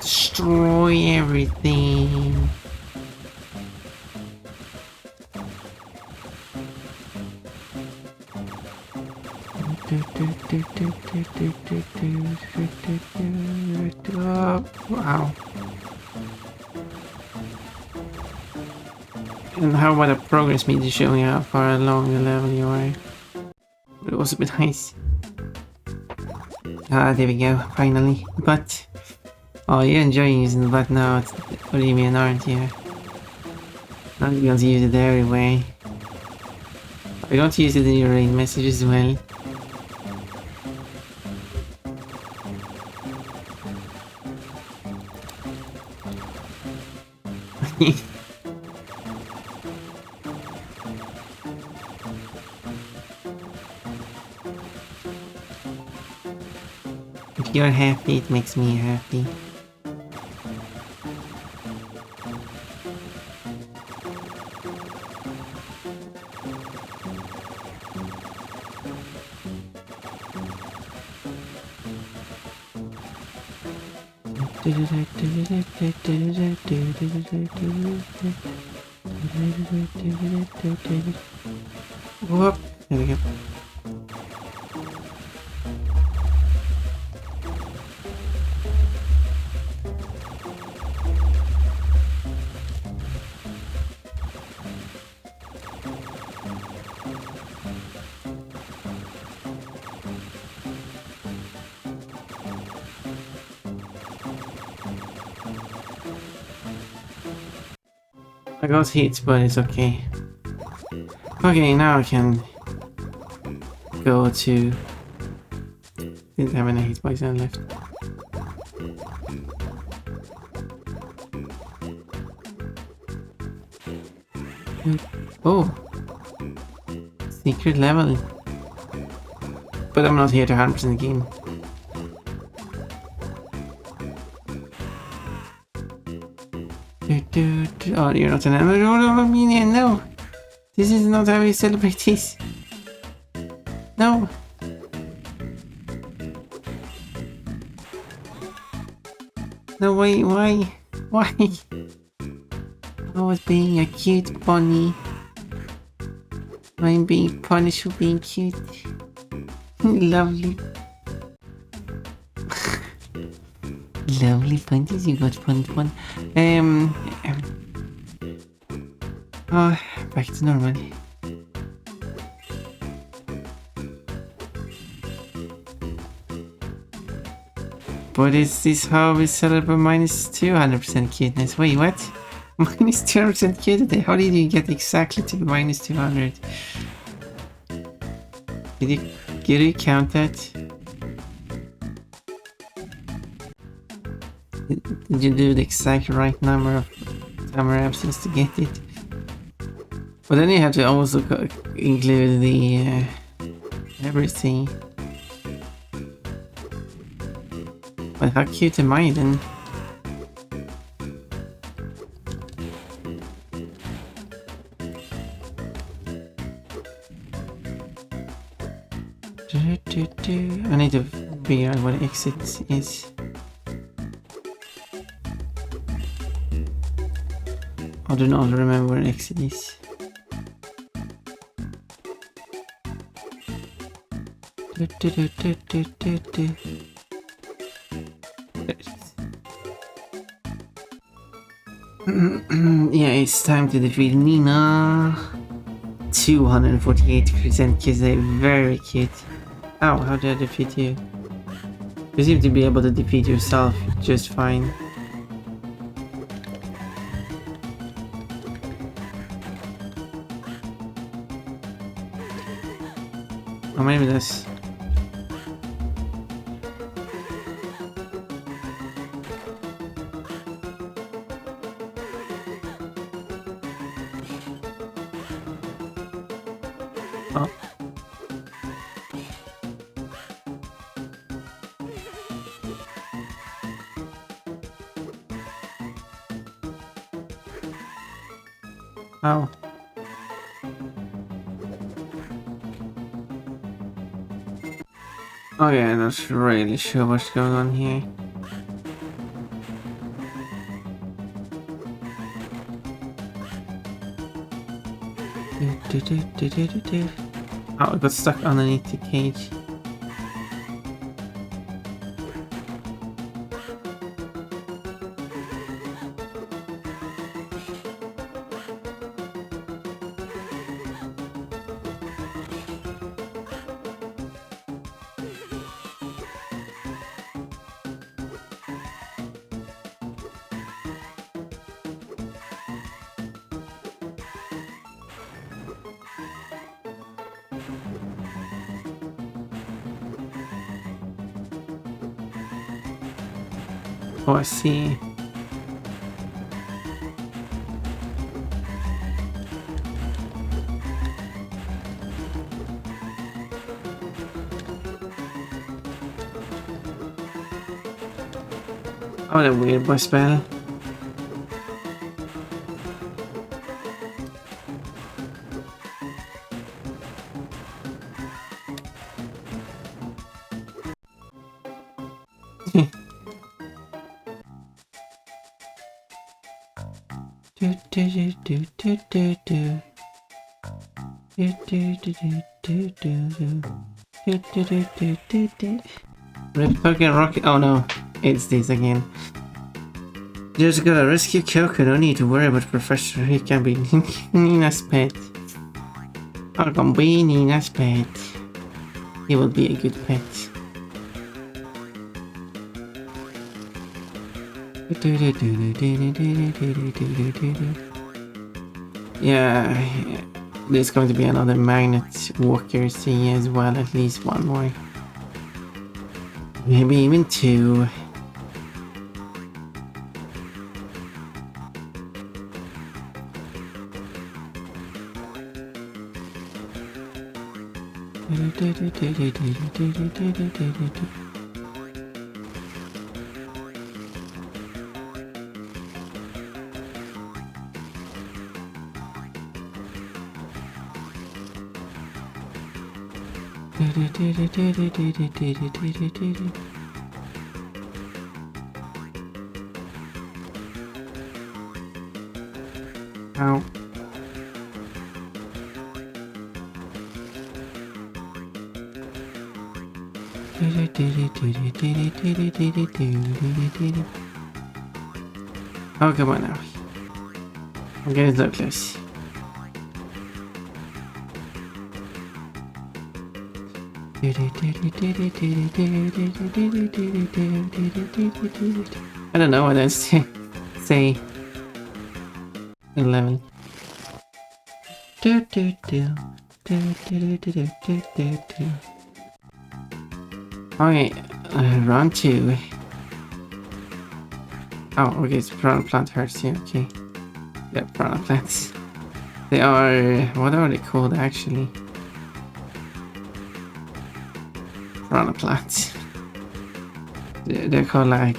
Destroy everything. Wow. And how about the progress meter showing how far along the level you are? It was a bit nice. Ah, there we go, finally. But, oh, you're enjoying using the button now. What do you mean, aren't you? Not going to use it every way. I don't use it in your raid messages as well. If you're happy, it makes me happy. Whoop, there we go. I got hit, but it's okay. Okay, now I can go to... Didn't have any hit poison left. Oh! Secret level. But I'm not here to 100% the game. Oh, you're not an animal. No! This is not how we celebrate this. No! No, wait, why? Why? I was being a cute bunny. I'm being punished for being cute. Lovely. Lovely bunnies, you got fun. Oh, back to normal. But is this how we celebrate minus 200% cuteness? Wait, what? Minus 200% cuteness? How did you get exactly to minus 200? Did you count that? Did you do the exact right number of timer absence to get it? But then you have to also include the everything. But how cute am I then? I need to figure out what exit is. I do not remember where exit is. Yeah, it's time to defeat Nina. 248% kids, they're very cute. Ow, how did I defeat you? You seem to be able to defeat yourself just fine. Or maybe this. Oh. Oh. Oh yeah, I'm not really sure what's going on here. Oh, I got stuck underneath the cage. Oh, I see. Oh, that weird boy spell. Rip Token Rocket. Oh no, it's this again. Just gotta rescue Kyoko, no need to worry about Professor, he can be Nina's pet. I can be Nina's pet. He will be a good pet. Yeah, there's going to be another magnet walker scene as well, at least one more. Maybe even two. Ow. Oh, come on now. I'm getting so close. I don't know what else to say. 11. Okay, round 2. Oh, okay, it's piranha plant hurts you, okay. Yeah, piranha plants. They are... what are they called actually? Piranha plants. They're called like...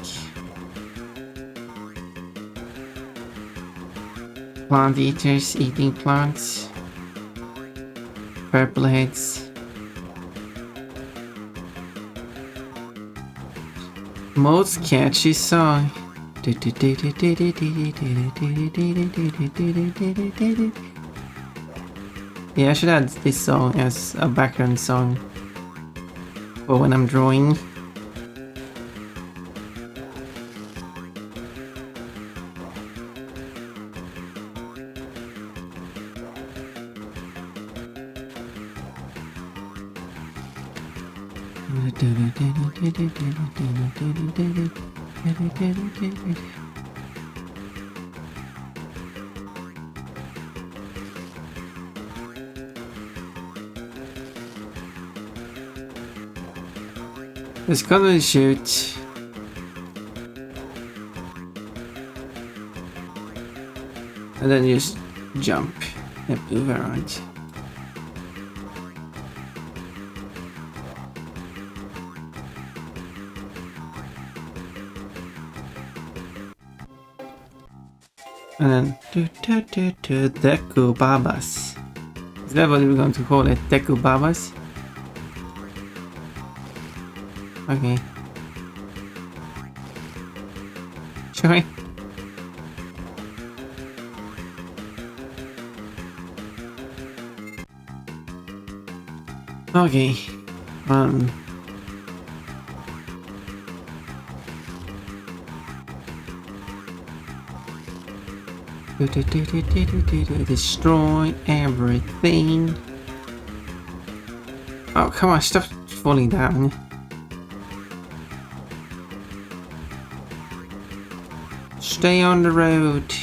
plant eaters eating plants. Purple heads. Most catchy song. Yeah, I should add this song as a background song for when I'm drawing. Let's go and shoot. And then just jump and move around. And then Deku Babas. Is that what we're going to call it? Deku Babas? Okay. Sure. Okay. Destroy everything. Oh, come on, stop falling down. Stay on the road.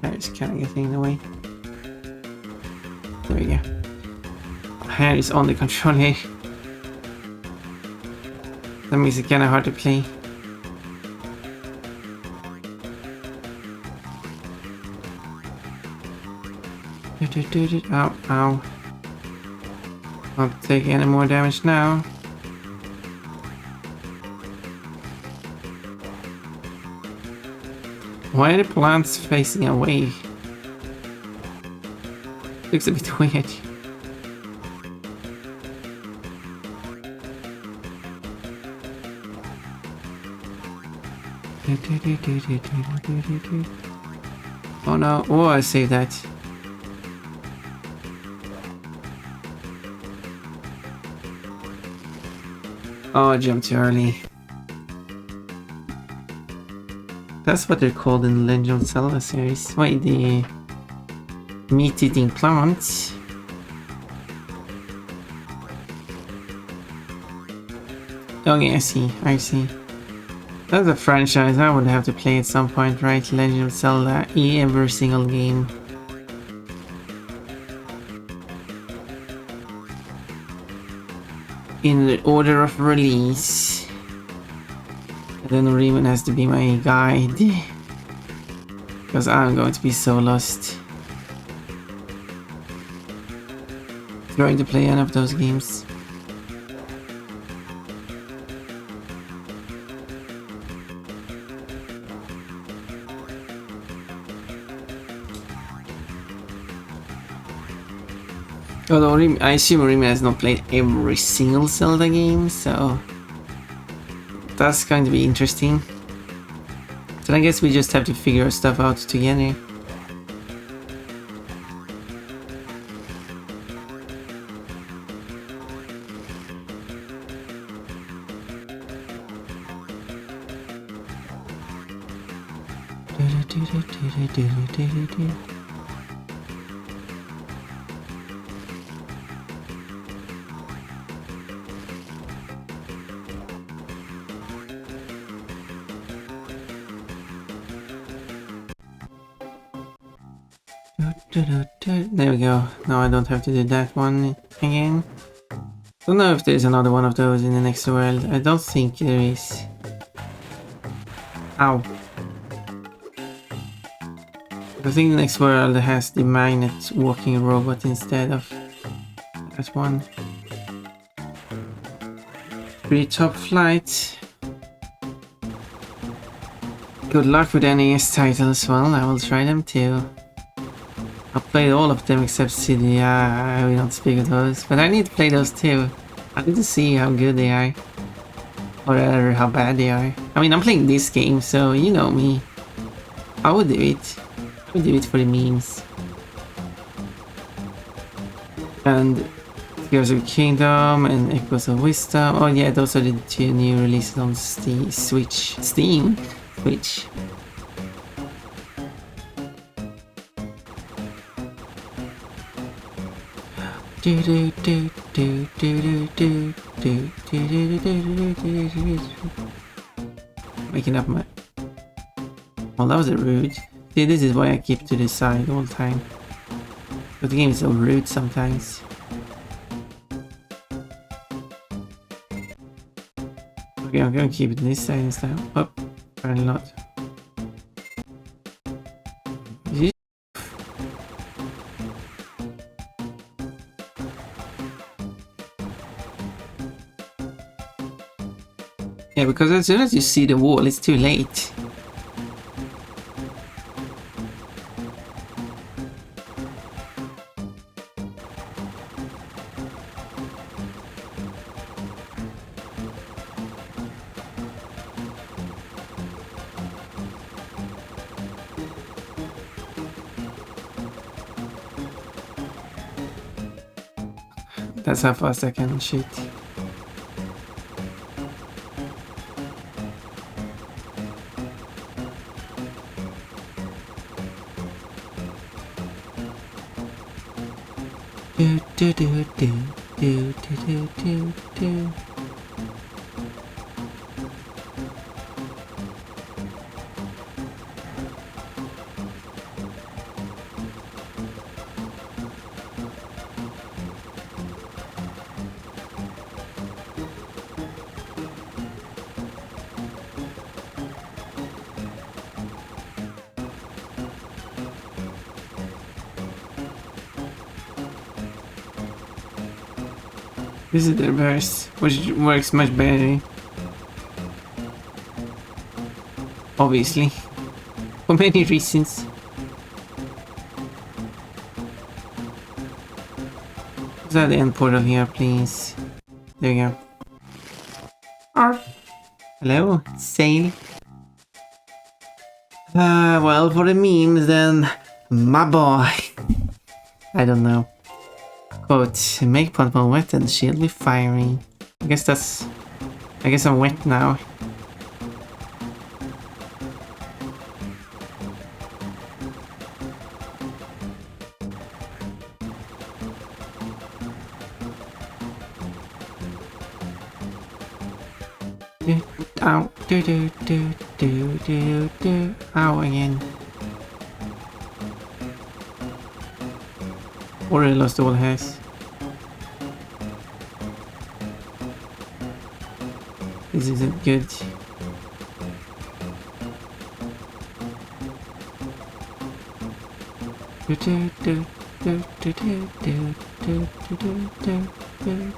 It's kind of getting in the way. There we go. Hair is on the controller. That makes it kind of hard to play. Ow, ow. Won't take any more damage now. Why are the plants facing away? Looks a bit weird. Oh no, oh I saved that. Oh, I jumped too early. That's what they're called in the Legend of Zelda series. Wait, the meat-eating plants. Okay, I see. That's a franchise I would have to play at some point, right? Legend of Zelda, every single game. In the order of release. And then Riemann has to be my guide. Because I'm going to be so lost trying to play any of those games. Although I assume Riemann has not played every single Zelda game, so that's going to be interesting. So I guess we just have to figure stuff out together. There we go. Now I don't have to do that one again. Don't know if there's another one of those in the next world. I don't think there is. Ow. I think the next world has the magnet walking robot instead of that one. Top flight. Good luck with NES titles. Well, I will try them too. I've played all of them except CD. I will not speak of those, but I need to play those too. I need to see how good they are. Or rather, how bad they are. I mean, I'm playing this game, so you know me. I would do it. I would do it for the memes. And Tears of Kingdom and Echoes of Wisdom. Oh yeah, those are the two new releases on Switch. Steam. Switch. Making up my... Well, that was a rude. See, this is why I keep to the side all the time. But the game is so rude sometimes. Okay, I'm gonna keep it this side instead. Oh, apparently not. Yeah, because as soon as you see the wall, it's too late. That's how fast I can shoot. Do do do do do do do. This is the reverse, which works much better. Obviously. For many reasons. Is that the end portal here, please? There we go. Arf. Hello, sail. Well, for the memes then, my boy. I don't know. Quote, make Pokemon wet and shield be fiery. I guess I'm wet now. Ow, do do do do do do. Ow again. Already lost all hairs. This isn't good. Do do do do do do do do do do do.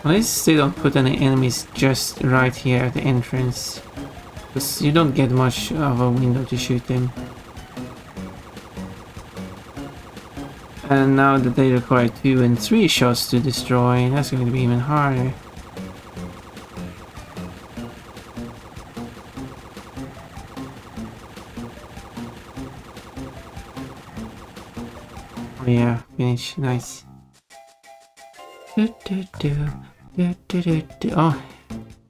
At least they don't put any enemies just right here at the entrance. Because you don't get much of a window to shoot them. And now that they require 2 and 3 shots to destroy, that's going to be even harder. Oh yeah, finish, nice. Oh,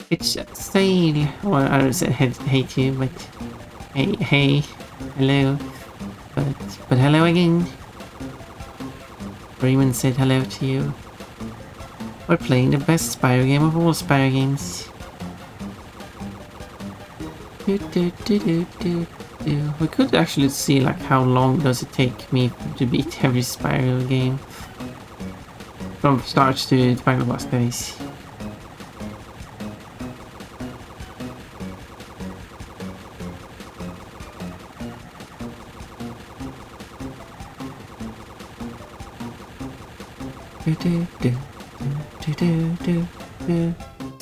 it's sail. Or I said hate you, but hey, hello. But hello again. Raymond said hello to you. We're playing the best Spyro game of all Spyro games. We could actually see like how long does it take me to beat every Spyro game. from start to final boss phase.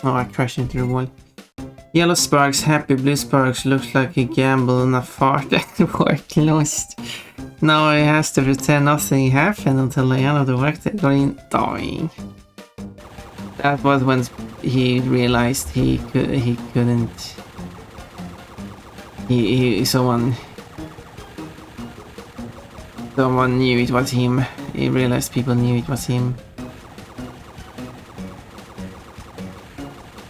Oh, I crashed into the wall. Yellow sparks, happy. Blue sparks, looks like a gamble and a fart at work lost. Now he has to pretend nothing happened until the end of the work day. Going dying. That was when he realized he couldn't. Someone knew it was him. He realized people knew it was him.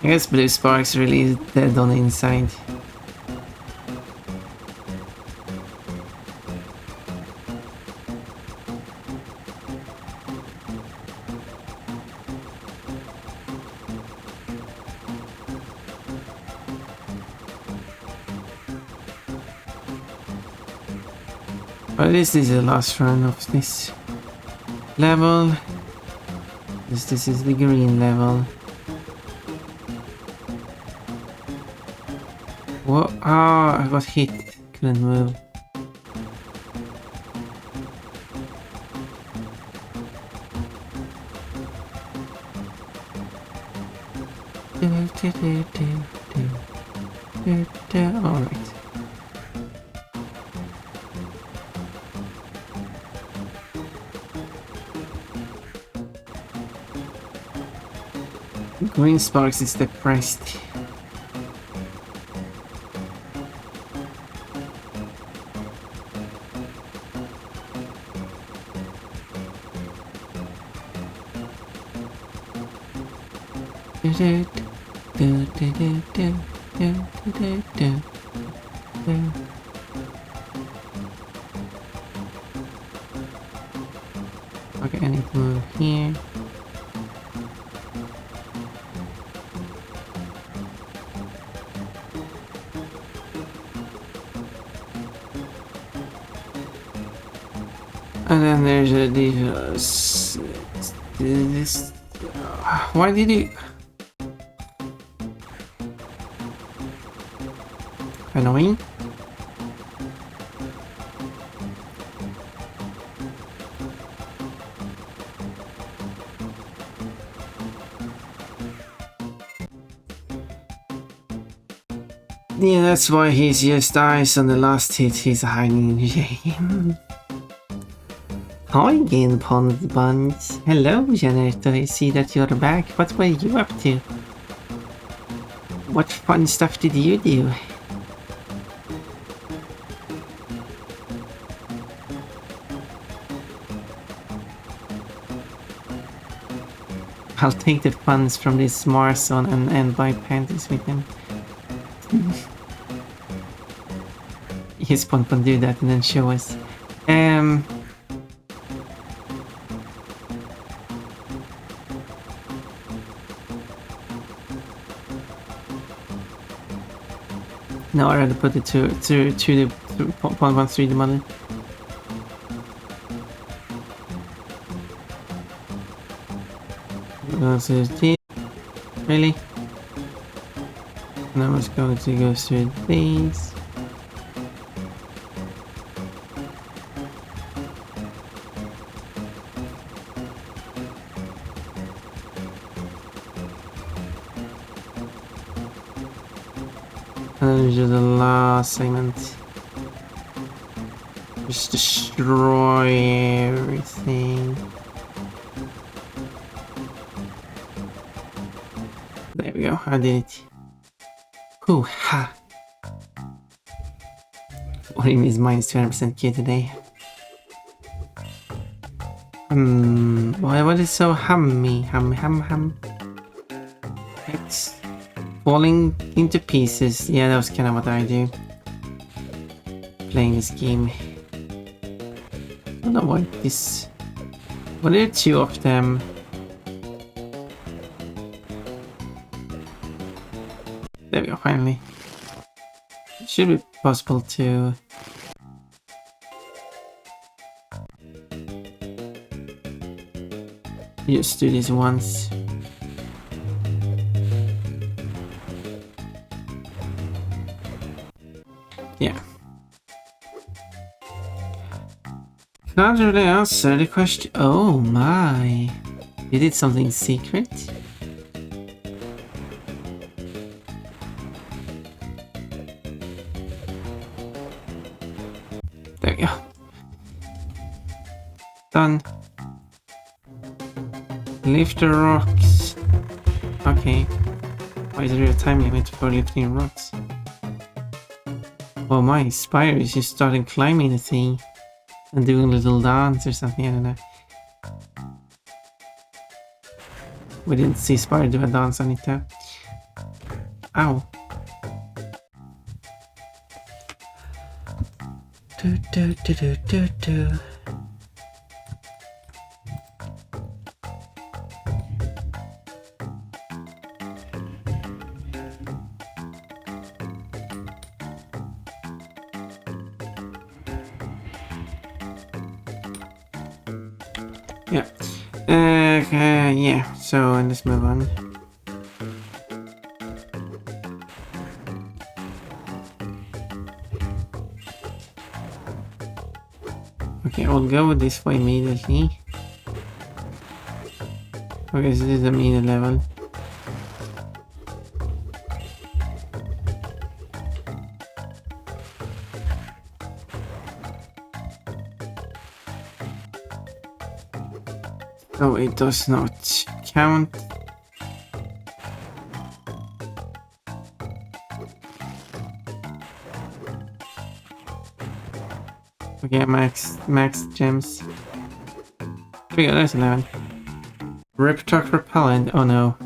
I guess Blue Sparks really is dead on the inside. Well, this is the last run of this level. This is the green level. Whoa, I got hit. Couldn't move. Alright. Green Sparks is depressed. Okay, I need to move here. And then there's this. Why did he? Annoying. Yeah, that's why he's just eyes on the last hit. He's hiding in shame. Hi again, Pond Buns. Hello, Janet. I see that you're back. What were you up to? What fun stuff did you do? I'll take the funds from this Marson and buy panties with them. Yes, Pon do that and then show us. No, I rather put it to the 0.13 model. Really? Now it's going to go through these. And then do the last segment. Just destroy everything. There we go, I did it. Whew, ha! Volume is minus 200% Q today. What is so hummy? Hum. It's falling into pieces. Yeah, that was kind of what I do. Playing this game. I don't know what this... What are two of them? There we go, finally. It should be possible to... Just do this once. Yeah. Can't really answer the question. Oh my. You did something secret? There we go. Done. Lift the rocks. Okay. Why is there a time limit for lifting rocks? Oh my, Spyro is just starting climbing the thing and doing a little dance or something, I don't know. We didn't see Spyro do a dance on it though. Ow. Do do do do do do. Yeah. Yeah. So let's move on. Okay, I'll go this way immediately. Okay, so this is the middle level. Oh, it does not count. Okay, max gems. Here we go, there's 11. Riptop repellent, oh no.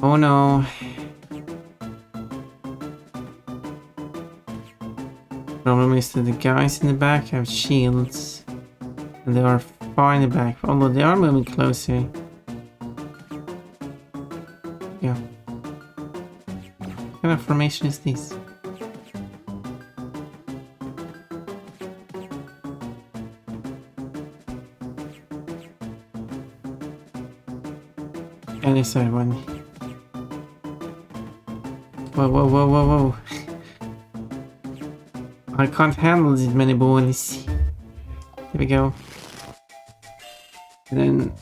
Oh no. Problem is that the guys in the back have shields. And they are far in the back, although they are moving closer. Yeah. What kind of formation is this? And this other one. Whoa, whoa, whoa, whoa, whoa. I can't handle this many balls. There we go. And then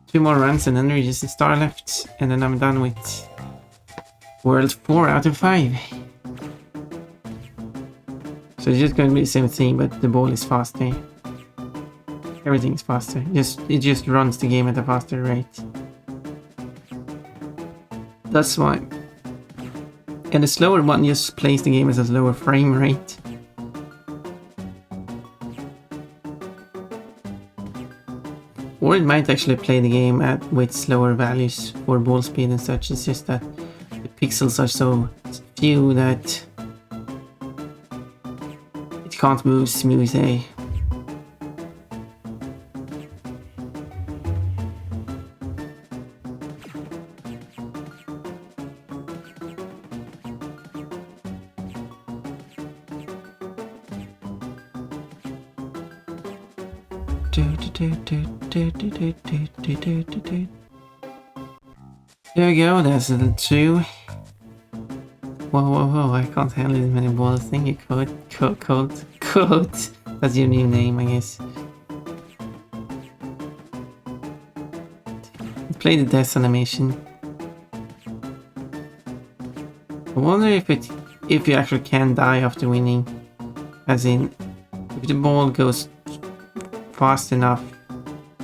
2 more runs and then there's just a star left. And then I'm done with World 4 out of 5. So it's just going to be the same thing, but the ball is faster. Everything's faster. It just runs the game at a faster rate. That's why. And the slower one just plays the game at a slower frame rate. Or it might actually play the game with slower values for ball speed and such. It's just that the pixels are so few that it can't move smoothly. There we go, that's the 2. Whoa, whoa, whoa, I can't handle this many balls. Thank you, Code. That's your new name, I guess. Play the death animation. I wonder if you actually can die after winning. As in, if the ball goes fast enough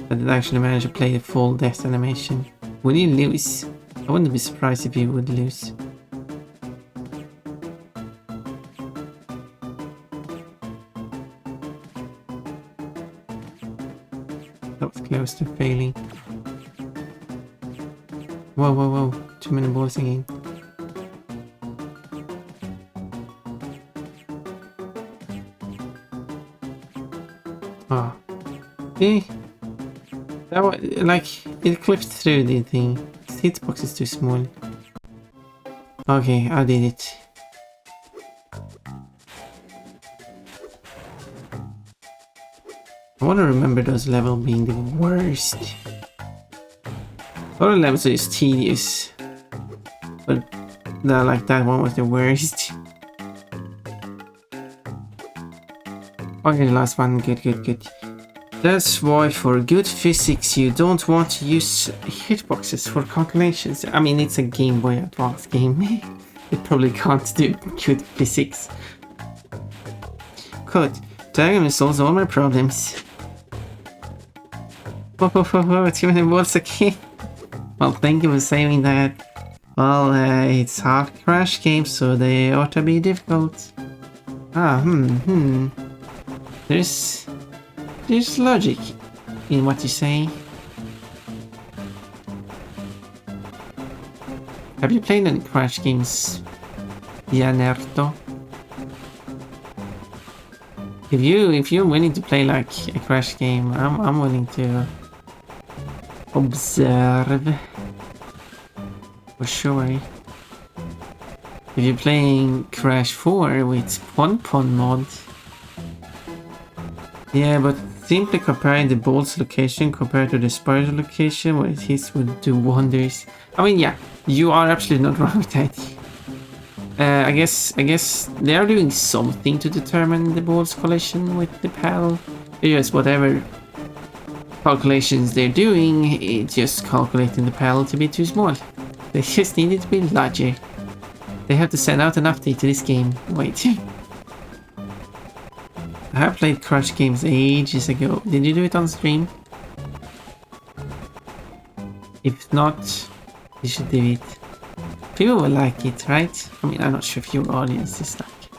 that it actually managed to play the full death animation. Will you lose? I wouldn't be surprised if you would lose. That was close to failing. Whoa, whoa, whoa. Too many balls again. Ah. See? That was, like, it clipped through the thing. This hitbox is too small. Okay, I did it. I want to remember those levels being the worst. Other levels are just tedious. But no, like that one was the worst. Okay, the last one. Good, good, good. That's why for good physics you don't want to use hitboxes for calculations. I mean, it's a Game Boy Advance game. It probably can't do good physics. Good. Diagram solves all my problems. Whoa, it's too many balls again. Well, thank you for saving that. Well, it's hard crash games, so they ought to be difficult. There's logic in what you say. Have you played any crash games, Janerto? If you're willing to play like a crash game, I'm willing to observe for sure. If you're playing Crash 4 with Pon mod, yeah, but simply comparing the ball's location compared to the Spyro location where it hits would do wonders. I mean, yeah, you are absolutely not wrong with that. I guess they are doing something to determine the ball's collision with the paddle. Yes, whatever calculations they're doing, it's just calculating the paddle to be too small. They just need it to be larger. They have to send out an update to this game. Wait. I have played Crash games ages ago. Did you do it on stream? If not, you should do it. People will like it, right? I mean, I'm not sure if your audience is like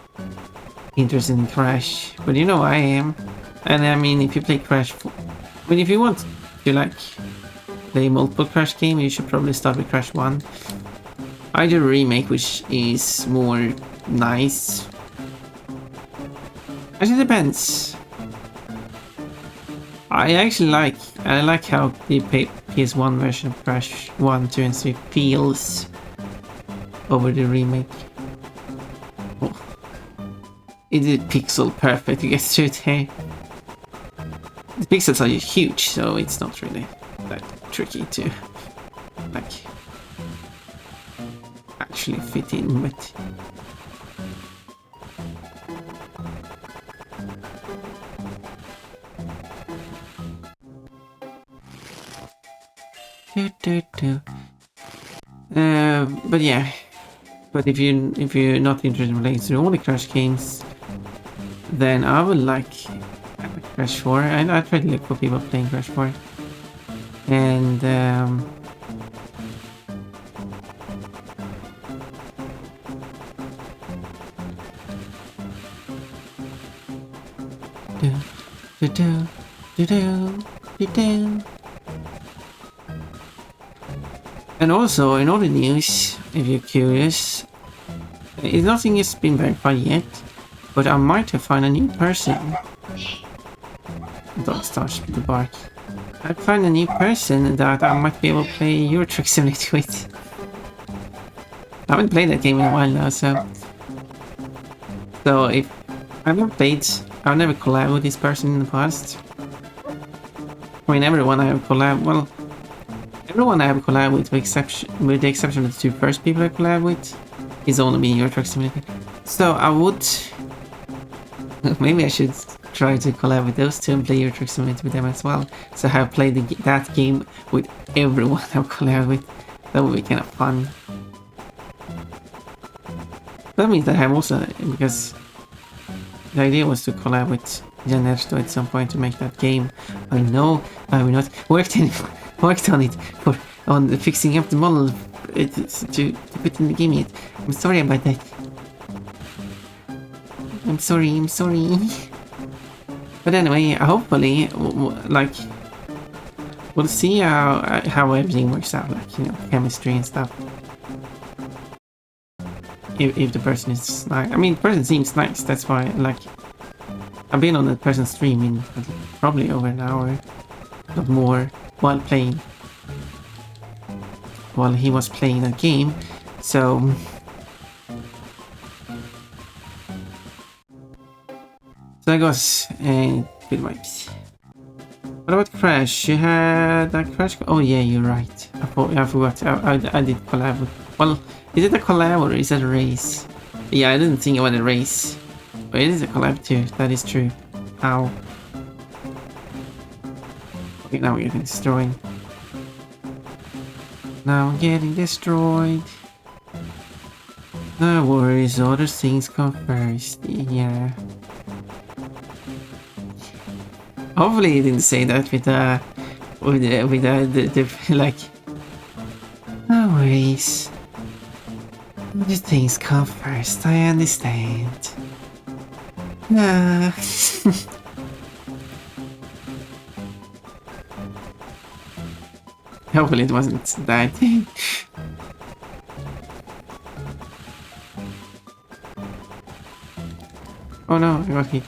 interested in Crash, but you know I am. And I mean, if you play Crash, I mean, if you want to like play multiple Crash games, you should probably start with Crash 1. Either remake, which is more nice. Actually, depends. I like how the PS1 version of Crash 1, 2, and 3 feels over the remake. Oh. It is pixel perfect to get through there. The pixels are huge, so it's not really that tricky to like actually fit in, but but yeah. But if you're not interested in playing through all the Crash games, then I would like Crash 4. And I try to look for people playing Crash 4. And and also, in other news, if you're curious, nothing has been verified yet, but I might have found a new person. Dog starts to bark. I found a new person that I might be able to play Euro Truck Simulator with. I haven't played that game in a while now, so if I've never collabed with this person in the past. I mean, everyone I have collabed with, with the exception of the two first people I collab with, is only me, Euro Truck Simulator. So I would, maybe I should try to collab with those two and play Euro Truck Simulator with them as well. So I have played that game with everyone I've collabed with. That would be kind of fun. That means that I have also, because the idea was to collab with Janerto at some point to make that game. I know I will not worked on it on the fixing up the model to put in the game yet. I'm sorry about that. I'm sorry. But anyway, hopefully, like, we'll see how everything works out, like, you know, chemistry and stuff. If the person is nice. I mean, the person seems nice, that's why, like, I've been on that person's stream in probably over an hour, not more, while he was playing that game, so that goes good vibes. What about Crash? You had that Crash? Oh yeah, you're right. I forgot. I did collab with... Well, is it a collab or is it a race? Yeah, I didn't think about a race. But it is a collab too. That is true. Ow. Okay, now we're getting destroyed. Now I'm getting destroyed. No worries, other things come first. Yeah. Hopefully he didn't say that with the like. No worries. Other things come first. I understand. Nah. Hopefully it wasn't that. Oh no, I got hit.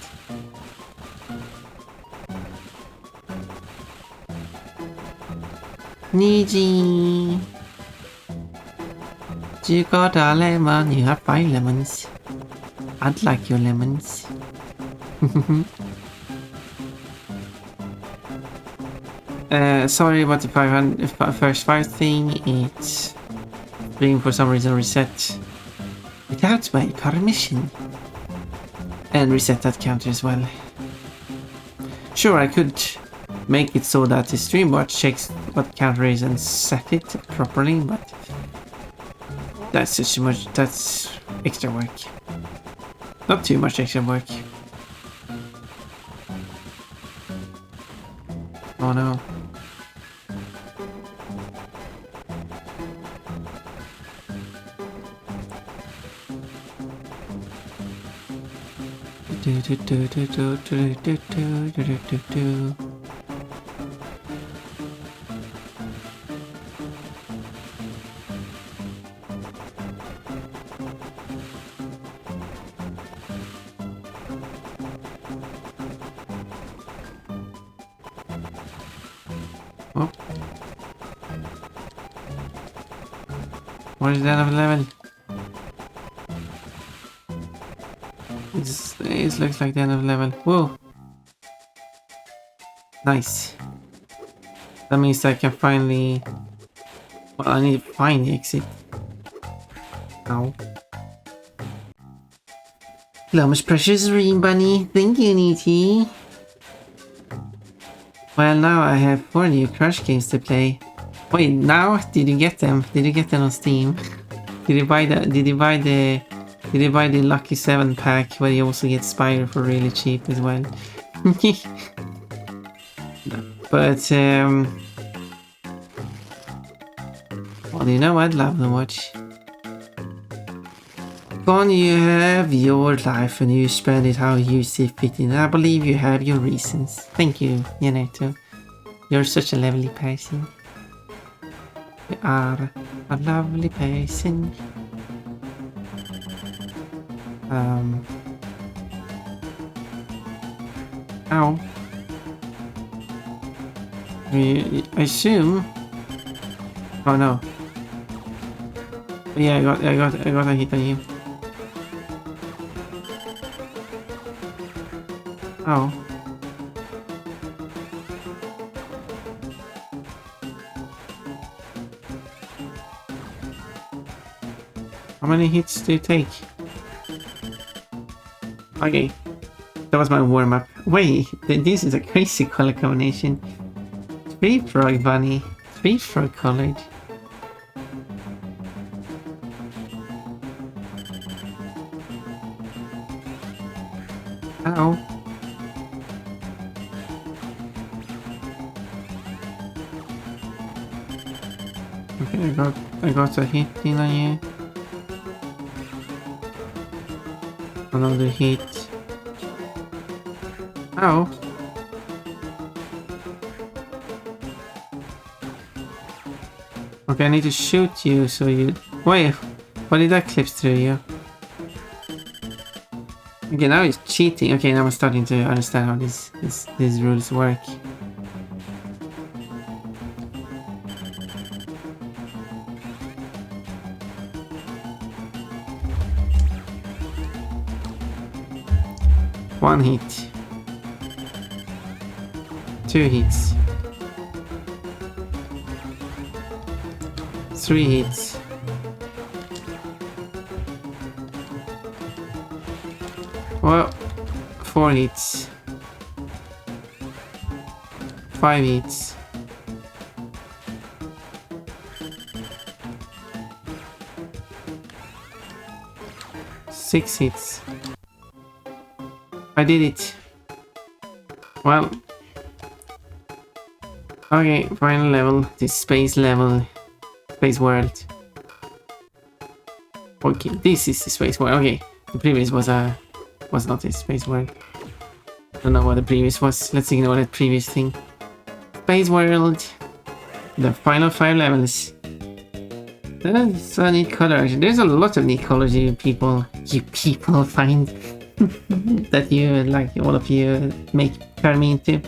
Niji. You got a lemon, you have 5 lemons. I'd like your lemons. Sorry about the 500 first fire thing. It's being for some reason reset without my permission. And reset that counter as well. Sure, I could make it so that the streambot checks what counter is and set it properly, but that's that's extra work. Not too much extra work. Oh no. Oh. What is that of level? It looks like the end of level. Whoa! Nice. That means I can finally... Well, I need to find the exit. Ow. Hello, much precious Green Bunny. Thank you, Niti. Well, now I have 4 new Crash games to play. Wait, now? Did you get them? Did you get them on Steam? Did you buy the Lucky 7 pack where you also get Spyro for really cheap as well? But, well, you know, I'd love to watch. Con, you have your life and you spend it how you see fit in. I believe you have your reasons. Thank you, Yaneto. You're such a lovely person. You are a lovely person. Ow. I assume. Oh no. Yeah, I got a hit on you. Oh. How many hits do you take? Okay. That was my warm-up. Wait, this is a crazy color combination. 3 frog bunny, 3 frog colored. Ow. Okay, I got a hit in on you. Another hit. Ow. Okay, I need to shoot you so you... Wait, why did that clip through you? Okay, now he's cheating. Okay, now I'm starting to understand how these rules work. One hit. 2 hits. 3 hits. Well, 4 hits. 5 hits. 6 hits. I did it. Well. Okay, final level. This space level. Space world. Okay, this is the space world. Okay, the previous was not a space world. Don't know what the previous was. Let's ignore that previous thing. Space world. The final 5 levels. That's a neat color. There's a lot of neat colors you people find that you like. All of you turn me into.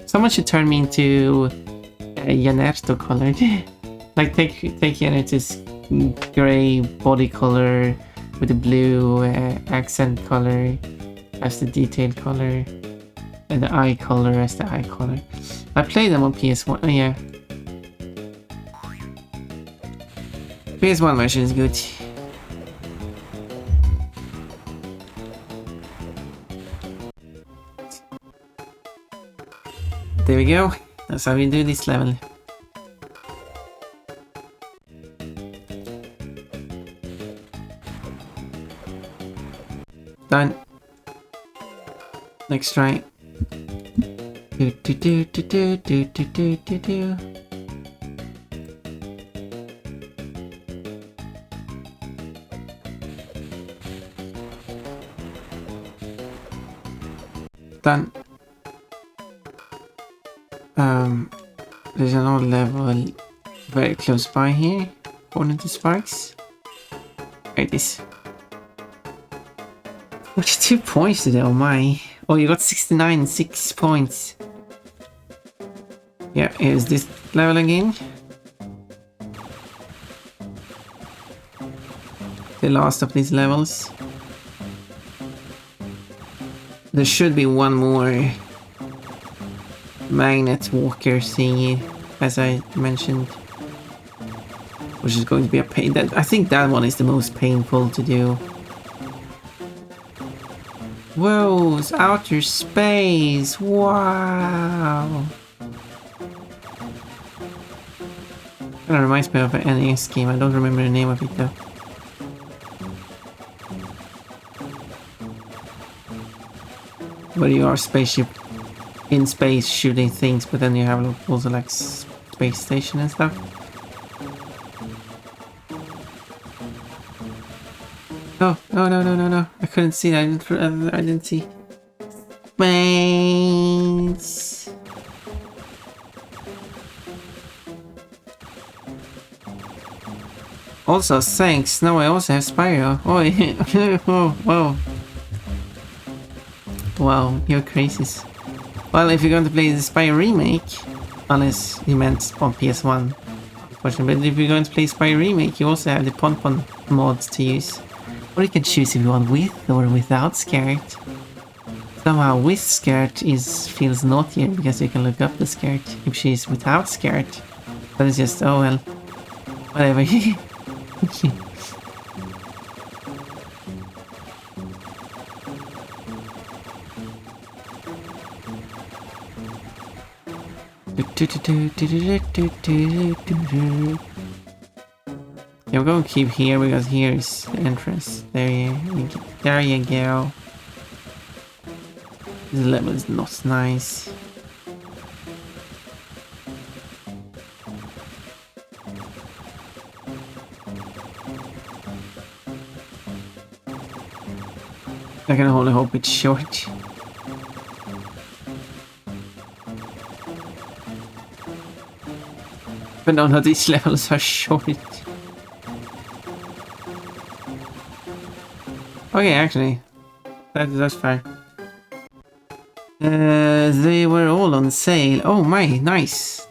Someone should turn me into Janerto color. Like take Janerto's gray body color with the blue accent color as the detail color and the eye color as the eye color. I played them on PS1. Oh, yeah. PS1 version is good. There we go. That's how we do this level. Done. Next try. Do do do do do do do do do. Done. There's another level very close by here, according to Sparks. There it is. 42 points today, oh my. Oh, you got 69, 6 points. Yeah, here's this level again. The last of these levels. There should be one more magnet walker thingy, as I mentioned, which is going to be a pain. I think that one is the most painful to do. Whoa, it's outer space! Wow! That reminds me of an NES game. I don't remember the name of it though. Where you are a spaceship in space shooting things, but then you have also like space station and stuff. Oh, no. I couldn't see that. I didn't see. Space. Also, thanks. Now I also have Spyro. Oh, yeah. Oh, whoa. Wow, you're crazy. Well, if you're going to play the Spyro remake, unless you meant on PS1, but if you're going to play Spyro remake, you also have the Pon mods to use. Or you can choose if you want with or without skirt. Somehow with skirt feels naughtier because you can look up the skirt if she's without skirt. But it's just, oh well, whatever. Yeah, we're going to keep here because here is the entrance. There you go. This level is not nice. I can only hope it's short. But none of these levels are short. Okay, actually, that's fine. They were all on sale. Oh my, nice,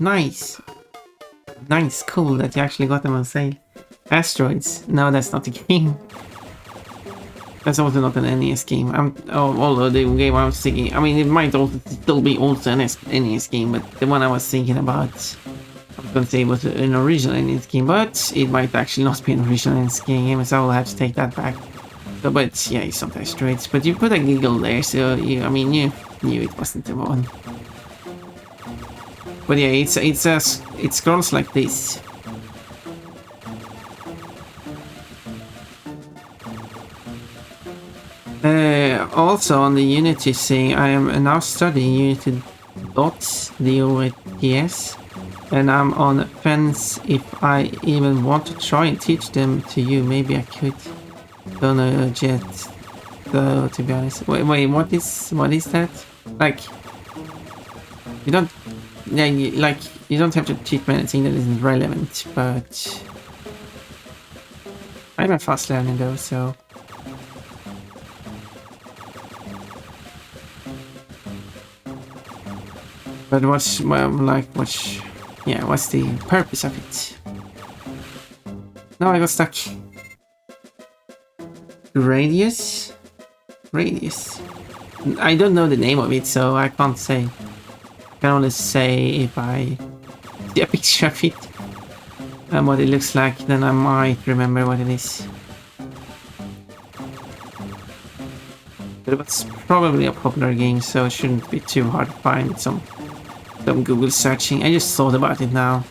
cool that you actually got them on sale. Asteroids. No, that's not the game. That's also not an NES game. Although the game I was thinking, I mean, it might also still be also an NES game, but the one I was thinking about, I was going to say it was an original NES game, but it might actually not be an original NES game, so I'll have to take that back. So, but yeah, it's not asteroids. But you put a giggle there, so I mean, you knew it wasn't the one. But yeah, it scrolls like this. Also on the Unity thing, I am now studying Unity dots, DOTS, and I'm on the fence if I even want to try and teach them to you. Maybe I could. Don't know yet, though, to be honest. Wait, what is that? Like, you don't, yeah, you don't have to teach me anything that isn't relevant, but I'm a fast learner though, so. But what's the purpose of it? No, I got stuck. Radius? I don't know the name of it, so I can't say. I can only say if I see a picture of it and what it looks like, then I might remember what it is. But it was probably a popular game, so it shouldn't be too hard to find some Google searching. I just thought about it now.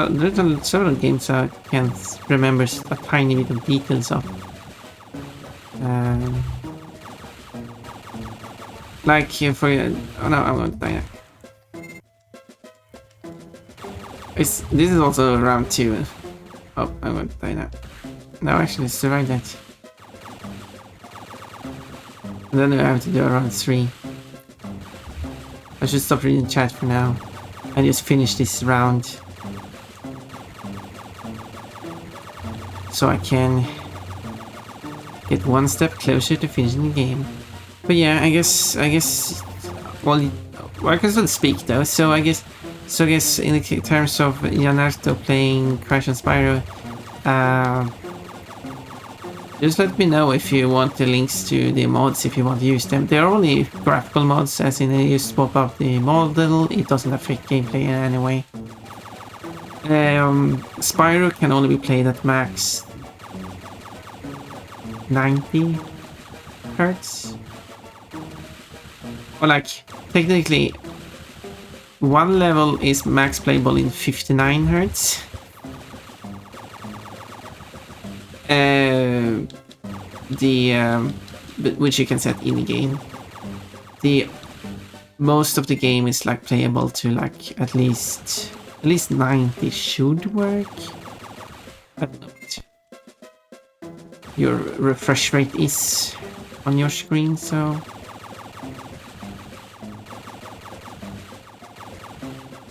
There's several games I can't remember a tiny bit of details of. Like for oh no, I'm going to die now. This is also round 2. Oh, I'm going to die now. No, actually, survive that. And then I have to do a round 3. I should stop reading chat for now and just finish this round, so I can get one step closer to finishing the game. But yeah, I guess, well, I can still speak though, so I guess in the terms of Janarto playing Crash and Spyro, just let me know if you want the links to the mods, if you want to use them. They're only graphical mods, as in they just swap up the model, it doesn't affect gameplay in any way. Spyro can only be played at max 90 hertz. Or like, technically, one level is max playable in 59 hertz. Which you can set in the game. Most of the game is like playable to like at least 90 should work. I don't know what your refresh rate is on your screen, so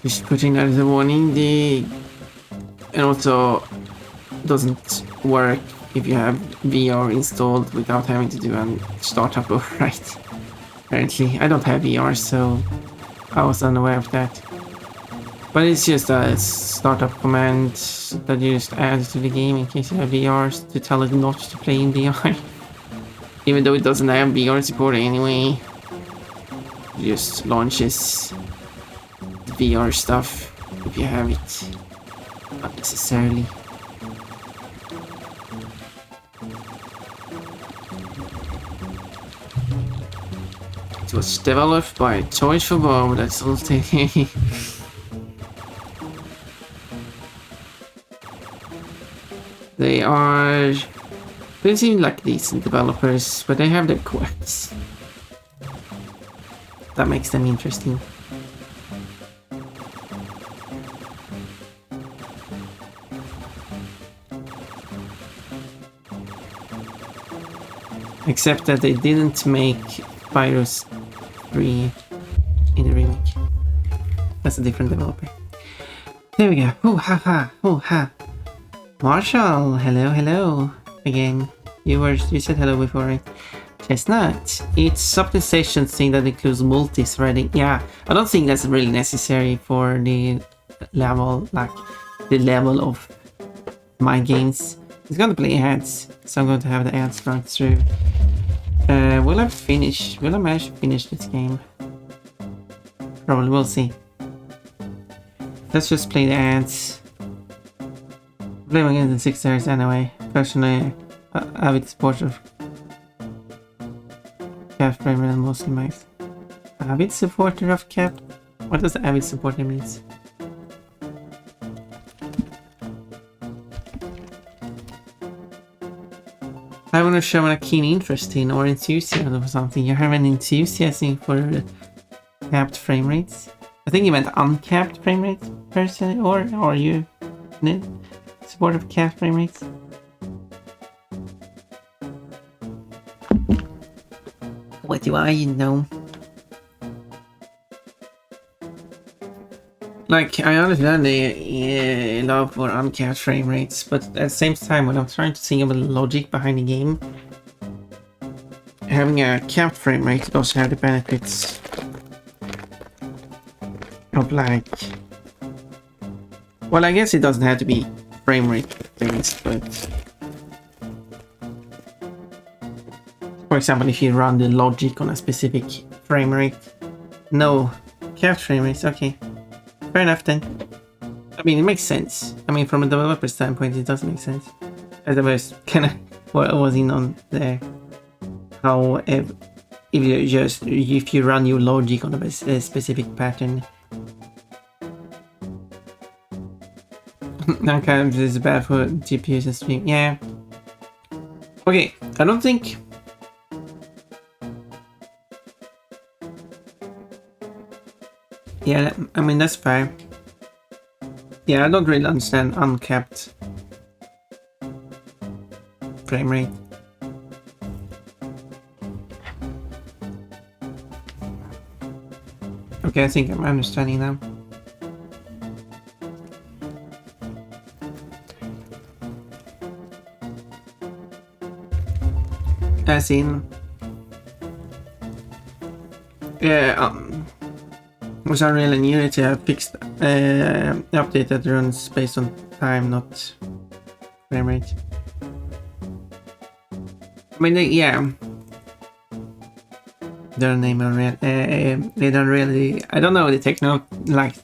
just putting that as a warning. And also doesn't work if you have VR installed without having to do a startup override. Apparently, I don't have VR, so I was unaware of that. But it's just a startup command that you just add to the game in case you have VR to tell it not to play in VR. Even though it doesn't have VR support anyway. It just launches VR stuff if you have it. Not necessarily. It was developed by Toys for Bob, that's all. They seem like decent developers, but they have their quirks. That makes them interesting. Except that they didn't make Spyro 3 in the remake. That's a different developer. There we go. Oh ha ha. Oh ha. Marshall, hello again. You said hello before, right? Chestnut. It's optimization thing that includes multi-threading. Yeah, I don't think that's really necessary for the level, like the level of my games. It's gonna play ads, so I'm going to have the ads run through. Will I manage to finish this game? Probably, we'll see. Let's just play the ads. Playing against the 6 hours anyway. Personally, avid supporter of cap frame and mostly max. Avid supporter of cap? What does avid supporter means? I want to show a keen interest in or enthusiasm or something. You have an enthusiasm for capped frame rates? I think you meant uncapped frame rates, personally, or are you supportive of capped frame rates? What do I know? Like, I understand the love for uncapped frame rates, but at the same time, when I'm trying to think of the logic behind the game, having a capped frame rate also have the benefits of, like... Well, I guess it doesn't have to be frame rate based, but... For example, if you run the logic on a specific frame rate... No, capped frame rates, okay. Fair enough then. I mean, it makes sense. I mean, from a developer standpoint, it does make sense. As I was kind of what I was in on there. How if you run your logic on a specific pattern, that kind of is bad for GPUs and stream. Yeah. Okay, I don't think. Yeah, I mean, that's fair. Yeah, I don't really understand uncapped frame rate. Okay, I think I'm understanding now. As in... Yeah, was Unreal and Unity have fixed update that runs based on time, not frame rate. I mean, yeah, their name Unreal. They don't really. I don't know the techno, like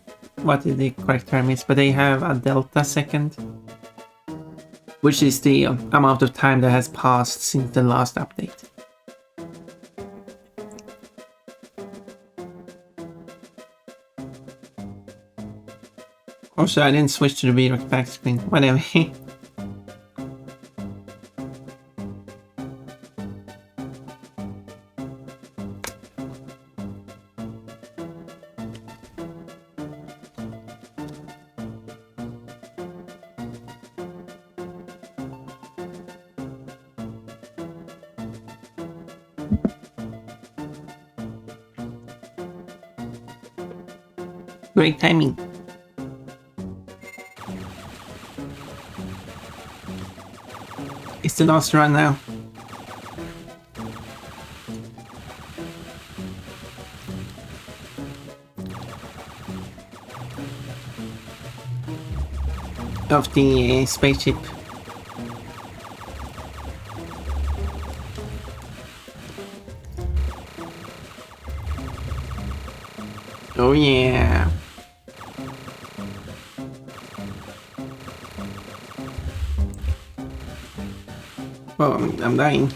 what the correct term is, but they have a delta second, which is the amount of time that has passed since the last update. Also, I didn't switch to the VROX back screen. Whatever. Great timing. It's the last run now. Of the spaceship. Oh yeah. Oh, I'm dying.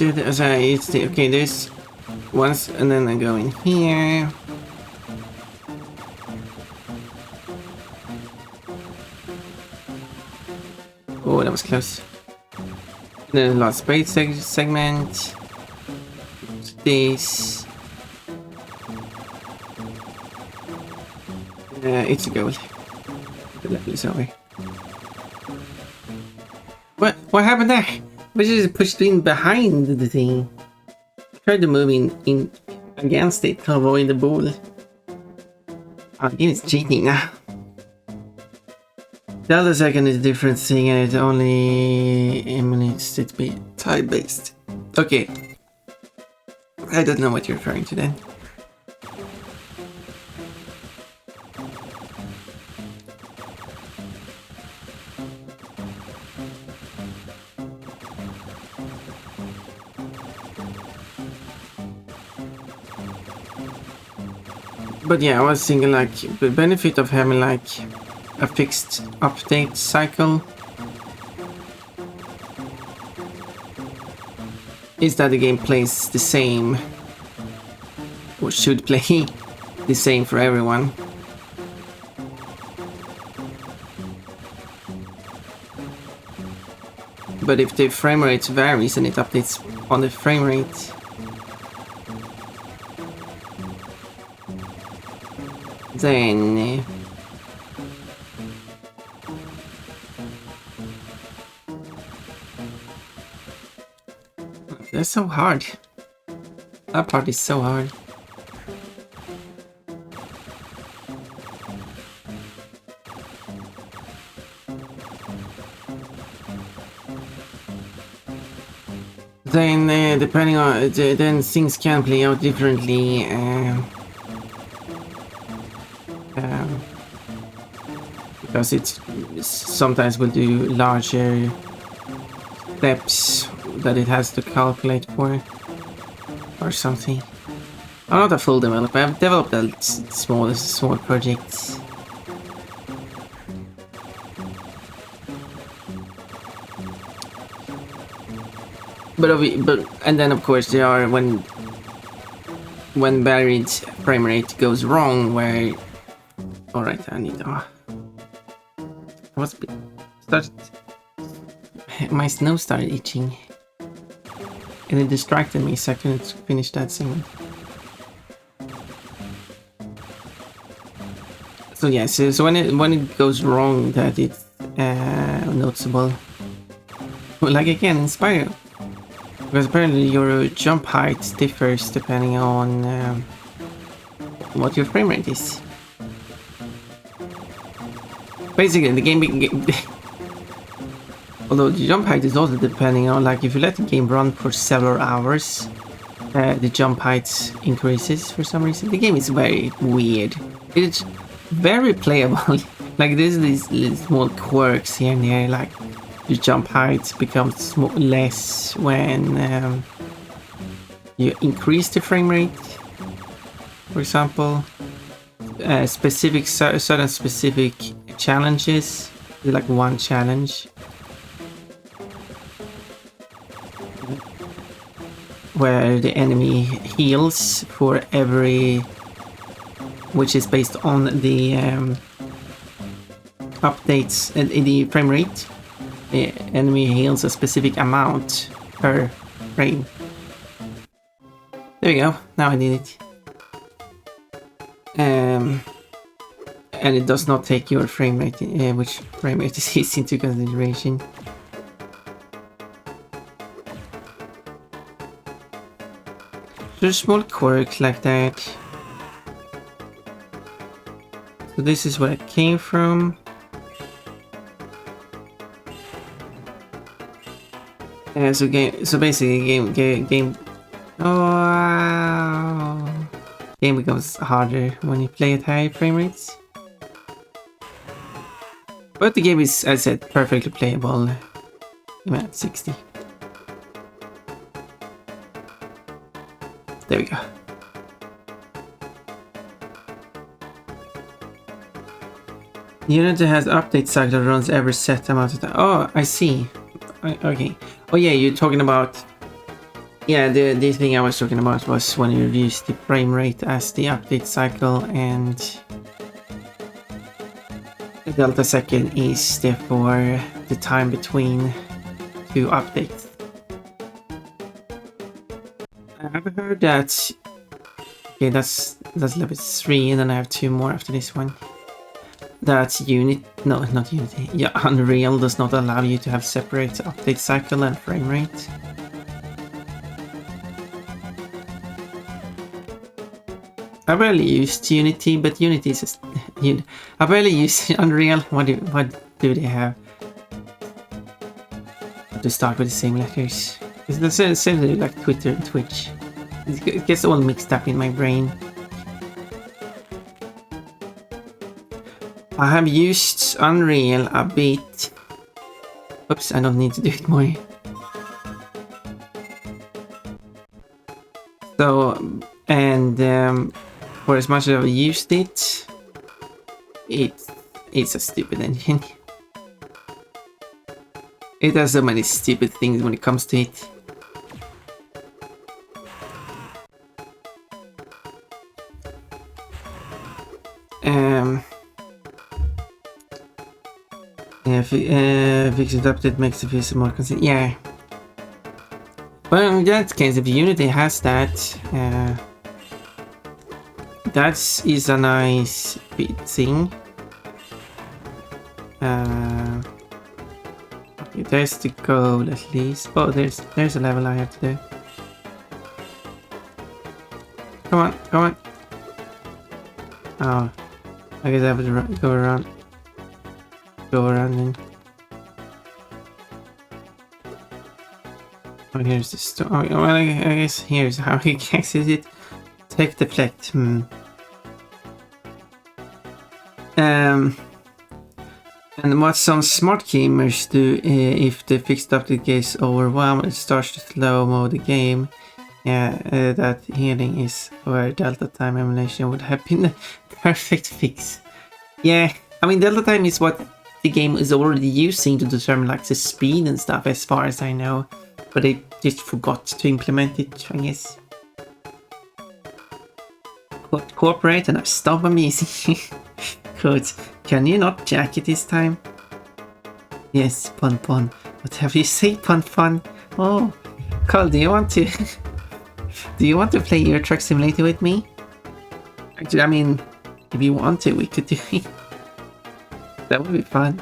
Okay, this once, and then I go in here. Oh, that was close. The last space segment. This. It's a goal. The level is over. What happened there? Which is pushed in behind the thing. Try to move in against it to avoid the ball. Oh, the game is cheating now. The other second is a different thing and it only emulates it be type-based. Okay. I don't know what you're referring to then. But yeah, I was thinking like the benefit of having like a fixed update cycle is that the game plays the same, or should play the same for everyone. But if the frame rate varies and it updates on the frame rate, then that's so hard. That part is so hard. Then depending on then things can play out differently. Because it sometimes will do larger steps that it has to calculate for or something. I'm not a full developer. I've developed a small project. But and then of course there are when varied frame rate goes wrong where. All right, I need. My nose started itching, and it distracted me, so I couldn't finish that segment. So yeah, so when it goes wrong, that it's noticeable. Like again in Spyro, because apparently your jump height differs depending on what your frame rate is. Basically, the game although the jump height is also depending on, like, if you let the game run for several hours, the jump height increases for some reason. The game is very weird. It's very playable. Like, there's these little small quirks here and there, like your jump height becomes less when you increase the frame rate, for example. Certain specific challenges, like one challenge where the enemy heals for every, which is based on the updates in the frame rate. The enemy heals a specific amount per frame. There we go. Now I need it. And it does not take your frame rate, which frame rate it is, into consideration. There's small quirks like that. So this is where it came from. So basically game. Oh, game becomes harder when you play at high frame rates. But the game is, as I said, perfectly playable. I'm at 60. There we go. Unity has update cycle that runs every set amount of time. Oh, I see. Okay. Oh yeah, you're talking about. Yeah, the thing I was talking about was when you use the frame rate as the update cycle, and the delta second is therefore the time between two updates. I've heard that. Okay, that's level 3, and then I have 2 more after this one. that not Unity. Yeah, Unreal does not allow you to have separate update cycle and frame rate. I barely used Unity, but Unity is just... I barely use Unreal. What do they have? To start with the same letters. It's the same like Twitter and Twitch. It gets all mixed up in my brain. I have used Unreal a bit. Oops, I don't need to do it more. So, and for as much as I've used it, it's a stupid engine. It does so many stupid things when it comes to it. Fixed update makes the PC more consistent. Yeah. Well, in that case, if Unity has that, that is a nice thing. Okay, there's the goal at least. Oh, there's a level I have to do. Come on, come on. Oh, I guess I have to go around. Go around and... Oh, here's the store. Oh, well, I guess here's how he exits it. Take deflect. And what some smart gamers do if the fixed update gets overwhelmed, it starts to slow mode the game. Yeah, that healing is where delta time emulation would have been the perfect fix. Yeah, I mean delta time is what the game is already using to determine like the speed and stuff, as far as I know, but they just forgot to implement it, I guess. Cooperate and stop amazing. Good. Can you not jack it this time? Yes, Pun Pun. What have you said, Pun Pun? Oh, Carl, do you want to do you want to play Euro Truck Simulator with me? Actually, I mean, if you want to, we could do it. That would be fun.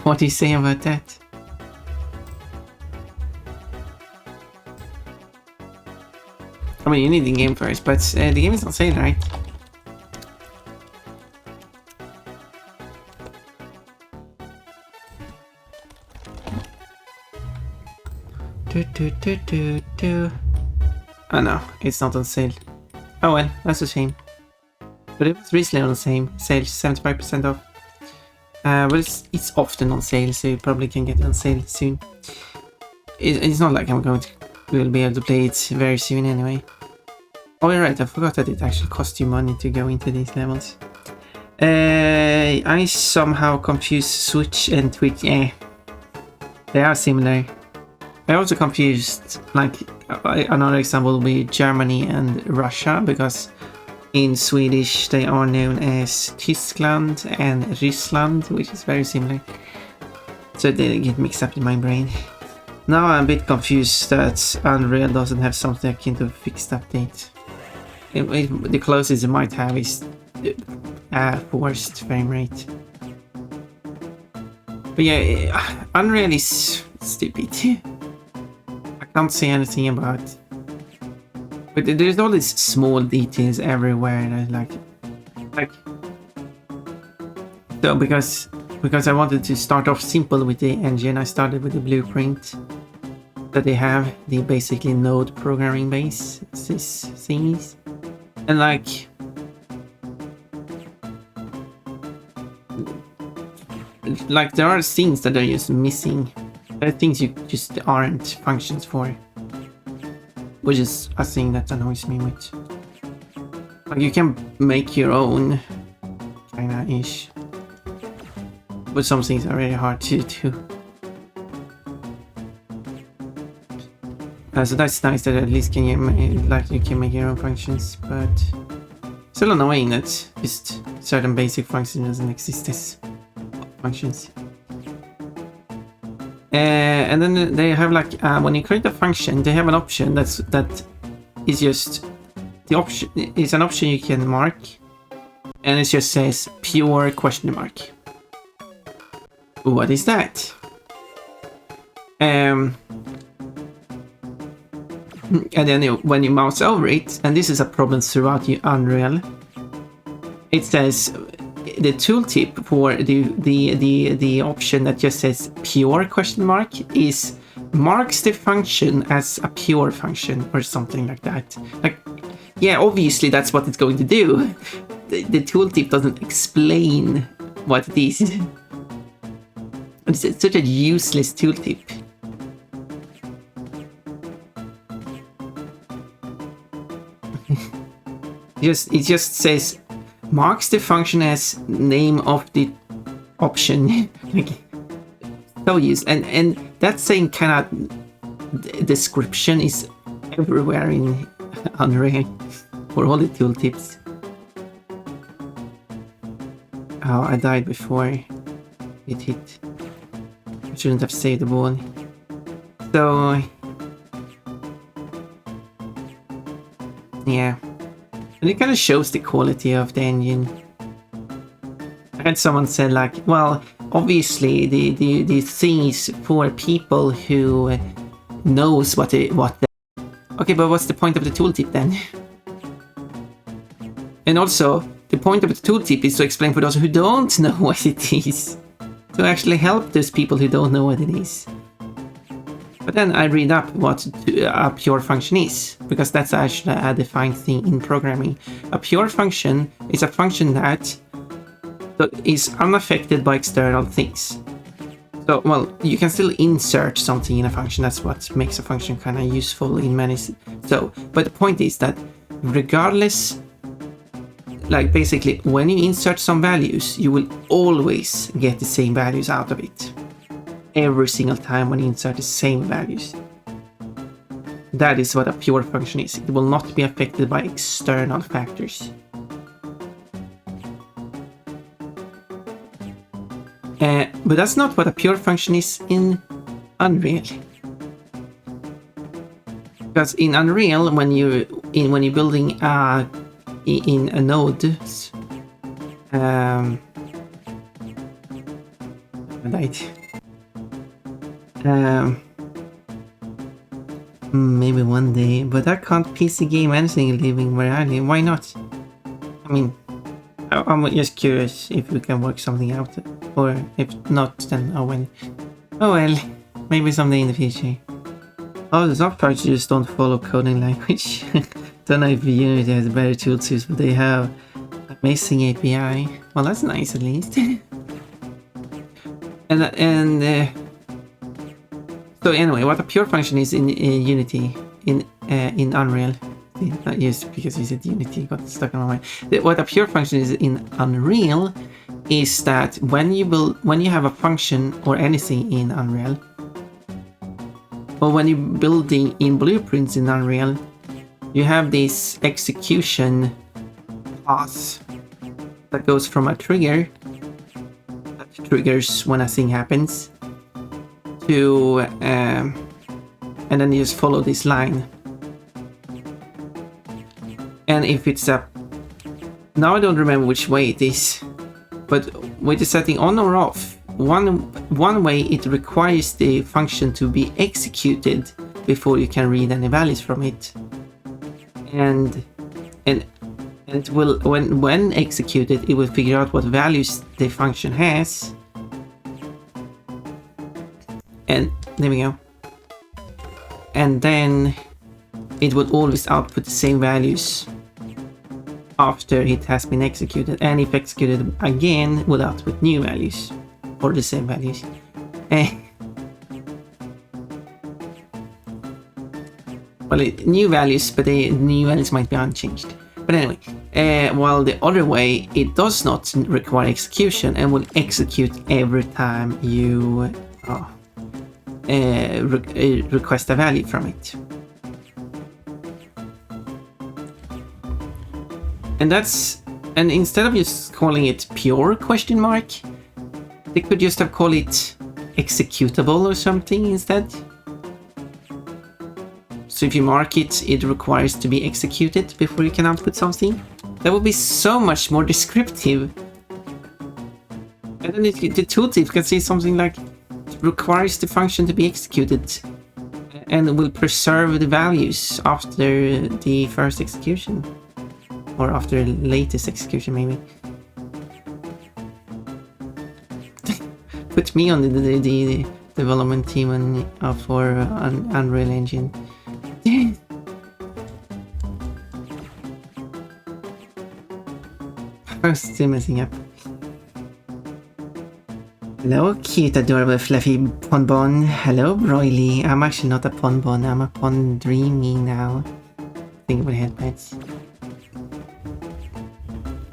What do you say about that? I mean, you need the game first, but the game is on sale, right? Oh no, it's not on sale. Oh well, that's a shame. But it was recently on sale, 75% off. But it's often on sale, so you probably can get it on sale soon. It's not like we'll be able to play it very soon anyway. Oh, you're right, I forgot that it actually costs you money to go into these levels. I somehow confused Switch and Twitch. Yeah, they are similar. I also confused, like, another example will be Germany and Russia, because in Swedish they are known as Tyskland and Ryssland, which is very similar. So they get mixed up in my brain. Now I'm a bit confused that Unreal doesn't have something akin to a fixed update. The closest it might have is forced frame rate. But yeah, Unreal is stupid. I can't say anything about it. But there's all these small details everywhere that like so because I wanted to start off simple with the engine, I started with the blueprint that they have, the basically node programming base, these things, and like there are things that are just missing. There are things you just aren't functions for, which is a thing that annoys me with. Like you can make your own kinda ish, but some things are really hard to do. So that's nice that at least you can make your own functions, but still annoying that just certain basic functions doesn't exist as functions. And then they have like when you create a function, they have an option that is just the option is an option you can mark, and it just says pure question mark. What is that? And then when you mouse over it, and this is a problem throughout Unreal, it says the tooltip for the option that just says pure question mark is marks the function as a pure function or something like that. Like, yeah, obviously that's what it's going to do. The tooltip doesn't explain what it is. It's such a useless tooltip. It just says marks the function as name of the option. Like, so used, and that same kind of description is everywhere in Unreal for all the tooltips. Oh, I died before it hit. I shouldn't have saved the ball. So yeah. And it kind of shows the quality of the engine. I had someone said like, well, obviously the thing is for people who knows what the okay, but what's the point of the tooltip then? And also, the point of the tooltip is to explain for those who don't know what it is. To actually help those people who don't know what it is. But then I read up what a pure function is, because that's actually a defined thing in programming. A pure function is a function that is unaffected by external things. So, well, you can still insert something in a function. That's what makes a function kind of useful in many. So, but the point is that regardless, like basically, when you insert some values, you will always get the same values out of it. Every single time when you insert the same values. That is what a pure function is. It will not be affected by external factors. But that's not what a pure function is in Unreal. Because in Unreal, when you're building in a node, maybe one day, but I can't PC game anything living where I live. Why not? I mean, I'm just curious if we can work something out, or if not, then oh well, maybe someday in the future. Oh, the soft parts just don't follow coding language. Don't know if Unity has better tools, but they have amazing API. Well, that's nice at least. and so anyway, what a pure function is in Unity, in Unreal. Not just because you said Unity, got stuck in my mind. What a pure function is in Unreal is that when you have a function or anything in Unreal, or when you're building in blueprints in Unreal, you have this execution path that goes from a trigger that triggers when a thing happens to and then you just follow this line. And if it's a, now I don't remember which way it is, but with the setting on or off, one way it requires the function to be executed before you can read any values from it, and it will, when executed, it will figure out what values the function has, and there we go, and then it will always output the same values after it has been executed, and if executed again, will output new values or the same values. Well, new values, but the new values might be unchanged. But anyway, while the other way, it does not require execution and will execute every time you request a value from it. And instead of just calling it pure question mark, they could just have called it executable or something instead. So if you mark it, it requires to be executed before you can output something. That would be so much more descriptive. And then the tooltip can say something like, requires the function to be executed and will preserve the values after the first execution. Or after the latest execution, maybe. Put me on the development team for Unreal Engine. I'm still messing up. Hello, cute, adorable, fluffy Ponbon. Hello, Broily. I'm actually not a Ponbon, I'm a Pondreamy now. Think about headpats.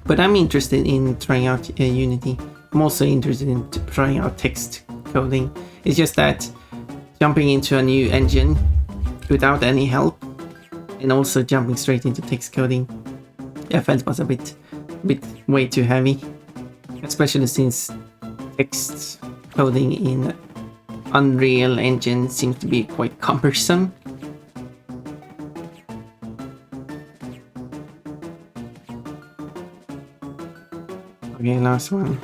But I'm interested in trying out Unity. I'm also interested in trying out text coding. It's just that jumping into a new engine without any help and also jumping straight into text coding, I felt was a bit way too heavy. Especially since text coding in Unreal Engine seems to be quite cumbersome. Okay, last one.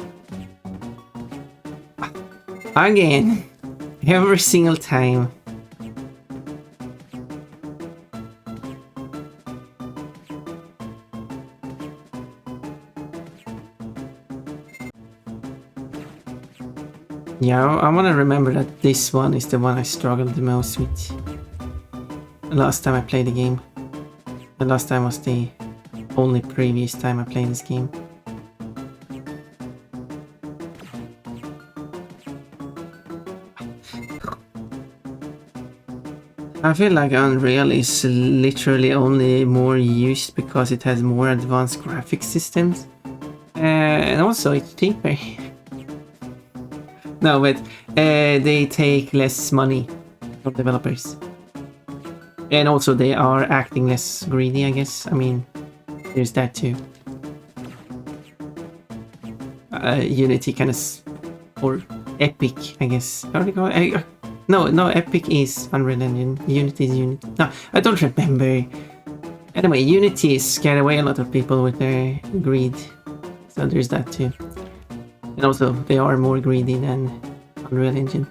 Again, every single time. Yeah, I want to remember that this one is the one I struggled the most with. The last time I played the game. The last time was the only previous time I played this game. I feel like Unreal is literally only more used because it has more advanced graphics systems. And also it's cheaper. No, but they take less money from developers. And also they are acting less greedy, I guess. I mean, there's that too. Unity kind of... or Epic, I guess. How do you call it? No, Epic is Unreal Engine. Unity is Unity. No, I don't remember. Anyway, Unity scared away a lot of people with their greed. So there's that too. And also, they are more greedy than Unreal Engine.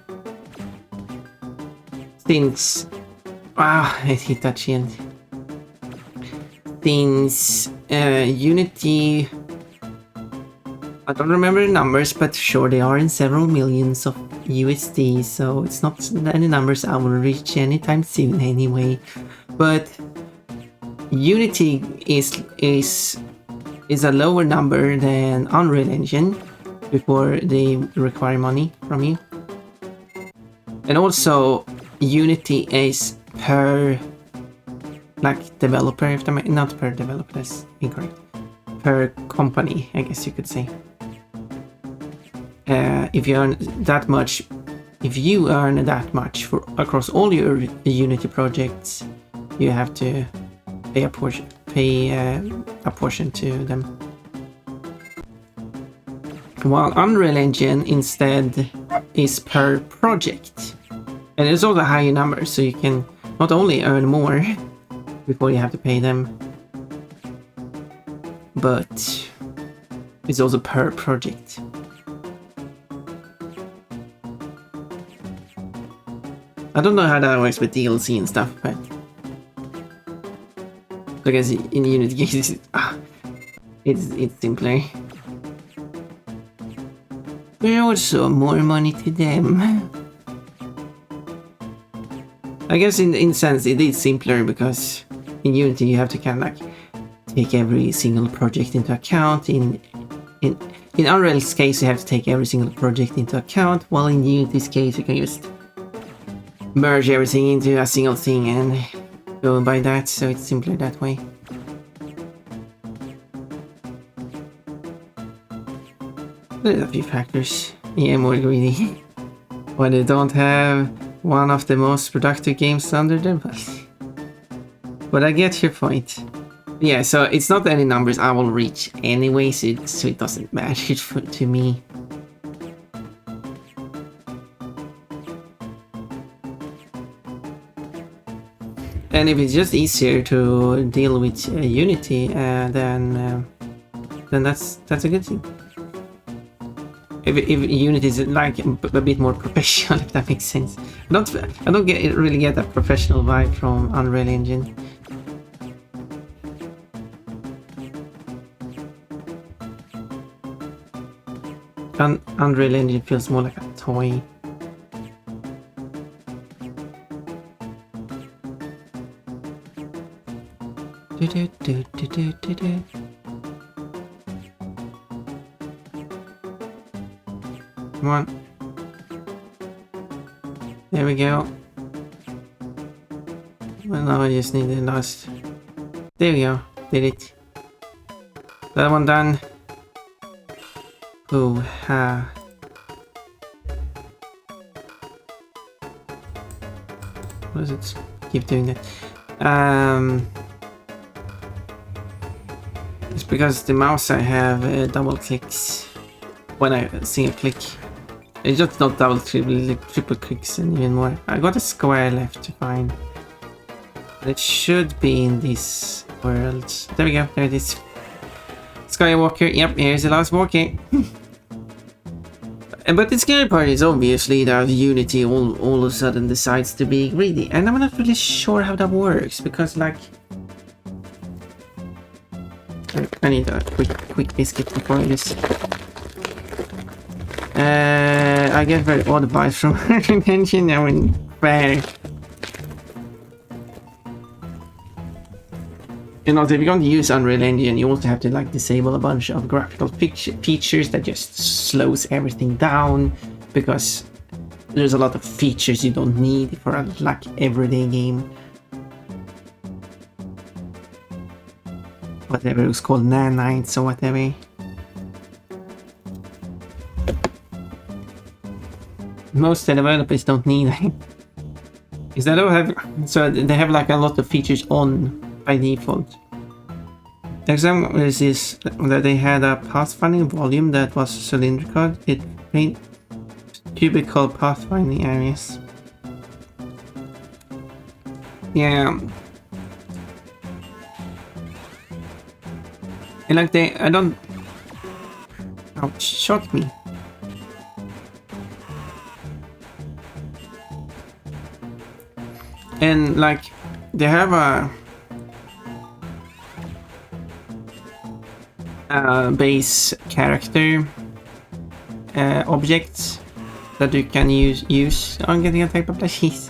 Since... wow, I hit that shield. Since Unity... I don't remember the numbers, but sure, they are in several millions of USD, so it's not any numbers I will reach anytime soon anyway. But Unity is a lower number than Unreal Engine before they require money from you. And also Unity is per like developer, if not per developer, that's incorrect. Per company, I guess you could say. If you earn that much for across all your Unity projects, you have to pay a portion to them. While Unreal Engine instead is per project, and it's also a higher number, so you can not only earn more before you have to pay them, but it's also per project. I don't know how that works with DLC and stuff, but I guess in Unity cases, it's simpler. But also more money to them. I guess in sense it is simpler because in Unity you have to kind of like take every single project into account. In Unreal's case you have to take every single project into account, while in Unity's case you can just merge everything into a single thing and go by that, so it's simpler that way. There's a few factors. Yeah, more greedy. Why they don't have one of the most productive games under their belt. But I get your point. Yeah, so it's not any numbers I will reach anyway, so it doesn't matter to me. And if it's just easier to deal with Unity, then that's a good thing. If Unity is like a bit more professional, if that makes sense. I don't really get that professional vibe from Unreal Engine. Unreal Engine feels more like a toy. Come on. There we go. Well, now I just need the last. There we go. Did it. That one done. Oh, what does it keep doing that? It's because the mouse I have double clicks when I single click. It's just not double, triple clicks and even more. I got a square left to find. It should be in this world. There we go, there it is. Skywalker, yep, here's the last walker. But the scary part is obviously that Unity all of a sudden decides to be greedy. And I'm not really sure how that works, because like... I need a quick biscuit before this. I get very odd vibes from attention now in fair. You know, if you're going to use Unreal Engine, you also have to like disable a bunch of graphical features that just slows everything down, because there's a lot of features you don't need for a like everyday game. Whatever it was called, nanites or whatever. Most developers don't need it. Is that so they have like a lot of features on by default. The example is this, that they had a pathfinding volume that was cylindrical. It made cubical pathfinding areas. Yeah. And like I don't... Oh, shot me. And like, they have a base character object that you can use. I'm getting attacked by plushies,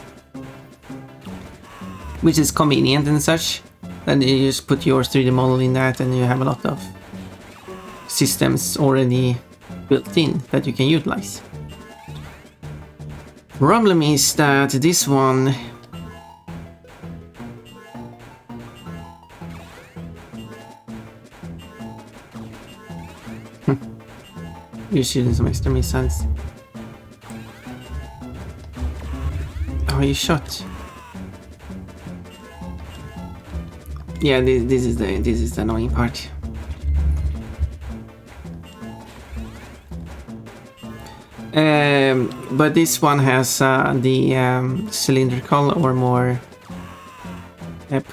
which is convenient and such. Then you just put your 3D model in that, and you have a lot of systems already built in that you can utilize. Problem is that this one you're shooting some extra missiles. Oh, you shot. Yeah, this is the annoying part. But this one has the cylindrical or more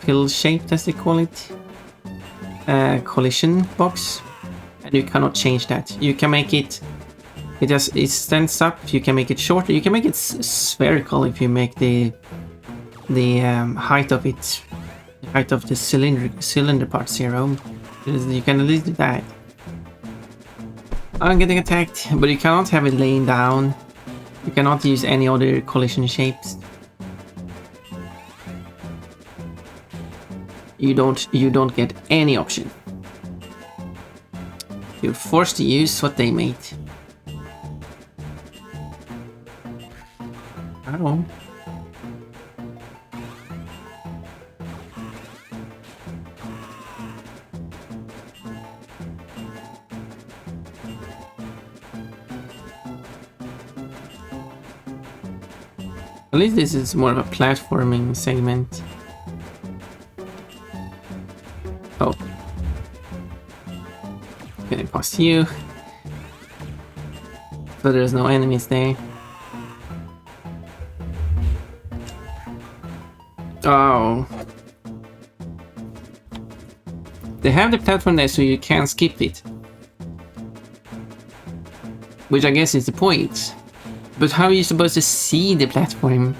pill shaped, as they call it, collision box, and you cannot change that. You can make it. It stands up. You can make it shorter. You can make it spherical if you make the height of it. Height of the cylinder part 0. You can at least do that. I'm getting attacked, but you cannot have it laying down. You cannot use any other collision shapes. You don't get any option. You're forced to use what they made. I don't know. At least this is more of a platforming segment. Oh. Getting past you. So there's no enemies there. Oh. They have the platform there so you can skip it. Which I guess is the point. But how are you supposed to see the platform?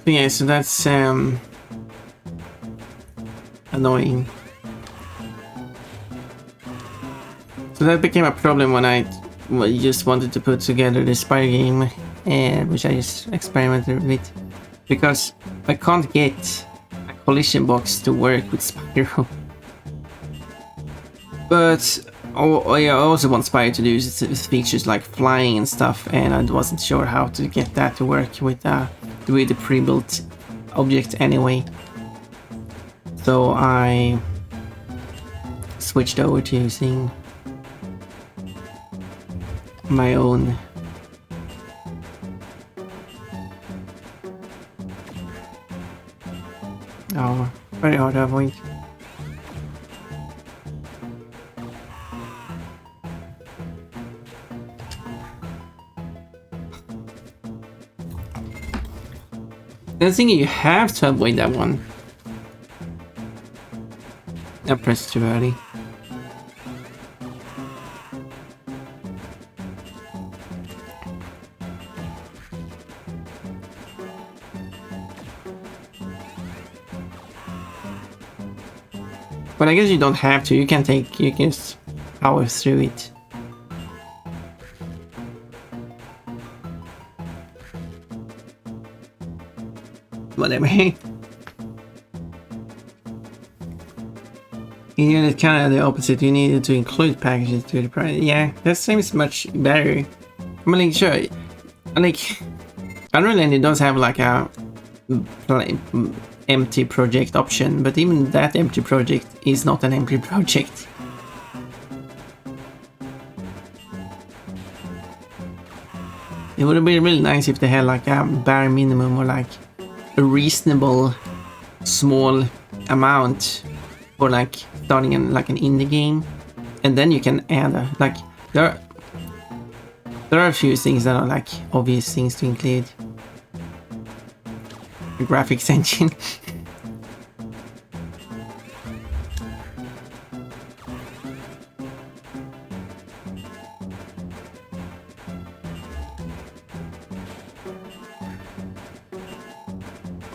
Yeah, so that's annoying. So that became a problem when I just wanted to put together the Spyro game, which I just experimented with, because I can't get a collision box to work with Spyro. But I also want Spyro to do features like flying and stuff, and I wasn't sure how to get that to work with the pre-built object anyway. So I switched over to using my own. Oh, very hard to avoid. I think you have to avoid that one. I pressed too early. But I guess you don't have to. You can just power through it. Whatever. Yeah, it's kind of the opposite. You needed to include packages to the price. Yeah, that seems much better. I mean, like, sure, like Unreal Engine does have like a empty project option, but even that empty project is not an empty project. It would have been really nice if they had like a bare minimum or like a reasonable small amount for like starting in like an indie game, and then you can add like there are a few things that are like obvious things to include. The graphics engine.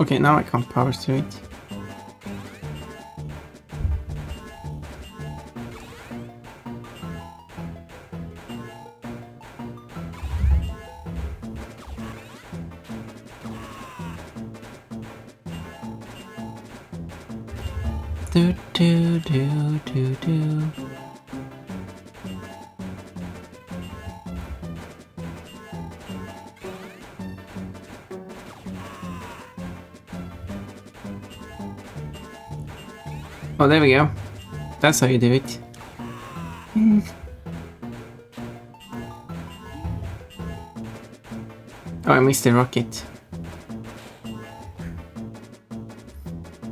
Okay, now I can't power through it. Do do do do do. Oh, there we go. That's how you do it. Oh, I missed the rocket.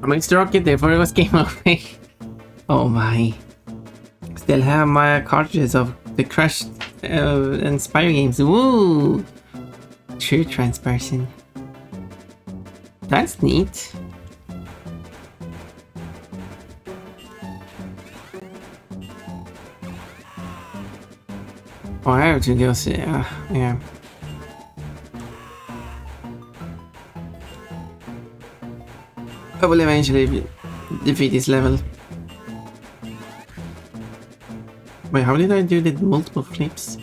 I missed the rocket, therefore it was game over. Oh my. Still have my cartridges of the crashed and Spyro games. Woo! True transperson. That's neat. Oh, I have to go see. Yeah. I will eventually defeat this level. Wait, how did I do the multiple flips?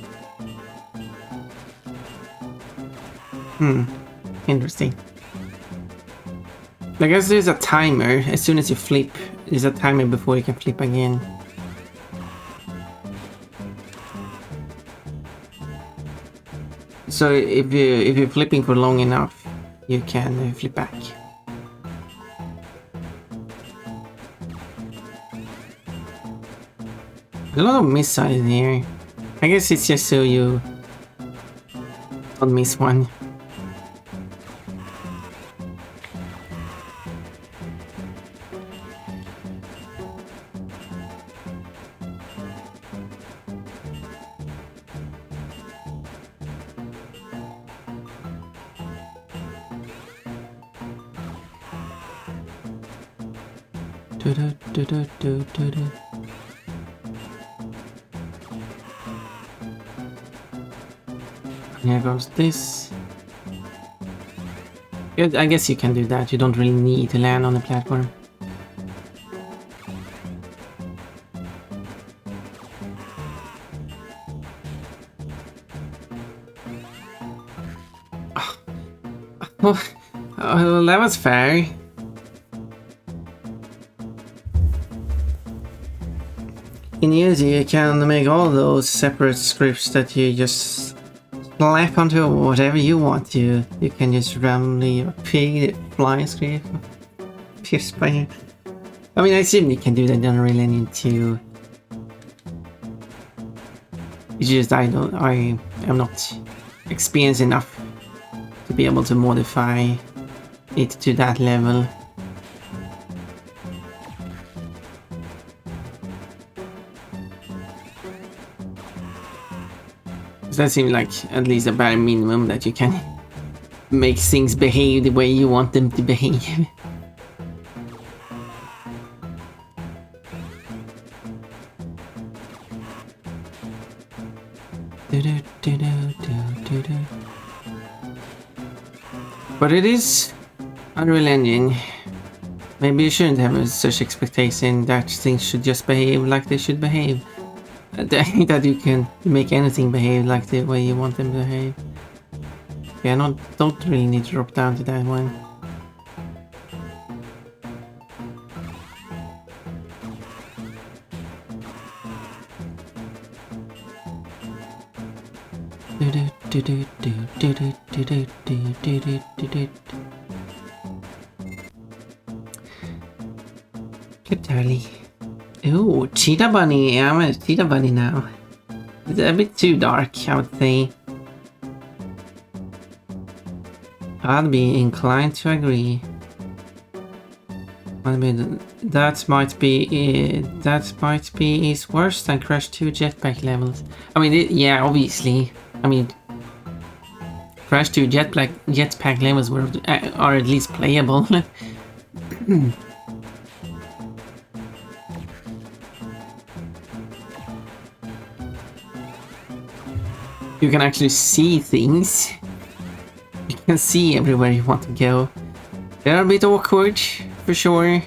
Interesting. I guess there's a timer. As soon as you flip, there's a timer before you can flip again. So if you're flipping for long enough, you can flip back. A lot of missiles in here. I guess it's just so you don't miss one. Here goes this. Good, I guess you can do that. You don't really need to land on the platform. Well, that was fair. In Unity, you can make all those separate scripts that you just slap onto whatever you want to. You can just randomly pig the flying script. Spyro. I mean, I assume you can do that in Unreal Engine too. It's just I am not experienced enough to be able to modify it to that level. That seems like at least a bare minimum that you can make things behave the way you want them to behave. But it is Unreal Engine. Maybe you shouldn't have such expectation that things should just behave like they should behave. That you can make anything behave like the way you want them to behave. Yeah, don't really need to drop down to that one. Good Charlie. Ooh, Cheetah Bunny. I'm a Cheetah Bunny now. It's a bit too dark, I would say. I'd be inclined to agree. I mean, that might be is worse than Crash 2 jetpack levels. I mean, yeah, obviously. I mean, Crash 2 jetpack levels are at least playable. You can actually see things. You can see everywhere you want to go. They're a bit awkward, for sure.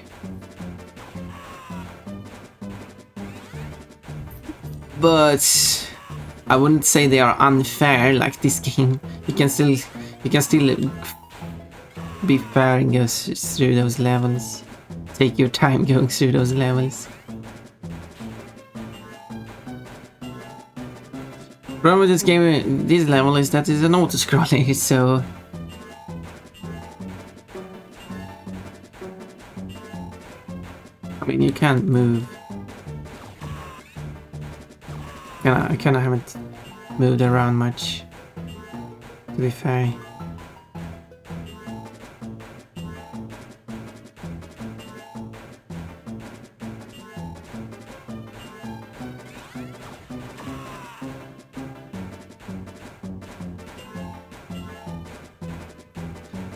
But I wouldn't say they are unfair like this game. You can still be fair and go through those levels. Take your time going through those levels. The problem with this game, this level, is that it's an auto-scroller, so... I mean, you can't move. I kinda haven't moved around much, to be fair.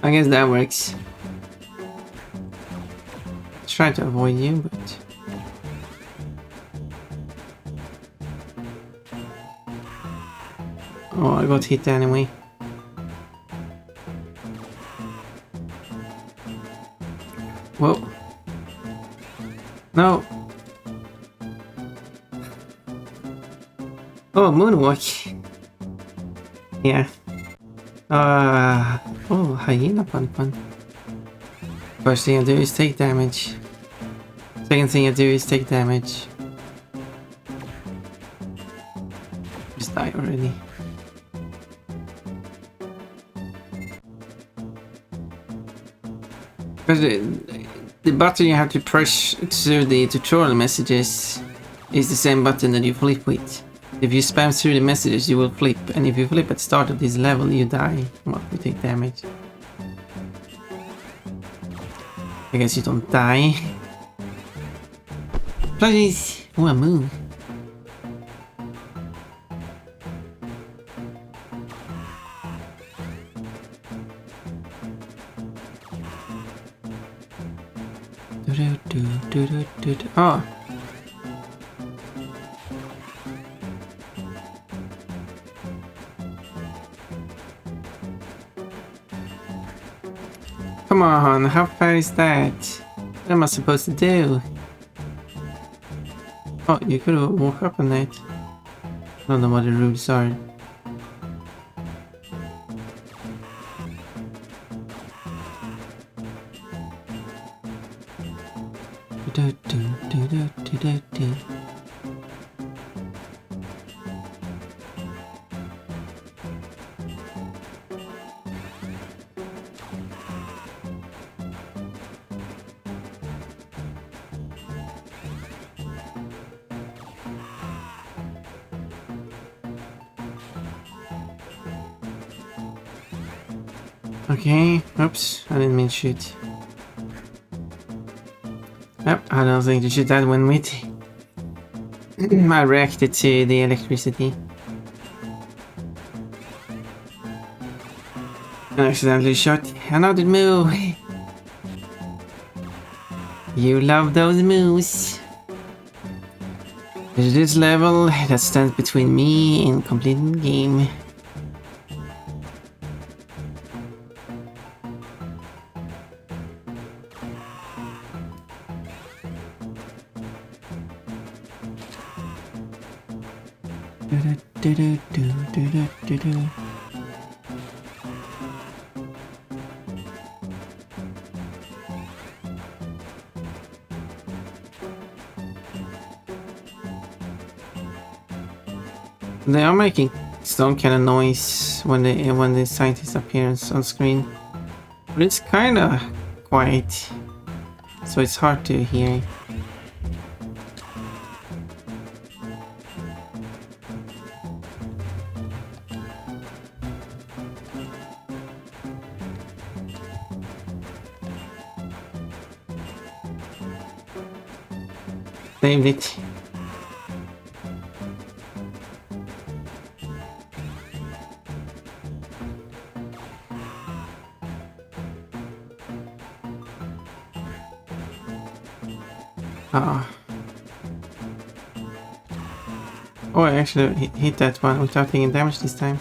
I guess that works. Try to avoid you, but... Oh, I got hit anyway. Whoa. No. Oh, moonwalk. Yeah. Oh, hyena pun. First thing I do is take damage. Second thing I do is take damage. Just die already. Because the button you have to press through the tutorial messages is the same button that you flip with. If you spam through the messages, you will flip, and if you flip at the start of this level, you die. Well, you take damage. I guess you don't die. Please! Oh, a move. Oh! Come on, how far is that? What am I supposed to do? Oh, you could have walked up on it. I don't know what the rules are. Okay, oops, I didn't mean to shoot. Yep, I don't think to shoot that one with. I reacted to the electricity. I accidentally shot another move. You love those moves. There's this level that stands between me and completing the game. They are making some kind of noise when the scientist appears on screen, but it's kind of quiet, so it's hard to hear. Saved it. Oh, I actually hit that one without taking damage this time.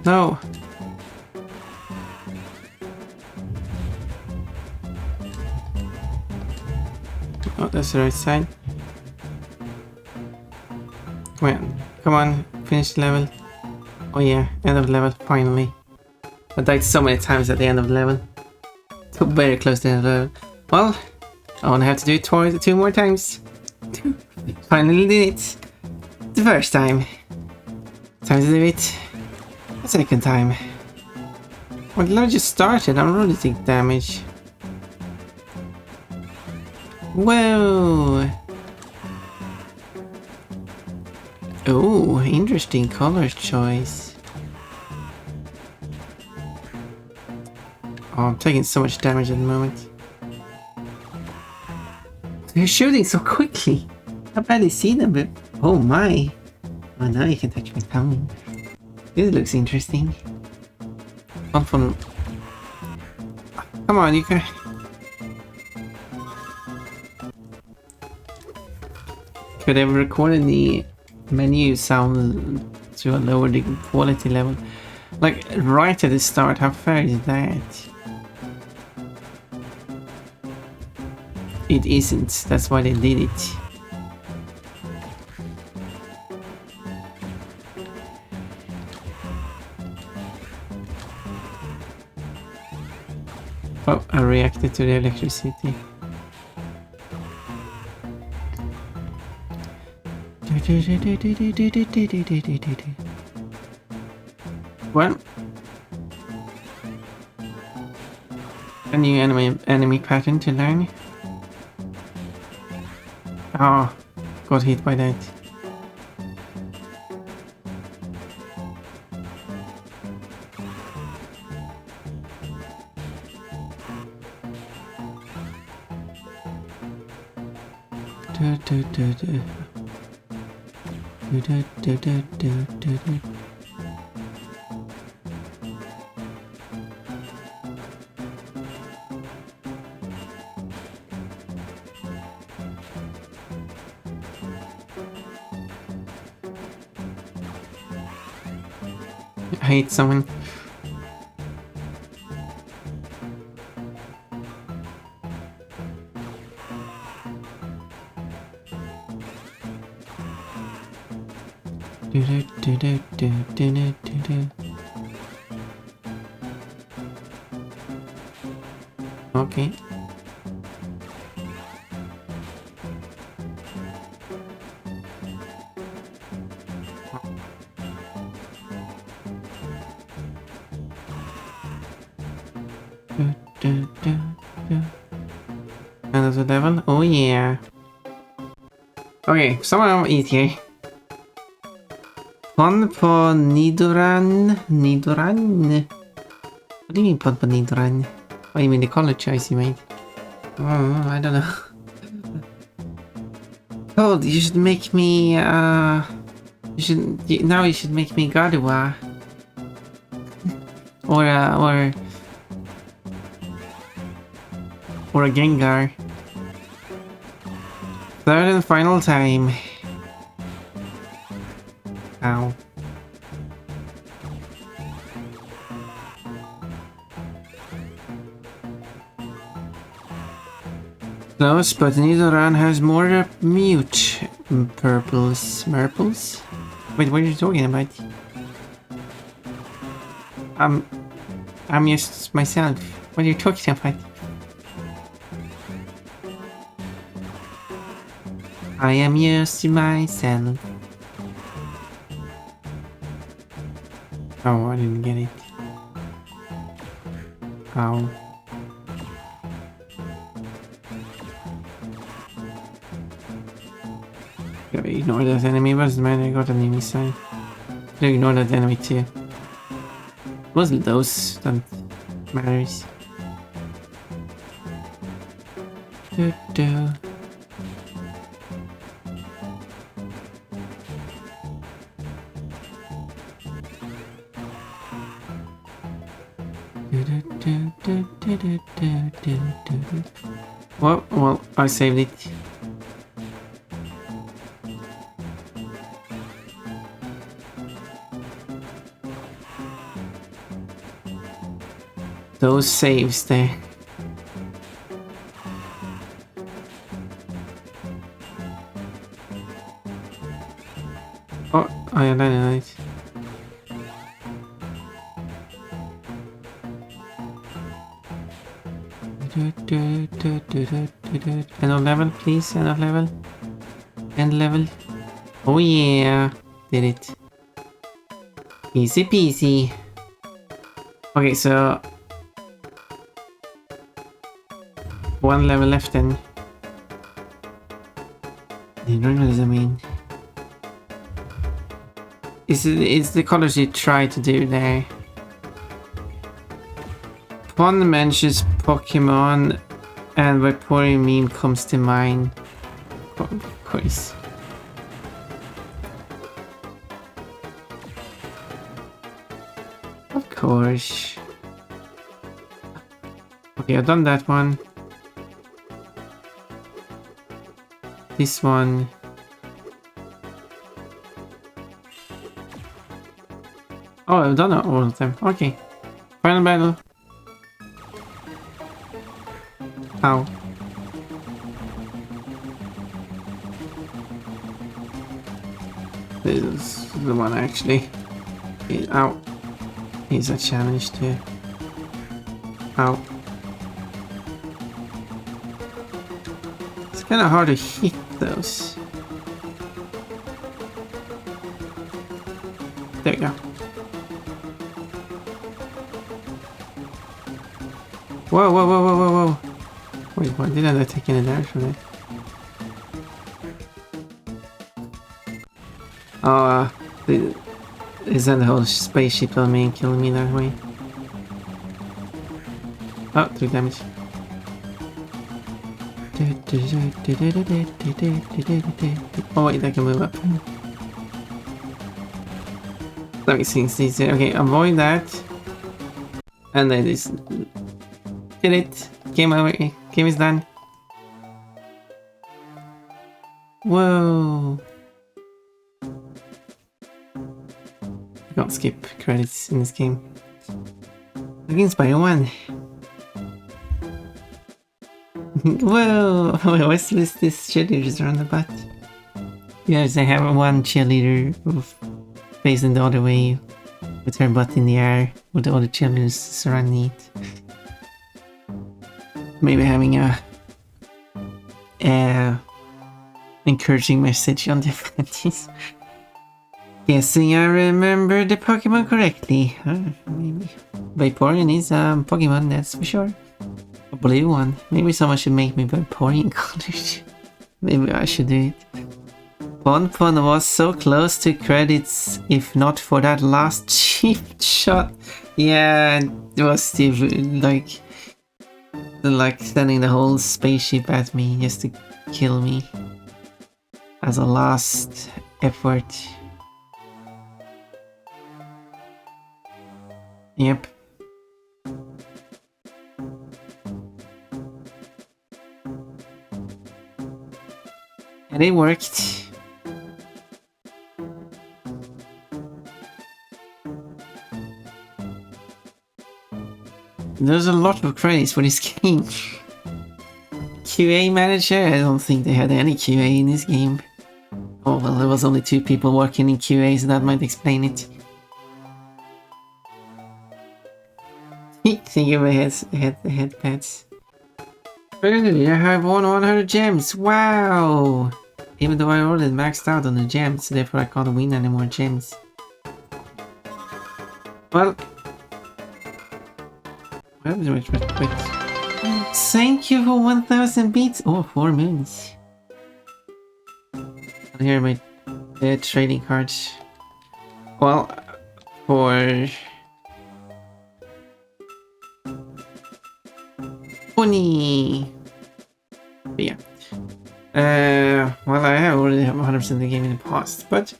No! Oh, that's the right side. Come on, finish the level. Oh yeah, end of the level, finally. I died so many times at the end of the level. So very close to the end of the level. Well, I only have to do it two more times. Finally did it. The first time. Time to do it. The second time. Well, the level just started, I'm already taking damage. Whoa! Oh, interesting color choice. Oh, I'm taking so much damage at the moment. They're shooting so quickly. I barely see them, but oh my. Oh, now you can touch my tongue. This looks interesting. Come on, you can. Could have recorded the menu sound to a lower quality level. Like right at the start, how fair is that? It isn't, that's why they did it. Oh, I reacted to the electricity. Well, a new enemy pattern to learn. Oh, got hit by that. I hate someone. Okay. Another level? Oh yeah. Okay, someone eat here. Pon på Nidoran. Nidoran? What do you mean Pon på Nidoran? Oh, you mean the color choice you made? Oh, I don't know. Told you should make me, now you should make me Gardevoir. Or a Gengar. Third and final time. Ow. Close, but Nidoran has more mute purples. Murples? Wait, what are you talking about? I'm just myself. What are you talking about? I am used to myself. Oh, I didn't get it. Ow. Gotta ignore that enemy, doesn't matter, I got an enemy sign. Gotta ignore that enemy too. Wasn't those that matters. Do-do. Well, I saved it. Those saves there. Oh, I landed it. End of level, please. End of level. End level. Oh yeah, did it. Easy peasy. Okay, so one level left then. You don't know what does that mean? It's the colors you try to do there. Pon mentions Pokemon and Vaporeon meme comes to mind. Of course. Of course. Okay, I've done that one. This one. Oh, I've done all of them. Okay. Final battle. Ow. This is the one actually. Ow. He's a challenge too. Ow. It's kind of hard to hit those. There you go. Whoa, whoa, whoa, whoa, whoa, whoa. Wait, why didn't I take any damage from it? Oh, is that the whole spaceship on me killing me that way? Oh, 3 damage. Oh wait, I can move up. Let me see these. Okay, avoid that. And then this. Did it. Game over. Game is done. Whoa. You can't skip credits in this game. Against Spyro 1. Whoa! What's this cheerleaders around the butt? Yes, I have one cheerleader facing the other way with her butt in the air with the other cheerleaders surrounding it. Maybe having a encouraging message on the fanties. Guessing I remember the Pokemon correctly. Maybe. Vaporeon is a Pokemon, that's for sure. A blue one. Maybe someone should make me Vaporeon colors. Maybe I should do it. Pon was so close to credits if not for that last cheap shot. Yeah, it was Steve like sending the whole spaceship at me just to kill me as a last effort. Yep. And it worked. There's a lot of credits for this game. QA manager? I don't think they had any QA in this game. Oh well, there was only 2 people working in QA, so that might explain it. Think of headpads. Finally, I have won 100 gems. Wow! Even though I already maxed out on the gems, therefore I can't win any more gems. Well, wait. Thank you for 1000 beats. Oh, 4 moons. And here are my trading cards. Well, for 20. But yeah. Well, I already have 100% of the game in the past, but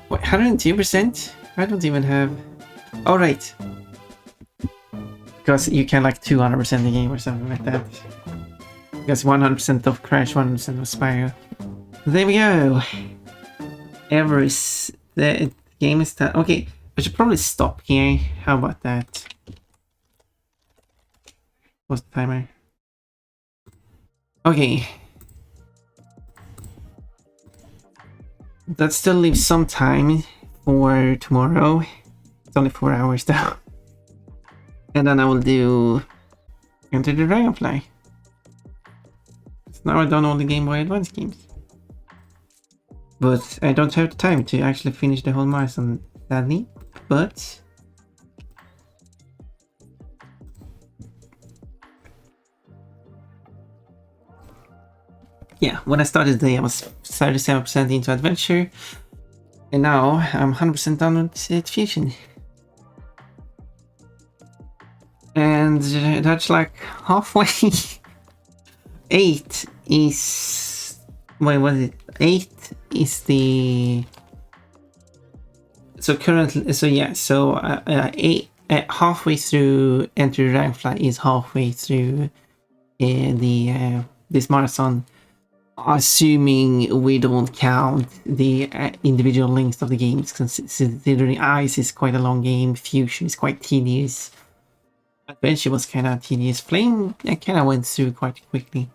what, 102%? I don't even have. Oh, right. Because you can like 200% the game or something like that. Because 100% of Crash, 100% of Spyro. There we go. The game is done. Okay, I should probably stop here. How about that? What's the timer? Okay. That still leaves some time for tomorrow. It's only 4 hours though. And then I will do Enter the Dragonfly. So now I've done all the Game Boy Advance games. But I don't have the time to actually finish the whole marathon, sadly. But yeah, when I started the day I was 37% into Adventure. And now I'm 100% done with Fusion. And that's like halfway. 8 is... Wait, what is it? 8 is the... So currently... So yeah, so 8... halfway through Enter the Dragonfly is halfway through this marathon. Assuming we don't count the individual lengths of the games, considering Ice is quite a long game, Fusion is quite tedious. Adventure was kind of tedious. Flame, I kind of went through quite quickly.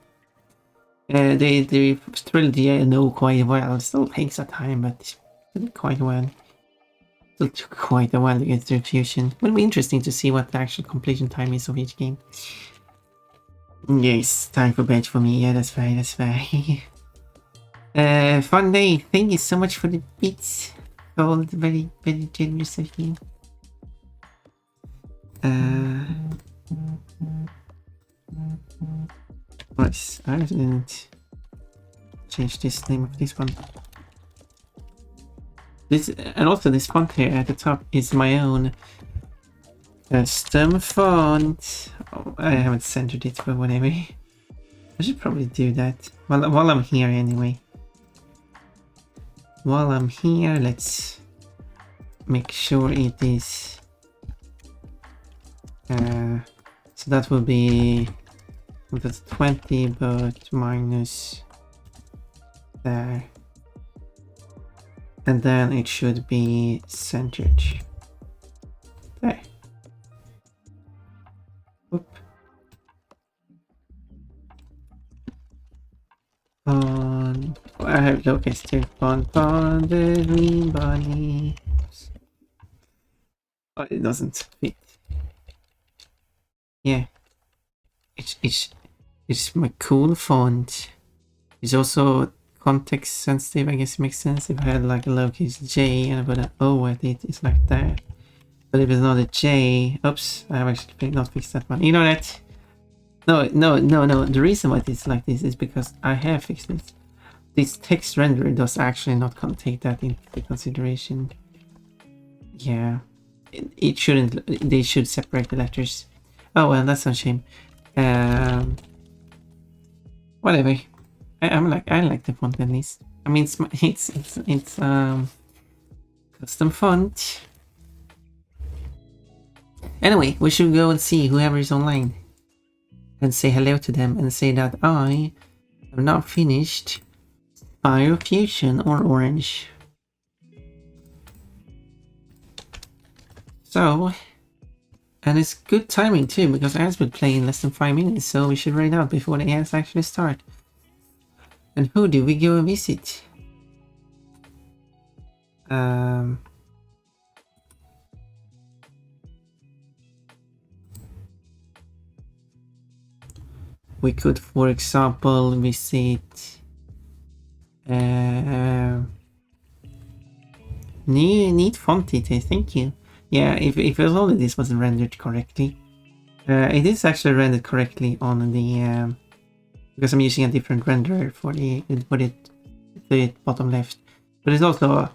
The trilogy I know quite well. It still takes a time, but quite well. Still took quite a while to get through Fusion. It'll be interesting to see what the actual completion time is of each game. Yes, time for bed for me. Yeah, that's fine. That's fine. Fun day. Thank you so much for the beats. All very, very generous of you. Nice. I didn't change this name of this one. This, and also this font here at the top is my own custom font. Oh, I haven't centered it, but whatever. I should probably do that while I'm here anyway. While I'm here, let's make sure it is. So that will be, that's 20, but minus there. And then it should be centered. There. Whoop. I have locust here. On the green bunny. Oh, it doesn't fit. Yeah. It's my cool font. It's also context sensitive, I guess it makes sense. If I had like a lowercase j and I put an O at it, it's like that. But if it's not a j, oops, I have actually not fixed that one. You know that? No. The reason why it's like this is because I have fixed it. This text renderer does actually not take that into consideration. Yeah, it shouldn't. They should separate the letters. Oh well, that's a shame. Whatever. I like the font at least. I mean, it's custom font. Anyway, we should go and see whoever is online and say hello to them and say that I have now finished Spyro Fusion or Orange. So, and it's good timing too because I have been playing less than 5 minutes, so we should raid out before the ads actually start. And who do we go and visit? We could, for example, visit neat font detail, thank you. Yeah, if it was only this was rendered correctly. It is actually rendered correctly on the because I'm using a different renderer for the bottom left. But it's also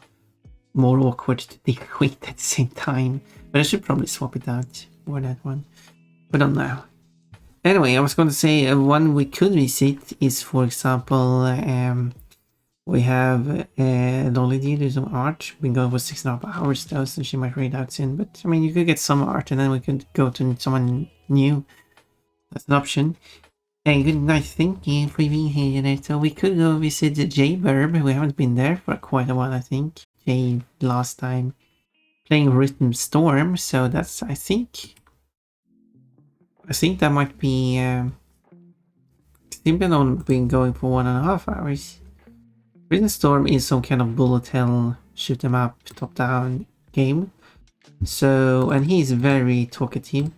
more awkward to deal with at the same time. But I should probably swap it out for that one. But not now. Anyway, I was going to say one we could visit is, for example, we have Lolly do some art. We go for 6.5 hours though, so she might raid out soon. But I mean, you could get some art and then we could go to someone new. That's an option. Hey, good night, thank you for being here today. So we could go visit J-Verb. We haven't been there for quite a while, I think. Jay last time playing Rhythm Storm, so that's I think that might be I've been going for 1.5 hours. Rhythm Storm is some kind of bullet hell shoot 'em up top down game. So, and he's very talkative.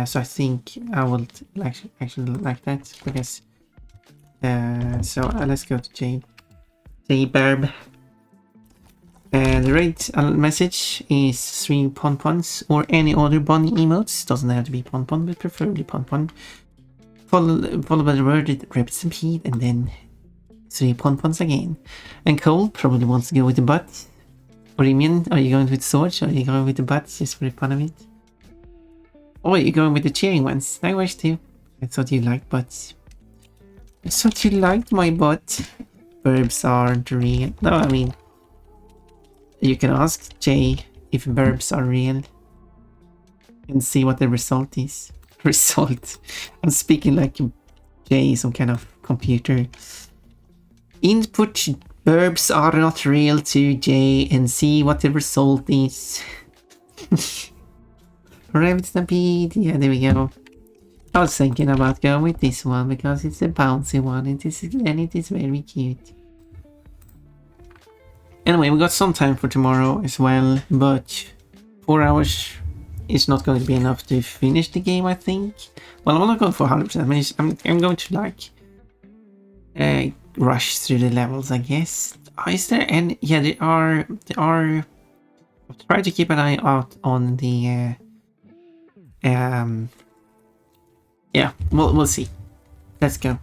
So I think I will actually like that because so let's go to J-Barb. And the raid message is 3 pon-pons or any other bunny emotes. Doesn't have to be pon-pon, but preferably pon-pon. Followed by the word represent and then 3 pon-pons again. And Cole probably wants to go with the butt. Orimian, are you going with swords or are you going with the butt just for the fun of it? Oh, you're going with the cheering ones. I wish too. I thought you liked butts. I thought you liked my butt. Verbs aren't real. No, I mean, you can ask Jay if verbs are real and see what the result is. Result. I'm speaking like Jay, some kind of computer. Input verbs are not real to Jay and see what the result is. Rabbit Stampede, yeah, there we go. I was thinking about going with this one because it's a bouncy one and it is very cute. Anyway, we got some time for tomorrow as well, but 4 hours is not going to be enough to finish the game, I think. Well, I'm not going for 100%. I mean, I'm going to like rush through the levels, I guess. Is there any? Yeah, there are. I'll try to keep an eye out on the. Yeah, we'll see. Let's go.